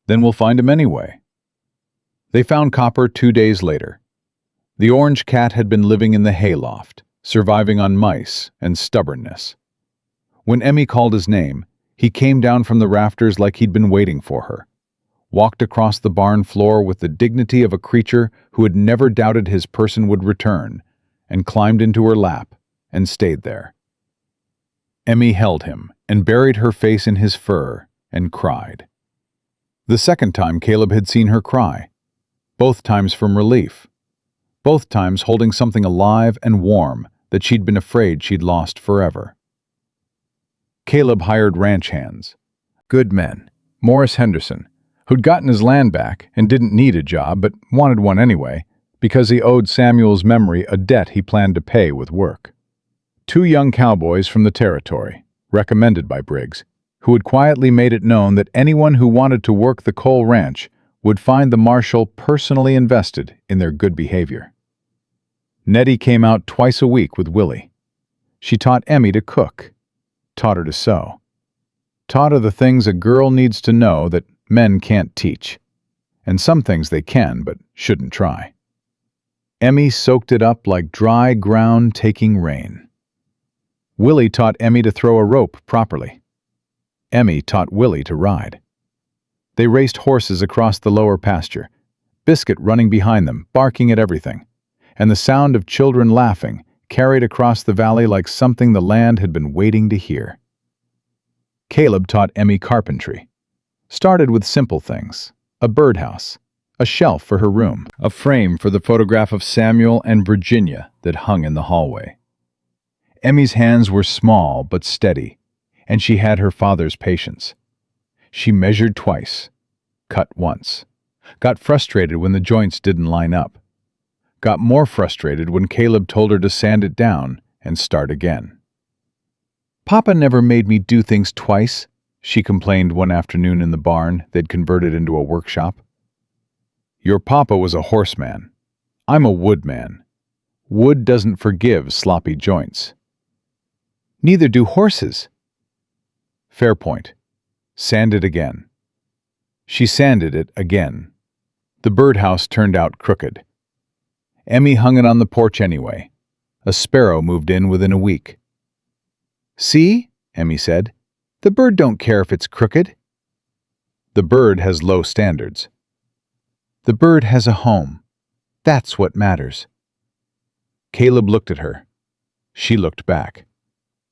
"Then we'll find him anyway." They found Copper 2 days later. The orange cat had been living in the hayloft, surviving on mice and stubbornness. When Emmy called his name, he came down from the rafters like he'd been waiting for her, walked across the barn floor with the dignity of a creature who had never doubted his person would return, and climbed into her lap and stayed there. Emmy held him and buried her face in his fur and cried. The second time Caleb had seen her cry, both times from relief, both times holding something alive and warm that she'd been afraid she'd lost forever. Caleb hired ranch hands, good men, Morris Henderson, who'd gotten his land back and didn't need a job but wanted one anyway because he owed Samuel's memory a debt he planned to pay with work. 2 young cowboys from the territory, recommended by Briggs, who had quietly made it known that anyone who wanted to work the Cole Ranch would find the marshal personally invested in their good behavior. Nettie came out twice a week with Willie. She taught Emmy to cook, taught her to sew, taught her the things a girl needs to know that men can't teach, and some things they can but shouldn't try. Emmy soaked it up like dry ground taking rain. Willie taught Emmy to throw a rope properly. Emmy taught Willie to ride. They raced horses across the lower pasture, Biscuit running behind them, barking at everything, and the sound of children laughing carried across the valley like something the land had been waiting to hear. Caleb taught Emmy carpentry. Started with simple things, a birdhouse, a shelf for her room, a frame for the photograph of Samuel and Virginia that hung in the hallway. Emmy's hands were small but steady, and she had her father's patience. She measured twice, cut once, got frustrated when the joints didn't line up, got more frustrated when Caleb told her to sand it down and start again. "Papa never made me do things twice," she complained one afternoon in the barn they'd converted into a workshop. "Your papa was a horseman. I'm a woodman. Wood doesn't forgive sloppy joints." "Neither do horses." "Fair point. Sand it again." She sanded it again. The birdhouse turned out crooked. Emmy hung it on the porch anyway. A sparrow moved in within a week. "See," Emmy said, "the bird don't care if it's crooked." The bird has low standards. The bird has a home. That's what matters. Caleb looked at her. She looked back.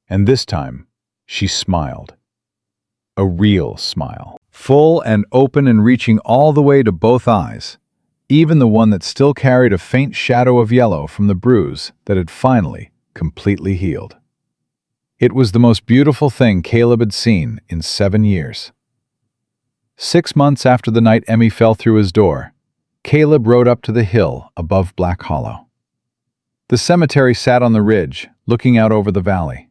And this time, she smiled. A real smile. Full and open and reaching all the way to both eyes, even the one that still carried a faint shadow of yellow from the bruise that had finally completely healed. It was the most beautiful thing Caleb had seen in 7 years. 6 months after the night Emmy fell through his door, Caleb rode up to the hill above Black Hollow. The cemetery sat on the ridge, looking out over the valley.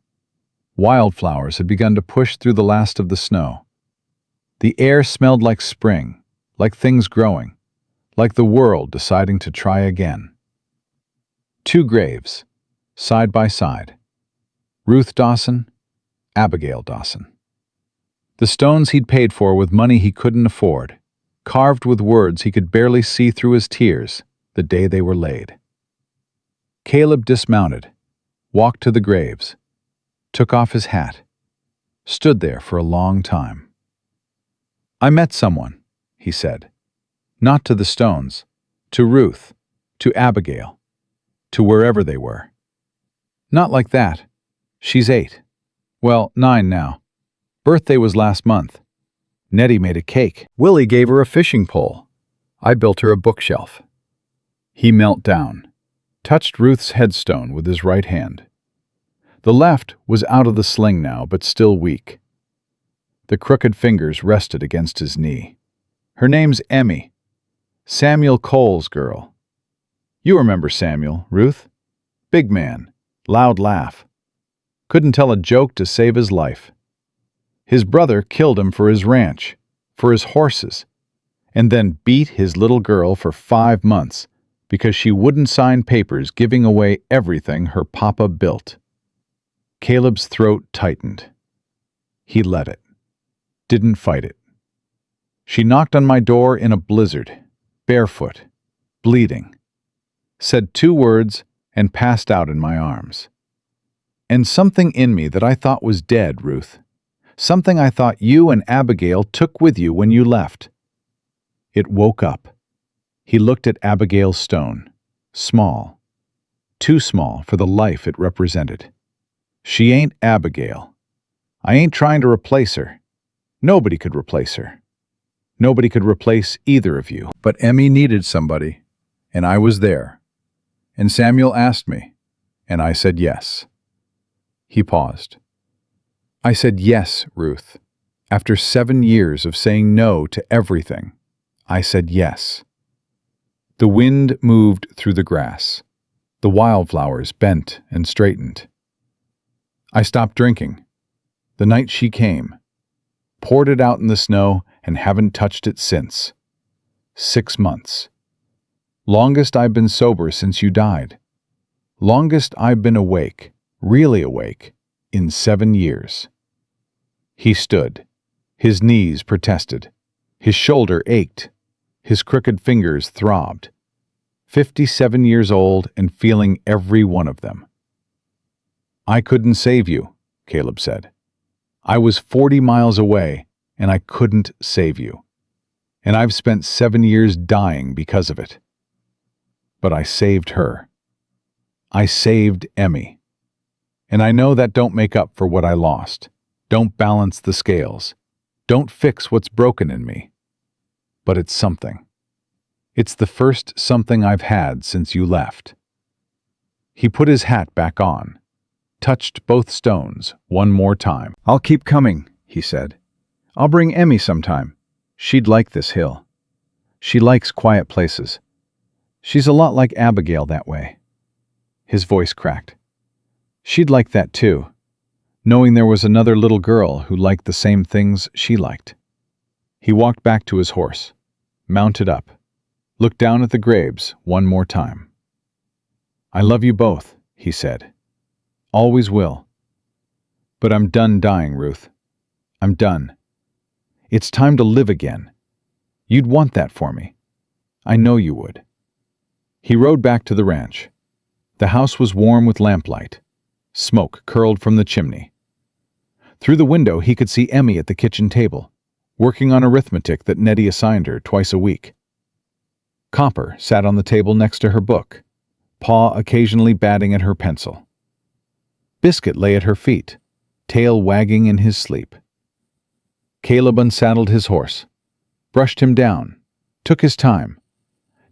Wildflowers had begun to push through the last of the snow. The air smelled like spring, like things growing, like the world deciding to try again. 2 graves, side by side. Ruth Dawson, Abigail Dawson. The stones he'd paid for with money he couldn't afford, carved with words he could barely see through his tears the day they were laid. Caleb dismounted, walked to the graves, took off his hat, stood there for a long time. "I met someone," he said. "Not to the stones, to Ruth, to Abigail, to wherever they were. Not like that. She's 8. Well, 9 now. Birthday was last month. Nettie made a cake. Willie gave her a fishing pole. I built her a bookshelf." He knelt down, touched Ruth's headstone with his right hand. The left was out of the sling now, but still weak. The crooked fingers rested against his knee. "Her name's Emmy. Samuel Cole's girl. You remember Samuel, Ruth? Big man, loud laugh. Couldn't tell a joke to save his life. His brother killed him for his ranch, for his horses, and then beat his little girl for 5 months because she wouldn't sign papers giving away everything her papa built." Caleb's throat tightened. He let it. Didn't fight it. "She knocked on my door in a blizzard, barefoot, bleeding, said 2 words and passed out in my arms. And something in me that I thought was dead, Ruth. Something I thought you and Abigail took with you when you left. It woke up." He looked at Abigail's stone. Small. Too small for the life it represented. "She ain't Abigail. I ain't trying to replace her. Nobody could replace her. Nobody could replace either of you. But Emmy needed somebody, and I was there. And Samuel asked me, and I said yes." He paused. "I said yes, Ruth. After 7 years of saying no to everything, I said yes." The wind moved through the grass. The wildflowers bent and straightened. "I stopped drinking. The night she came. Poured it out in the snow and haven't touched it since. 6 months. Longest I've been sober since you died. Longest I've been awake, really awake, in 7 years." He stood. His knees protested. His shoulder ached. His crooked fingers throbbed. 57 years old and feeling every one of them. "I couldn't save you," Caleb said. "I was 40 miles away, and I couldn't save you. And I've spent 7 years dying because of it. But I saved her. I saved Emmy. And I know that don't make up for what I lost, don't balance the scales, don't fix what's broken in me. But it's something. It's the first something I've had since you left." He put his hat back on, touched both stones one more time. "I'll keep coming," he said. "I'll bring Emmy sometime. She'd like this hill. She likes quiet places. She's a lot like Abigail that way." His voice cracked. "She'd like that too, knowing there was another little girl who liked the same things she liked." He walked back to his horse, mounted up, looked down at the graves one more time. "I love you both," he said. "Always will. But I'm done dying, Ruth. I'm done. It's time to live again. You'd want that for me. I know you would." He rode back to the ranch. The house was warm with lamplight. Smoke curled from the chimney. Through the window he could see Emmy at the kitchen table, working on arithmetic that Nettie assigned her twice a week. Copper sat on the table next to her book, paw occasionally batting at her pencil. Biscuit lay at her feet, tail wagging in his sleep. Caleb unsaddled his horse, brushed him down, took his time,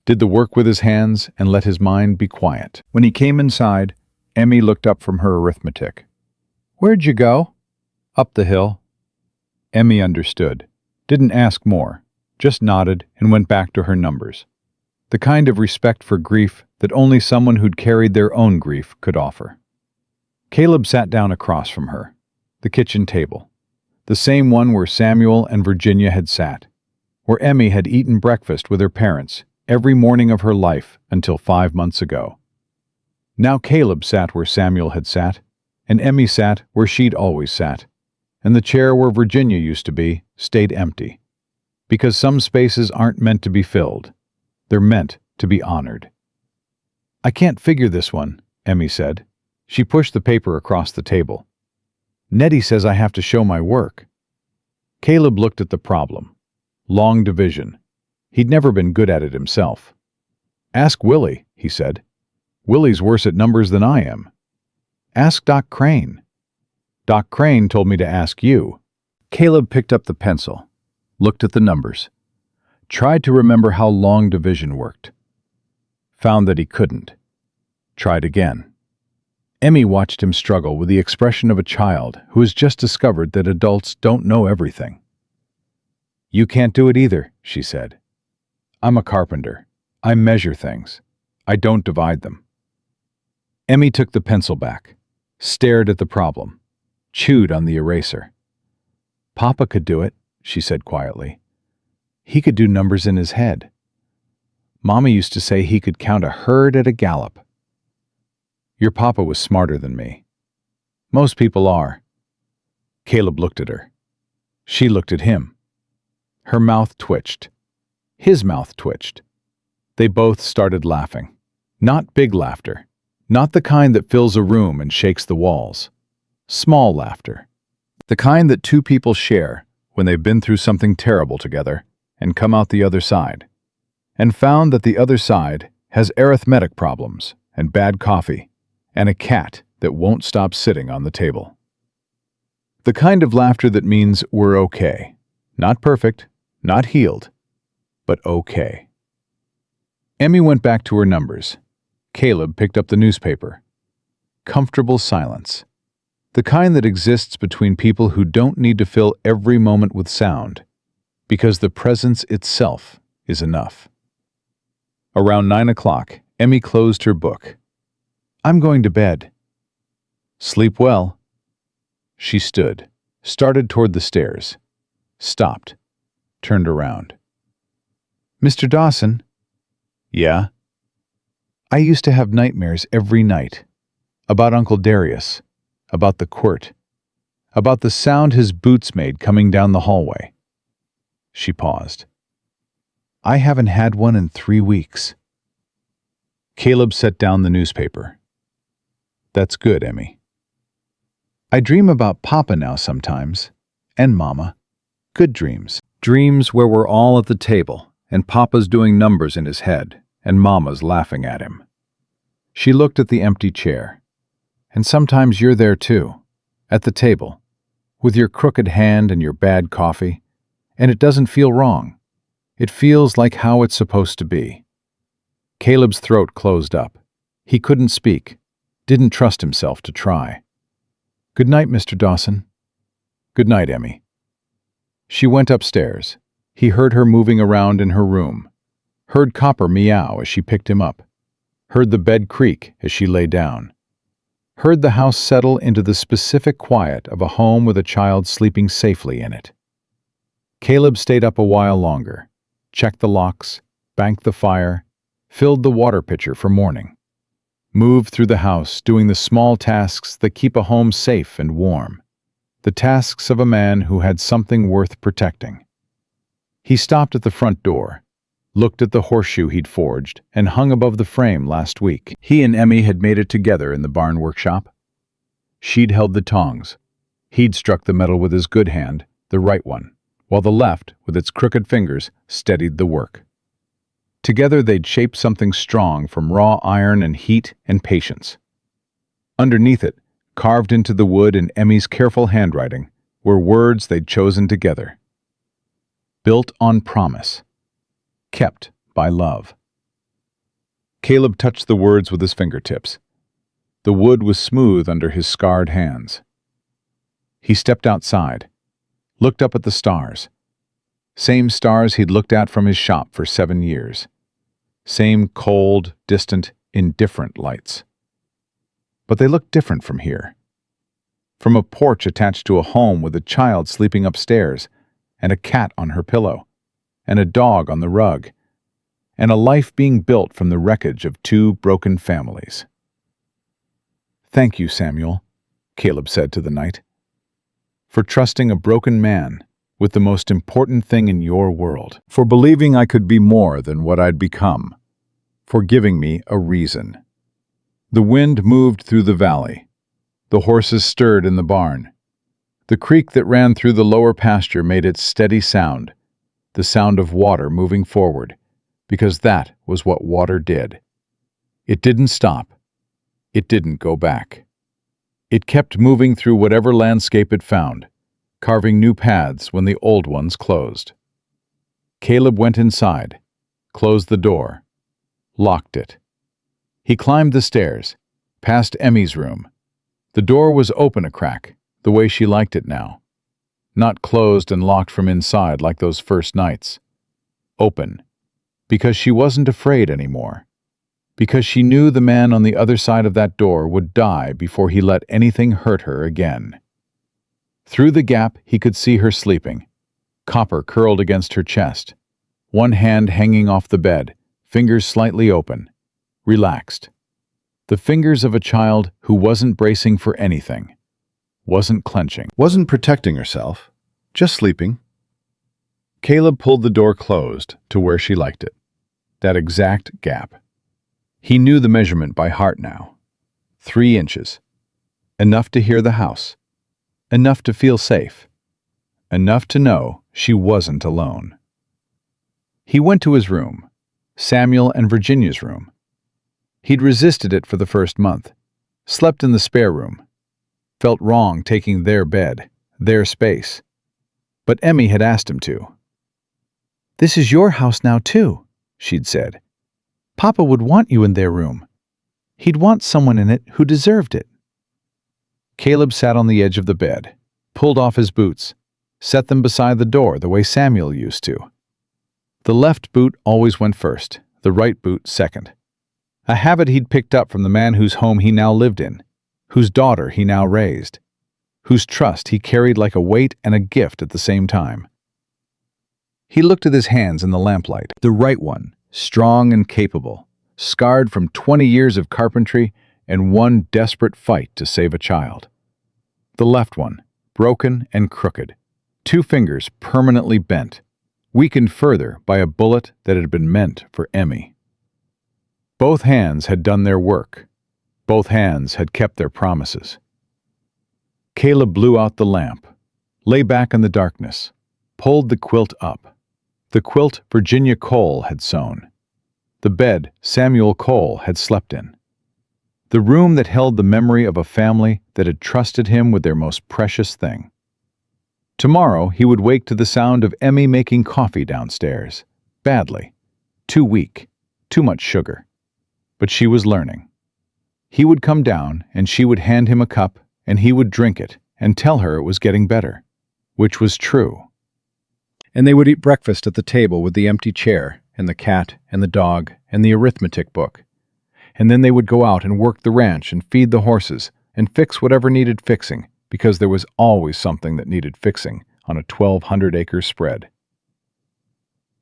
did the work with his hands, and let his mind be quiet. When he came inside, Emmy looked up from her arithmetic. "Where'd you go?" Up the hill. Emmy understood, didn't ask more, just nodded and went back to her numbers. The kind of respect for grief that only someone who'd carried their own grief could offer. Caleb sat down across from her, the kitchen table, the same one where Samuel and Virginia had sat, where Emmy had eaten breakfast with her parents every morning of her life until 5 months ago. Now Caleb sat where Samuel had sat, and Emmy sat where she'd always sat, and the chair where Virginia used to be stayed empty. Because some spaces aren't meant to be filled. They're meant to be honored. "I can't figure this one," Emmy said. She pushed the paper across the table. "Nettie says I have to show my work." Caleb looked at the problem. Long division. He'd never been good at it himself. "Ask Willie," he said. "Willie's worse at numbers than I am." "Ask Doc Crane." "Doc Crane told me to ask you." Caleb picked up the pencil, looked at the numbers, tried to remember how long division worked. Found that he couldn't. Tried again. Emmy watched him struggle with the expression of a child who has just discovered that adults don't know everything. "You can't do it either," she said. "I'm a carpenter. I measure things. I don't divide them." Emmy took the pencil back, stared at the problem, chewed on the eraser. "Papa could do it," she said quietly. "He could do numbers in his head. Mama used to say he could count a herd at a gallop." "Your papa was smarter than me." "Most people are." Caleb looked at her. She looked at him. Her mouth twitched. His mouth twitched. They both started laughing. Not big laughter. Not the kind that fills a room and shakes the walls. Small laughter. The kind that two people share when they've been through something terrible together and come out the other side, and found that the other side has arithmetic problems and bad coffee and a cat that won't stop sitting on the table. The kind of laughter that means we're okay. Not perfect, not healed, but okay. Emmy went back to her numbers. Caleb picked up the newspaper. Comfortable silence. The kind that exists between people who don't need to fill every moment with sound, because the presence itself is enough. Around 9 o'clock, Emmy closed her book. "I'm going to bed." "Sleep well." She stood, started toward the stairs, stopped, turned around. "Mr. Dawson?" "Yeah?" "I used to have nightmares every night. About Uncle Darius, about the quirt, about the sound his boots made coming down the hallway." She paused. "I haven't had one in 3 weeks." Caleb set down the newspaper. "That's good, Emmy." "I dream about Papa now sometimes, and Mama. Good dreams. Dreams where we're all at the table, and Papa's doing numbers in his head, and Mama's laughing at him." She looked at the empty chair. "And sometimes you're there too, at the table, with your crooked hand and your bad coffee, and it doesn't feel wrong. It feels like how it's supposed to be." Caleb's throat closed up. He couldn't speak, didn't trust himself to try. "Good night, Mr. Dawson." "Good night, Emmy." She went upstairs. He heard her moving around in her room, heard Copper meow as she picked him up, heard the bed creak as she lay down, heard the house settle into the specific quiet of a home with a child sleeping safely in it. Caleb stayed up a while longer, checked the locks, banked the fire, filled the water pitcher for morning, moved through the house doing the small tasks that keep a home safe and warm, the tasks of a man who had something worth protecting. He stopped at the front door, looked at the horseshoe he'd forged and hung above the frame last week. He and Emmy had made it together in the barn workshop. She'd held the tongs. He'd struck the metal with his good hand, the right one, while the left, with its crooked fingers, steadied the work. Together they'd shaped something strong from raw iron and heat and patience. Underneath it, carved into the wood in Emmy's careful handwriting, were words they'd chosen together. built on promise, kept by love. Caleb touched the words with his fingertips. The wood was smooth under his scarred hands. He stepped outside, looked up at the stars. Same stars he'd looked at from his shop for 7 years. Same cold, distant, indifferent lights. But they looked different from here. From a porch attached to a home with a child sleeping upstairs, and a cat on her pillow, and a dog on the rug, and a life being built from the wreckage of 2 broken families. "Thank you, Samuel," Caleb said to the night, "for trusting a broken man with the most important thing in your world, for believing I could be more than what I'd become, for giving me a reason." The wind moved through the valley. The horses stirred in the barn. The creek that ran through the lower pasture made its steady sound, the sound of water moving forward, because that was what water did. It didn't stop. It didn't go back. It kept moving through whatever landscape it found, carving new paths when the old ones closed. Caleb went inside, closed the door, locked it. He climbed the stairs, past Emmy's room. The door was open a crack, the way she liked it now. Not closed and locked from inside like those first nights. Open, because she wasn't afraid anymore. Because she knew the man on the other side of that door would die before he let anything hurt her again. Through the gap he could see her sleeping, copper curled against her chest, one hand hanging off the bed, fingers slightly open, relaxed. The fingers of a child who wasn't bracing for anything, wasn't clenching, Wasn't protecting herself, just sleeping. Caleb pulled the door closed to where she liked it, that exact gap. He knew the measurement by heart now. 3 inches. Enough to hear the house. Enough to feel safe. Enough to know she wasn't alone. He went to his room, Samuel and Virginia's room. He'd resisted it for the first month, slept in the spare room, felt wrong taking their bed, their space. But Emmy had asked him to. "This is your house now, too," she'd said. "Papa would want you in their room. He'd want someone in it who deserved it." Caleb sat on the edge of the bed, pulled off his boots, set them beside the door the way Samuel used to. The left boot always went first, the right boot second. A habit he'd picked up from the man whose home he now lived in, whose daughter he now raised, whose trust he carried like a weight and a gift at the same time. He looked at his hands in the lamplight. The right one, strong and capable, scarred from 20 years of carpentry and one desperate fight to save a child. The left one, broken and crooked, 2 fingers permanently bent, weakened further by a bullet that had been meant for Emmy. Both hands had done their work. Both hands had kept their promises. Caleb blew out the lamp, lay back in the darkness, pulled the quilt up. The quilt Virginia Cole had sewn. The bed Samuel Cole had slept in. The room that held the memory of a family that had trusted him with their most precious thing. Tomorrow he would wake to the sound of Emmy making coffee downstairs. Badly. Too weak. Too much sugar. But she was learning. He would come down and she would hand him a cup and he would drink it and tell her it was getting better, which was true. And they would eat breakfast at the table with the empty chair and the cat and the dog and the arithmetic book. And then they would go out and work the ranch and feed the horses and fix whatever needed fixing, because there was always something that needed fixing on a 1,200-acre spread.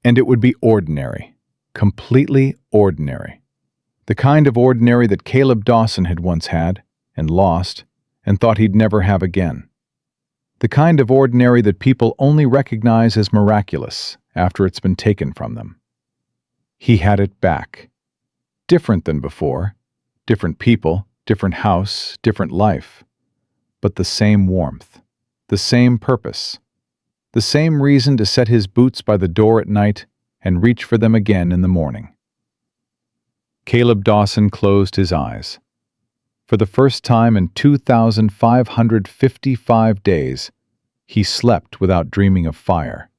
And it would be ordinary, completely ordinary. The kind of ordinary that Caleb Dawson had once had, and lost, and thought he'd never have again. The kind of ordinary that people only recognize as miraculous after it's been taken from them. He had it back. Different than before. Different people, different house, different life. But the same warmth. The same purpose. The same reason to set his boots by the door at night and reach for them again in the morning. Caleb Dawson closed his eyes. For the first time in 2,555 days, he slept without dreaming of fire,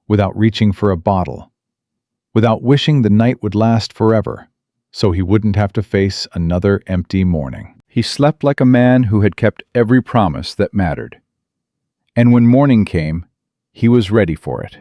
without reaching for a bottle, without wishing the night would last forever, so he wouldn't have to face another empty morning. He slept like a man who had kept every promise that mattered. And when morning came, he was ready for it.